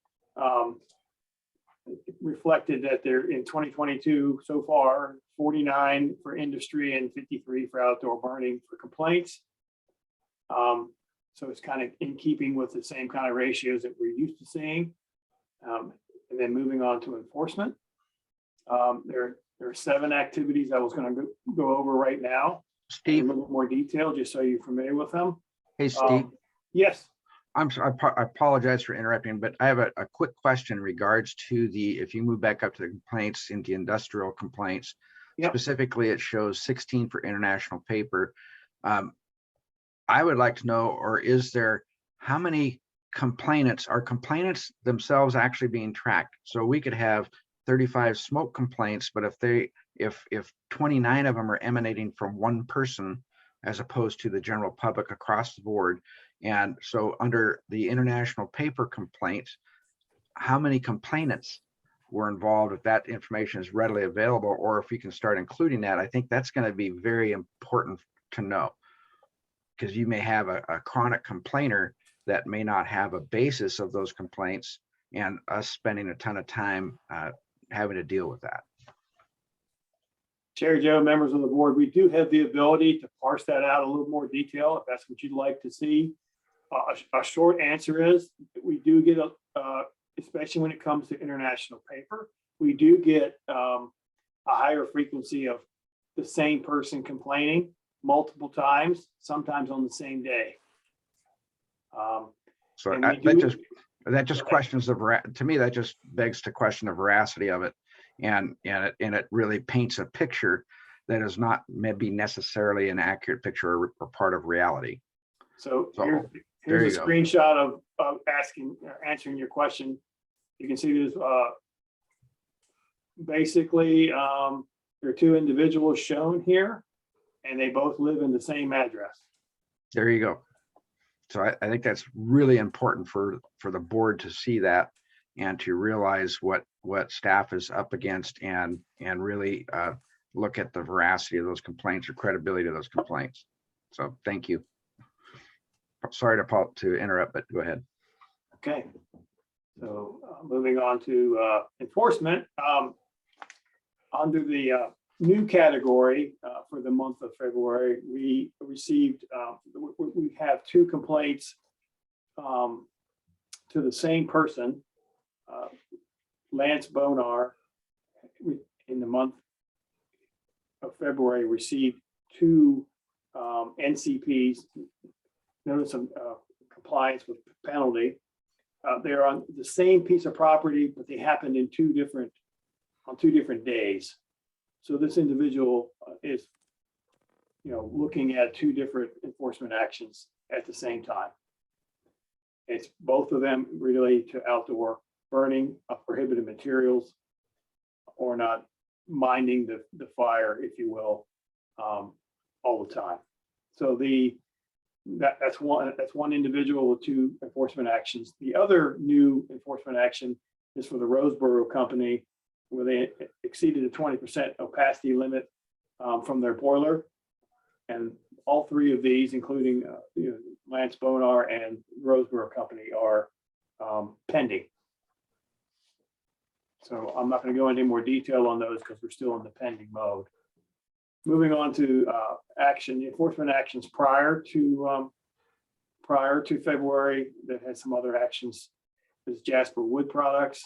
it reflected that there in 2022 so far, 49 for industry and 53 for outdoor burning for complaints. So it's kind of in keeping with the same kind of ratios that we're used to seeing. And then moving on to enforcement. There are 7 activities I was going to go over right now. Steve, a little bit more detail, just so you're familiar with them. Hey, Steve. Yes. I'm sorry, I apologize for interrupting, but I have a quick question in regards to if you move back up to the complaints into industrial complaints, specifically it shows 16 for international paper. I would like to know, or is there, how many complainants, are complainants themselves actually being tracked? So we could have 35 smoke complaints, but if 29 of them are emanating from one person, as opposed to the general public across the board. And so under the international paper complaints, how many complainants were involved, if that information is readily available, or if we can start including that? I think that's going to be very important to know, because you may have a chronic complainer that may not have a basis of those complaints, and us spending a ton of time having to deal with that. Chair Joe, members of the board, we do have the ability to parse that out a little more detail if that's what you'd like to see. A short answer is we do get, especially when it comes to international paper, we do get a higher frequency of the same person complaining multiple times, sometimes on the same day. So And we that just questions to me, that just begs to question the veracity of it. And it really paints a picture that is not maybe necessarily an accurate picture or part of reality. So there here's you a go. screenshot of answering your question. You can see this, basically, there are two individuals shown here, and they both live in the same address. There you go. So I think that's really important for the board to see that and to realize what staff is up against and really look at the veracity of those complaints or credibility of those complaints. So thank you. Sorry to interrupt, but go ahead. Okay. So moving on to enforcement, under the new category for the month of February, we received, we have two complaints to the same person. Lance Bonar, in the month of February, received two NCPs, notice of compliance with penalty. They're on the same piece of property, but they happened on two different days. So this individual is, looking at two different enforcement actions at the same time. It's both of them relate to outdoor burning of prohibited materials or not minding the fire, if you will, all the time. So that's one individual with two enforcement actions. The other new enforcement action is for the Roseboro Company, where they exceeded the 20% opacity limit from their boiler. And all three of these, including Lance Bonar and Roseboro Company, are pending. So I'm not going to go into more detail on those because we're still in the pending mode. Moving on to enforcement actions prior to February that had some other actions. Is Jasper Wood Products.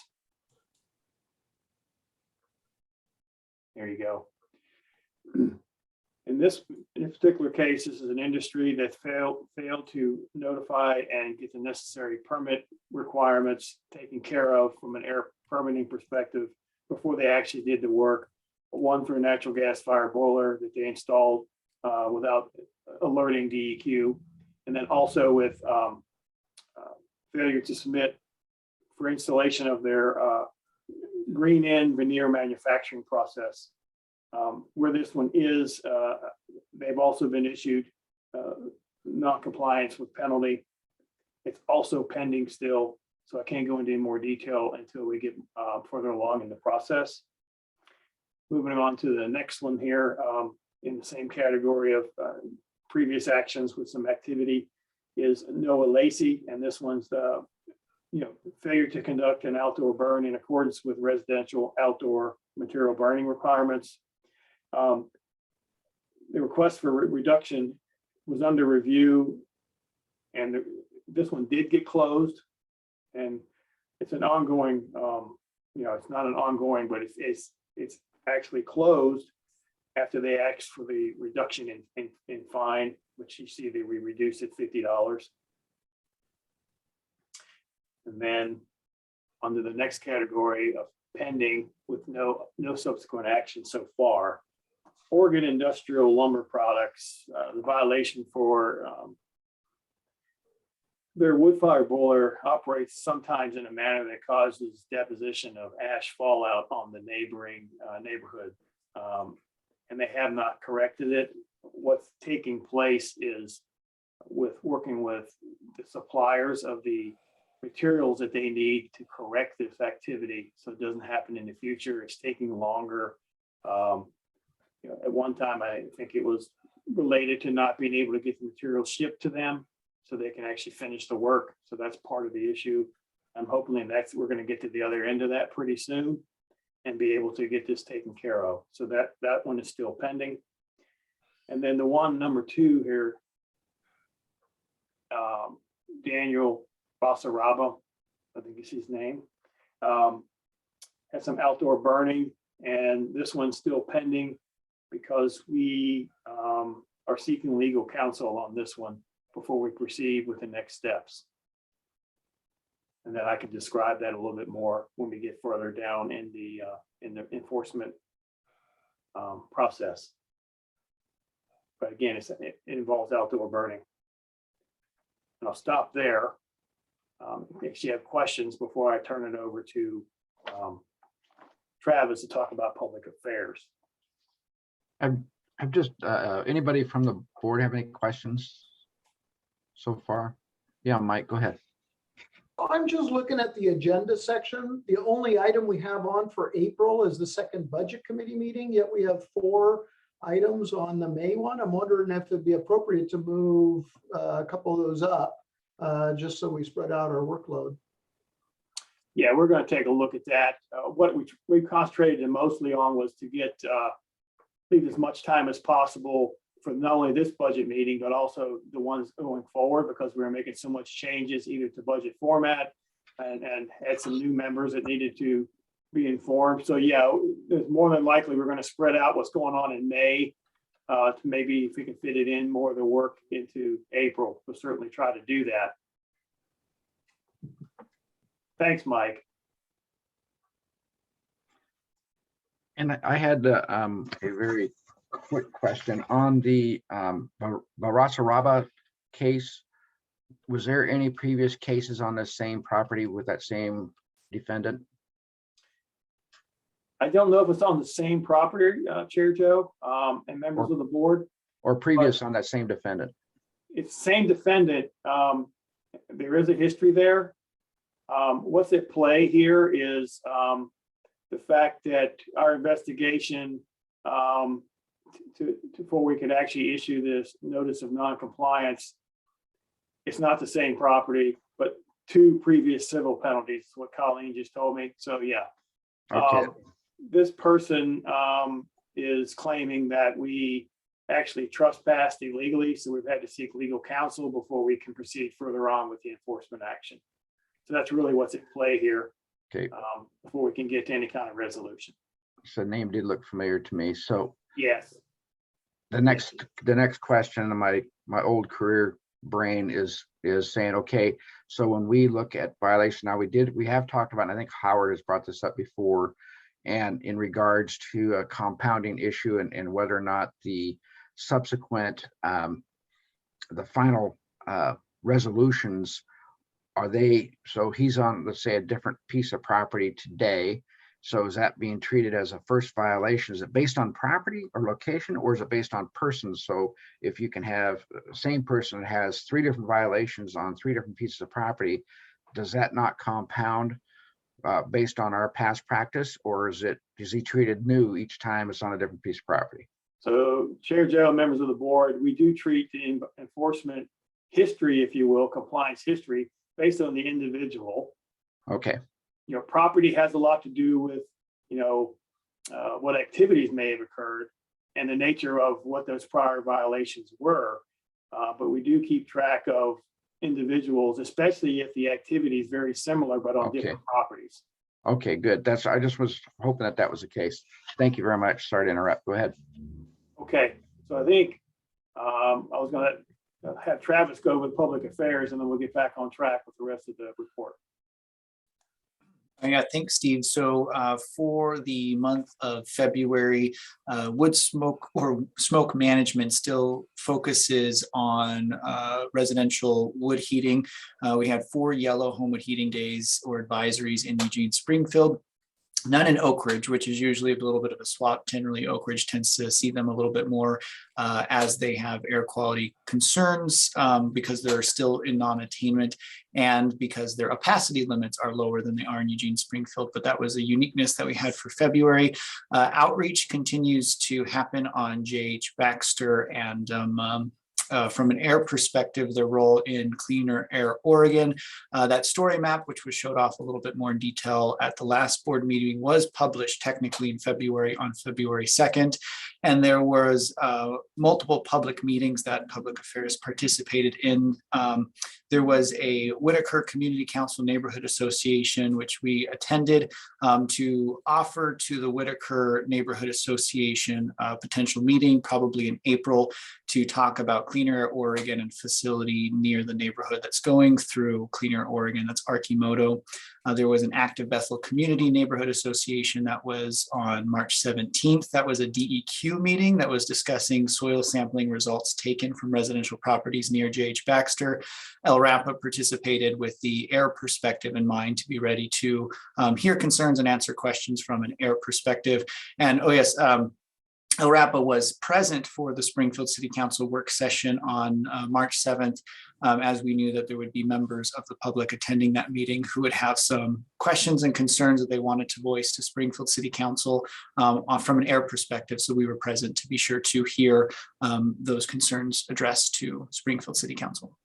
There you go. In this particular case, this is an industry that failed to notify and get the necessary permit requirements taken care of from an air permitting perspective before they actually did the work. One for a natural gas fire boiler that they installed without alerting DEQ, and then also with failure to submit for installation of their green end veneer manufacturing process. Where this one is, they've also been issued non-compliance with penalty. It's also pending still, so I can't go into any more detail until we get further along in the process. Moving on to the next one here, in the same category of previous actions with some activity, is Noah Lacey, and this one's failure to conduct an outdoor burn in accordance with residential outdoor material burning requirements. The request for reduction was under review, and this one did get closed, and it's an ongoing. It's not an ongoing, but it's actually closed after they asked for the reduction in fine, which you see that we reduced it $50. And then under the next category of pending with no subsequent action so far, Oregon Industrial Lumber Products, the violation for their wood fire boiler operates sometimes in a manner that causes deposition of ash fallout on the neighboring neighborhood. And they have not corrected it. What's taking place is working with the suppliers of the materials that they need to correct this activity so it doesn't happen in the future. It's taking longer. At one time, I think it was related to not being able to get the materials shipped to them so they can actually finish the work. So that's part of the issue. I'm hoping we're going to get to the other end of that pretty soon and be able to get this taken care of. So that one is still pending. And then the one number 2 here, Daniel Basaraba, I think is his name, had some outdoor burning And this one's still pending because we are seeking legal counsel on this one before we proceed with the next steps. And then I can describe that a little bit more when we get further down in the enforcement process. But again, it involves outdoor burning. And I'll stop there. If you have questions before I turn it over to Travis to talk about public affairs. I've just, anybody from the board have any questions so far? Yeah, Mike, go ahead. I'm just looking at the agenda section. The only item we have on for April is the second budget committee meeting, yet we have 4 items on the May one. I'm wondering if it'd be appropriate to move a couple of those up, just so we spread out our workload. Yeah, we're going to take a look at that. What we concentrated mostly on was to leave as much time as possible for not only this budget meeting, but also the ones going forward, because we were making so much changes either to budget format and had some new members that needed to be informed. So yeah, there's more than likely we're going to spread out what's going on in May to maybe if we can fit it in more of the work into April. We'll certainly try to do that. Thanks, Mike. And I had a very quick question on the LRAPA case. Was there any previous cases on the same property with that same defendant? I don't know if it's on the same property, Chair Joe, and members of the board. Or previous on that same defendant? It's same defendant. There is a history there. What's at play here is the fact that our investigation before we could actually issue this notice of non-compliance, it's not the same property, but 2 previous civil penalties, what Colleen just told me. So yeah. Okay. This person is claiming that we actually trespassed illegally, so we've had to seek legal counsel before we can proceed further on with the enforcement action. So that's really what's at play here. Okay. Before we can get to any kind of resolution. So the name did look familiar to me. So yes. The next question in my old career brain is saying, okay, so when we look at violation, now we have talked about, and I think Howard has brought this up before, and in regards to a compounding issue and whether or not the subsequent the final resolutions are they, so he's on, let's say, a different piece of property today. So is that being treated as a first violation? Is it based on property or location, or is it based on persons? So if you can have the same person that has 3 different violations on 3 different pieces of property, does that not compound based on our past practice, or is he treated new each time it's on a different piece of property? So Chair Joe, members of the board, we do treat the enforcement history, if you will, compliance history based on the individual. Okay. You know, property has a lot to do with, you know, what activities may have occurred and the nature of what those prior violations were. But we do keep track of individuals, especially if the activity is very similar, but on different properties. Okay, good. I just was hoping that was the case. Thank you very much. Sorry to interrupt. Go ahead. Okay, so I think I was going to have Travis go with public affairs, and then we'll get back on track with the rest of the report. Yeah, thanks, Steve. So for the month of February, wood smoke or smoke management still focuses on residential wood heating. We had 4 yellow home wood heating days or advisories in Eugene Springfield. None in Oak Ridge, which is usually a little bit of a swap. Generally, Oak Ridge tends to see them a little bit more as they have air quality concerns because they're still in non-attainment and because their opacity limits are lower than they are in Eugene Springfield. But that was a uniqueness that we had for February. Outreach continues to happen on J.H. Baxter and from an air perspective, their role in Cleaner Air Oregon. That story map, which was showed off a little bit more in detail at the last board meeting, was published technically in February, on February 2nd. And there was multiple public meetings that Public Affairs participated in. There was a Whitaker Community Council Neighborhood Association, which we attended to offer to the Whitaker Neighborhood Association a potential meeting, probably in April, to talk about Cleaner Air Oregon and facility near the neighborhood that's going through Cleaner Air Oregon, that's Archimoto. There was an Active Bethel Community Neighborhood Association that was on March 17th. That was a DEQ meeting that was discussing soil sampling results taken from residential properties near J.H. Baxter. LRAPA participated with the air perspective in mind to be ready to hear concerns and answer questions from an air perspective. And oh yes, LRAPA was present for the Springfield City Council work session on March 7th, as we knew that there would be members of the public attending that meeting who would have some questions and concerns that they wanted to voice to Springfield City Council from an air perspective. So we were present to be sure to hear those concerns addressed to Springfield City Council.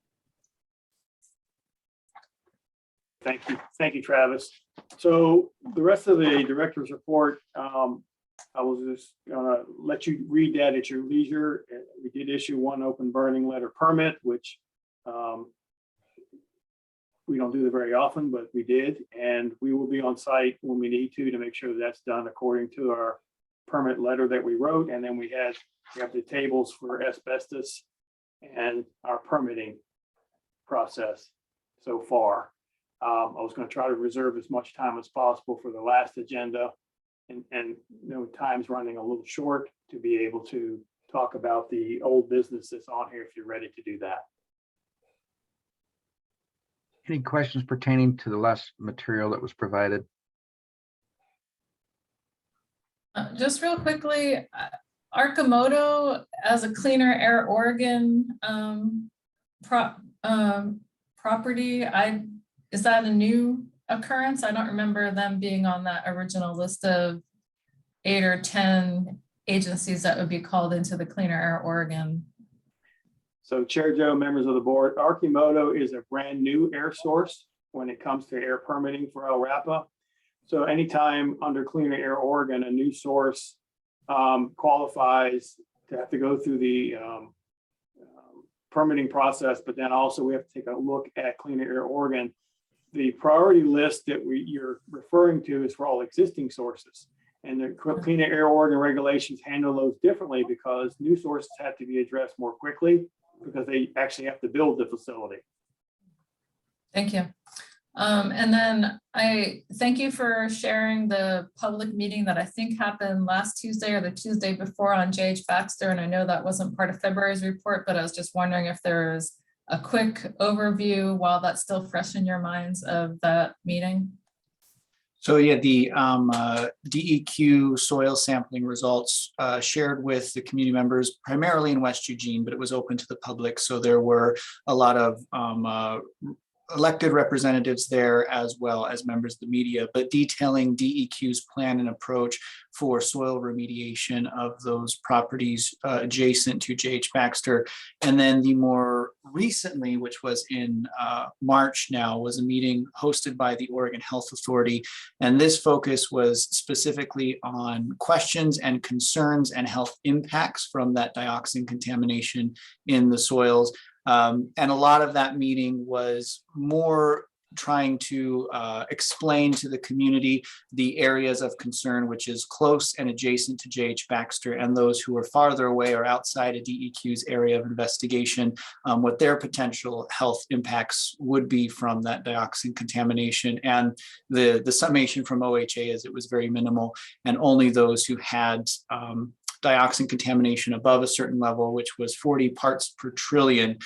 Thank you, Travis. So the rest of the director's report, I was just gonna let you read that at your leisure. We did issue one open burning letter permit, which we don't do that very often, but we did. And we will be on site when we need to make sure that's done according to our permit letter that we wrote. And then we have the tables for asbestos and our permitting process so far. I was going to try to reserve as much time as possible for the last agenda, and you know, time's running a little short to be able to talk about the old business that's on here if you're ready to do that. Any questions pertaining to the last material that was provided? Just real quickly, Archimoto as a Cleaner Air Oregon property, is that a new occurrence? I don't remember them being on that original list of 8 or 10 agencies that would be called into the Cleaner Air Oregon. So Chair Joe, members of the board, Archimoto is a brand new air source when it comes to air permitting for LRAPA. So anytime under Cleaner Air Oregon, a new source qualifies to have to go through the permitting process, but then also we have to take a look at Cleaner Air Oregon. The priority list that you're referring to is for all existing sources. And the Cleaner Air Oregon regulations handle those differently because new sources have to be addressed more quickly because they actually have to build the facility. Thank you. And then I thank you for sharing the public meeting that I think happened last Tuesday or the Tuesday before on J.H. Baxter. And I know that wasn't part of February's report, but I was just wondering if there's a quick overview while that's still fresh in your minds of that meeting. So yeah, the DEQ soil sampling results shared with the community members, primarily in West Eugene, but it was open to the public. So there were a lot of elected representatives there as well as members of the media, but detailing DEQ's plan and approach for soil remediation of those properties adjacent to J.H. Baxter. And then the more recently, which was in March now, was a meeting hosted by the Oregon Health Authority. And this focus was specifically on questions and concerns and health impacts from that dioxin contamination in the soils. And a lot of that meeting was more trying to explain to the community the areas of concern, which is close and adjacent to J.H. Baxter, and those who are farther away or outside of DEQ's area of investigation, what their potential health impacts would be from that dioxin contamination. And the summation from OHA is it was very minimal, and only those who had dioxin contamination above a certain level, which was 40 parts per trillion,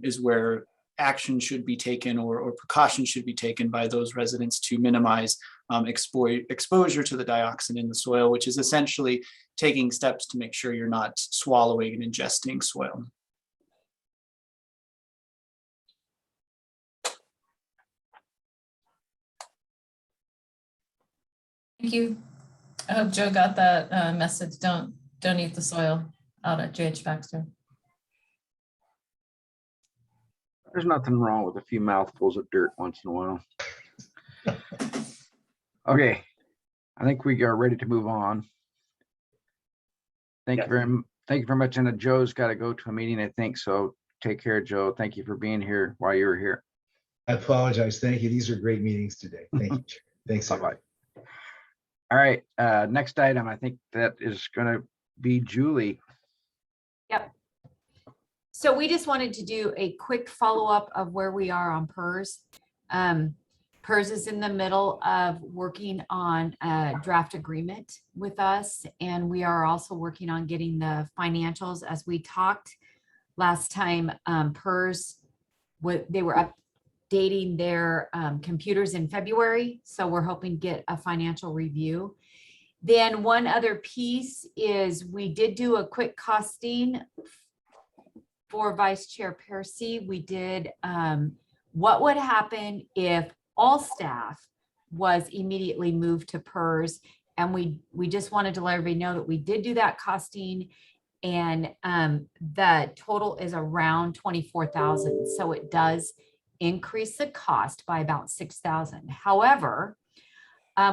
is where action should be taken or precautions should be taken by those residents to minimize exposure to the dioxin in the soil, which is essentially taking steps to make sure you're not swallowing and ingesting soil. Thank you. I hope Joe got that message. Don't eat the soil out at J.H. Baxter. There's nothing wrong with a few mouthfuls of dirt once in a while. Okay, I think we are ready to move on. Thank you very much. And Joe's got to go to a meeting, I think. So take care, Joe. Thank you for being here while you were here. I apologize. Thank you. These are great meetings today. Thank you. Chair. Thanks. Bye-bye. All right, next item, I think that is going to be Julie. Yep. So we just wanted to do a quick follow-up of where we are on PERS. PERS is in the middle of working on a draft agreement with us, and we are also working on getting the financials. As we talked last time, PERS, they were updating their computers in February, so we're hoping to get a financial review. Then one other piece is we did do a quick costing for Vice Chair Percy. We did what would happen if all staff was immediately moved to PERS, and we just wanted to let everybody know that we did do that costing, and the total is around 24,000. So it does increase the cost by about 6,000. However,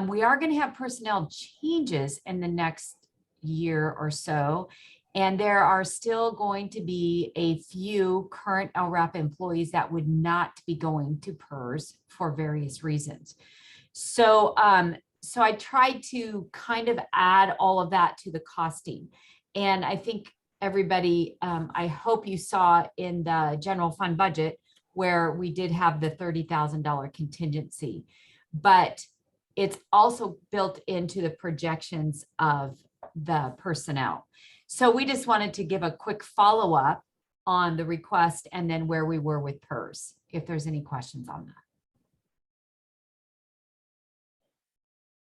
we are going to have personnel changes in the next year or so, and there are still going to be a few current LRAPA employees that would not be going to PERS for various reasons. So, so I tried to kind of add all of that to the costing. And I think everybody, I hope you saw in the general fund budget where we did have the $30,000 contingency, but it's also built into the projections of the personnel. So we just wanted to give a quick follow-up on the request and then where we were with PERS, if there's any questions on that.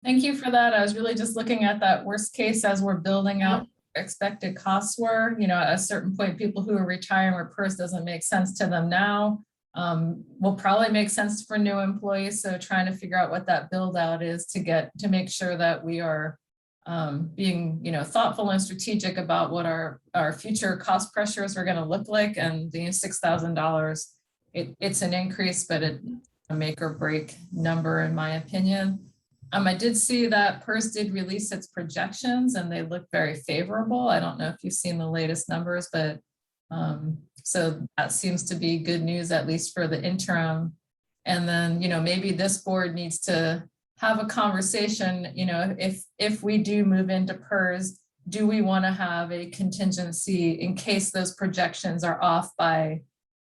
Thank you for that. I was really just looking at that worst case as we're building out expected costs were, you know, at a certain point, people who are retiring where PERS doesn't make sense to them now will probably make sense for new employees. So trying to figure out what that build out is to make sure that we are being, you know, thoughtful and strategic about what our future cost pressures are going to look like. And the $6,000, it's an increase, but it's a make or break number in my opinion. I did see that PERS did release its projections and they look very favorable. I don't know if you've seen the latest numbers, but so that seems to be good news, at least for the interim. And then, you know, maybe this board needs to have a conversation, you know, if we do move into PERS, do we want to have a contingency in case those projections are off by,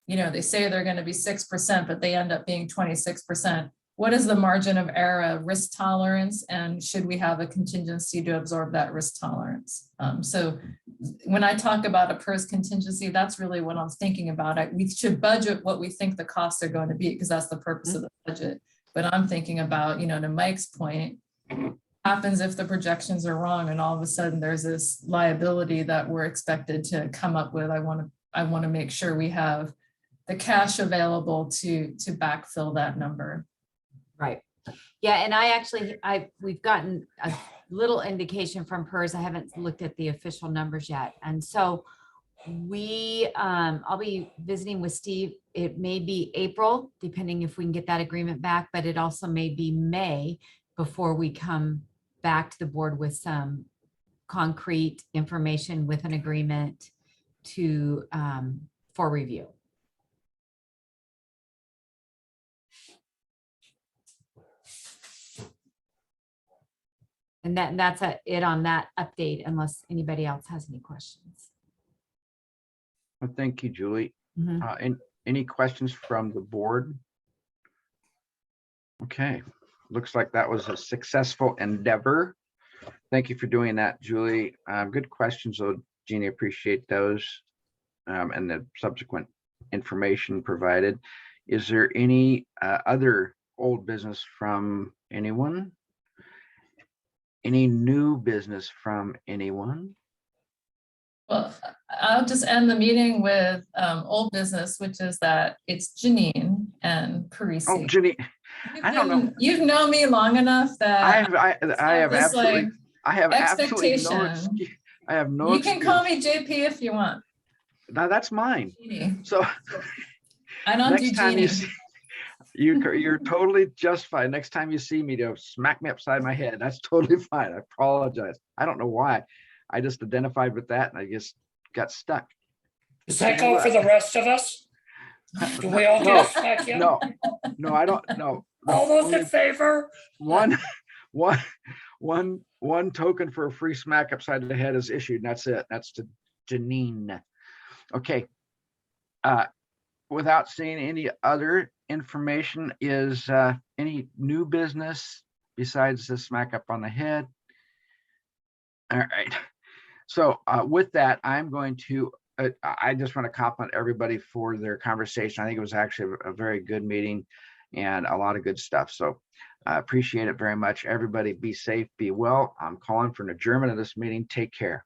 you know, they say they're going to be 6%, but they end up being 26%. What is the margin of error, risk tolerance, and should we have a contingency to absorb that risk tolerance? So when I talk about a PERS contingency, that's really what I'm thinking about. We should budget what we think the costs are going to be because that's the purpose of the budget. But I'm thinking about, you know, to Mike's point, happens if the projections are wrong and all of a sudden there's this liability that we're expected to come up with. I want to make sure we have the cash available to backfill that number. Right. Yeah, and we've gotten a little indication from PERS. I haven't looked at the official numbers yet. And so I'll be visiting with Steve. It may be April, depending if we can get that agreement back, but it also may be May before we come back to the board with some concrete information with an agreement for review. And that's it on that update, unless anybody else has any questions. Well, thank you, Julie. And any questions from the board? Okay, looks like that was a successful endeavor. Thank you for doing that, Julie. Good questions, though, Jeannie. Appreciate those and the subsequent information provided. Is there any other old business from anyone? Any new business from anyone? Well, I'll just end the meeting with old business, which is that it's Janine and Parisi. Oh, Janine, I don't know. You've known me long enough that I have absolutely, I have absolutely no expectation. excuse. I have no You can excuse. call me JP if you want. Now that's mine. Jeannie. So I don't do Next time you Jeannie. see, you're totally justified. Next time you see me, to smack me upside my head. That's totally fine. I apologize. I don't know why. I just identified with that and I just got stuck. Does that go for the rest of us? Do we all get a smack you? No, I don't. No. All those Only in favor? one token for a free smack upside the head is issued, and that's it. That's to Janine. Okay. Without seeing any other information, is any new business besides the smack up on the head? All right. So with that, I'm going to, I just want to compliment everybody for their conversation. I think it was actually a very good meeting and a lot of good stuff. So I appreciate it very much. Everybody be safe, be well. I'm calling for an adjournment of this meeting. Take care.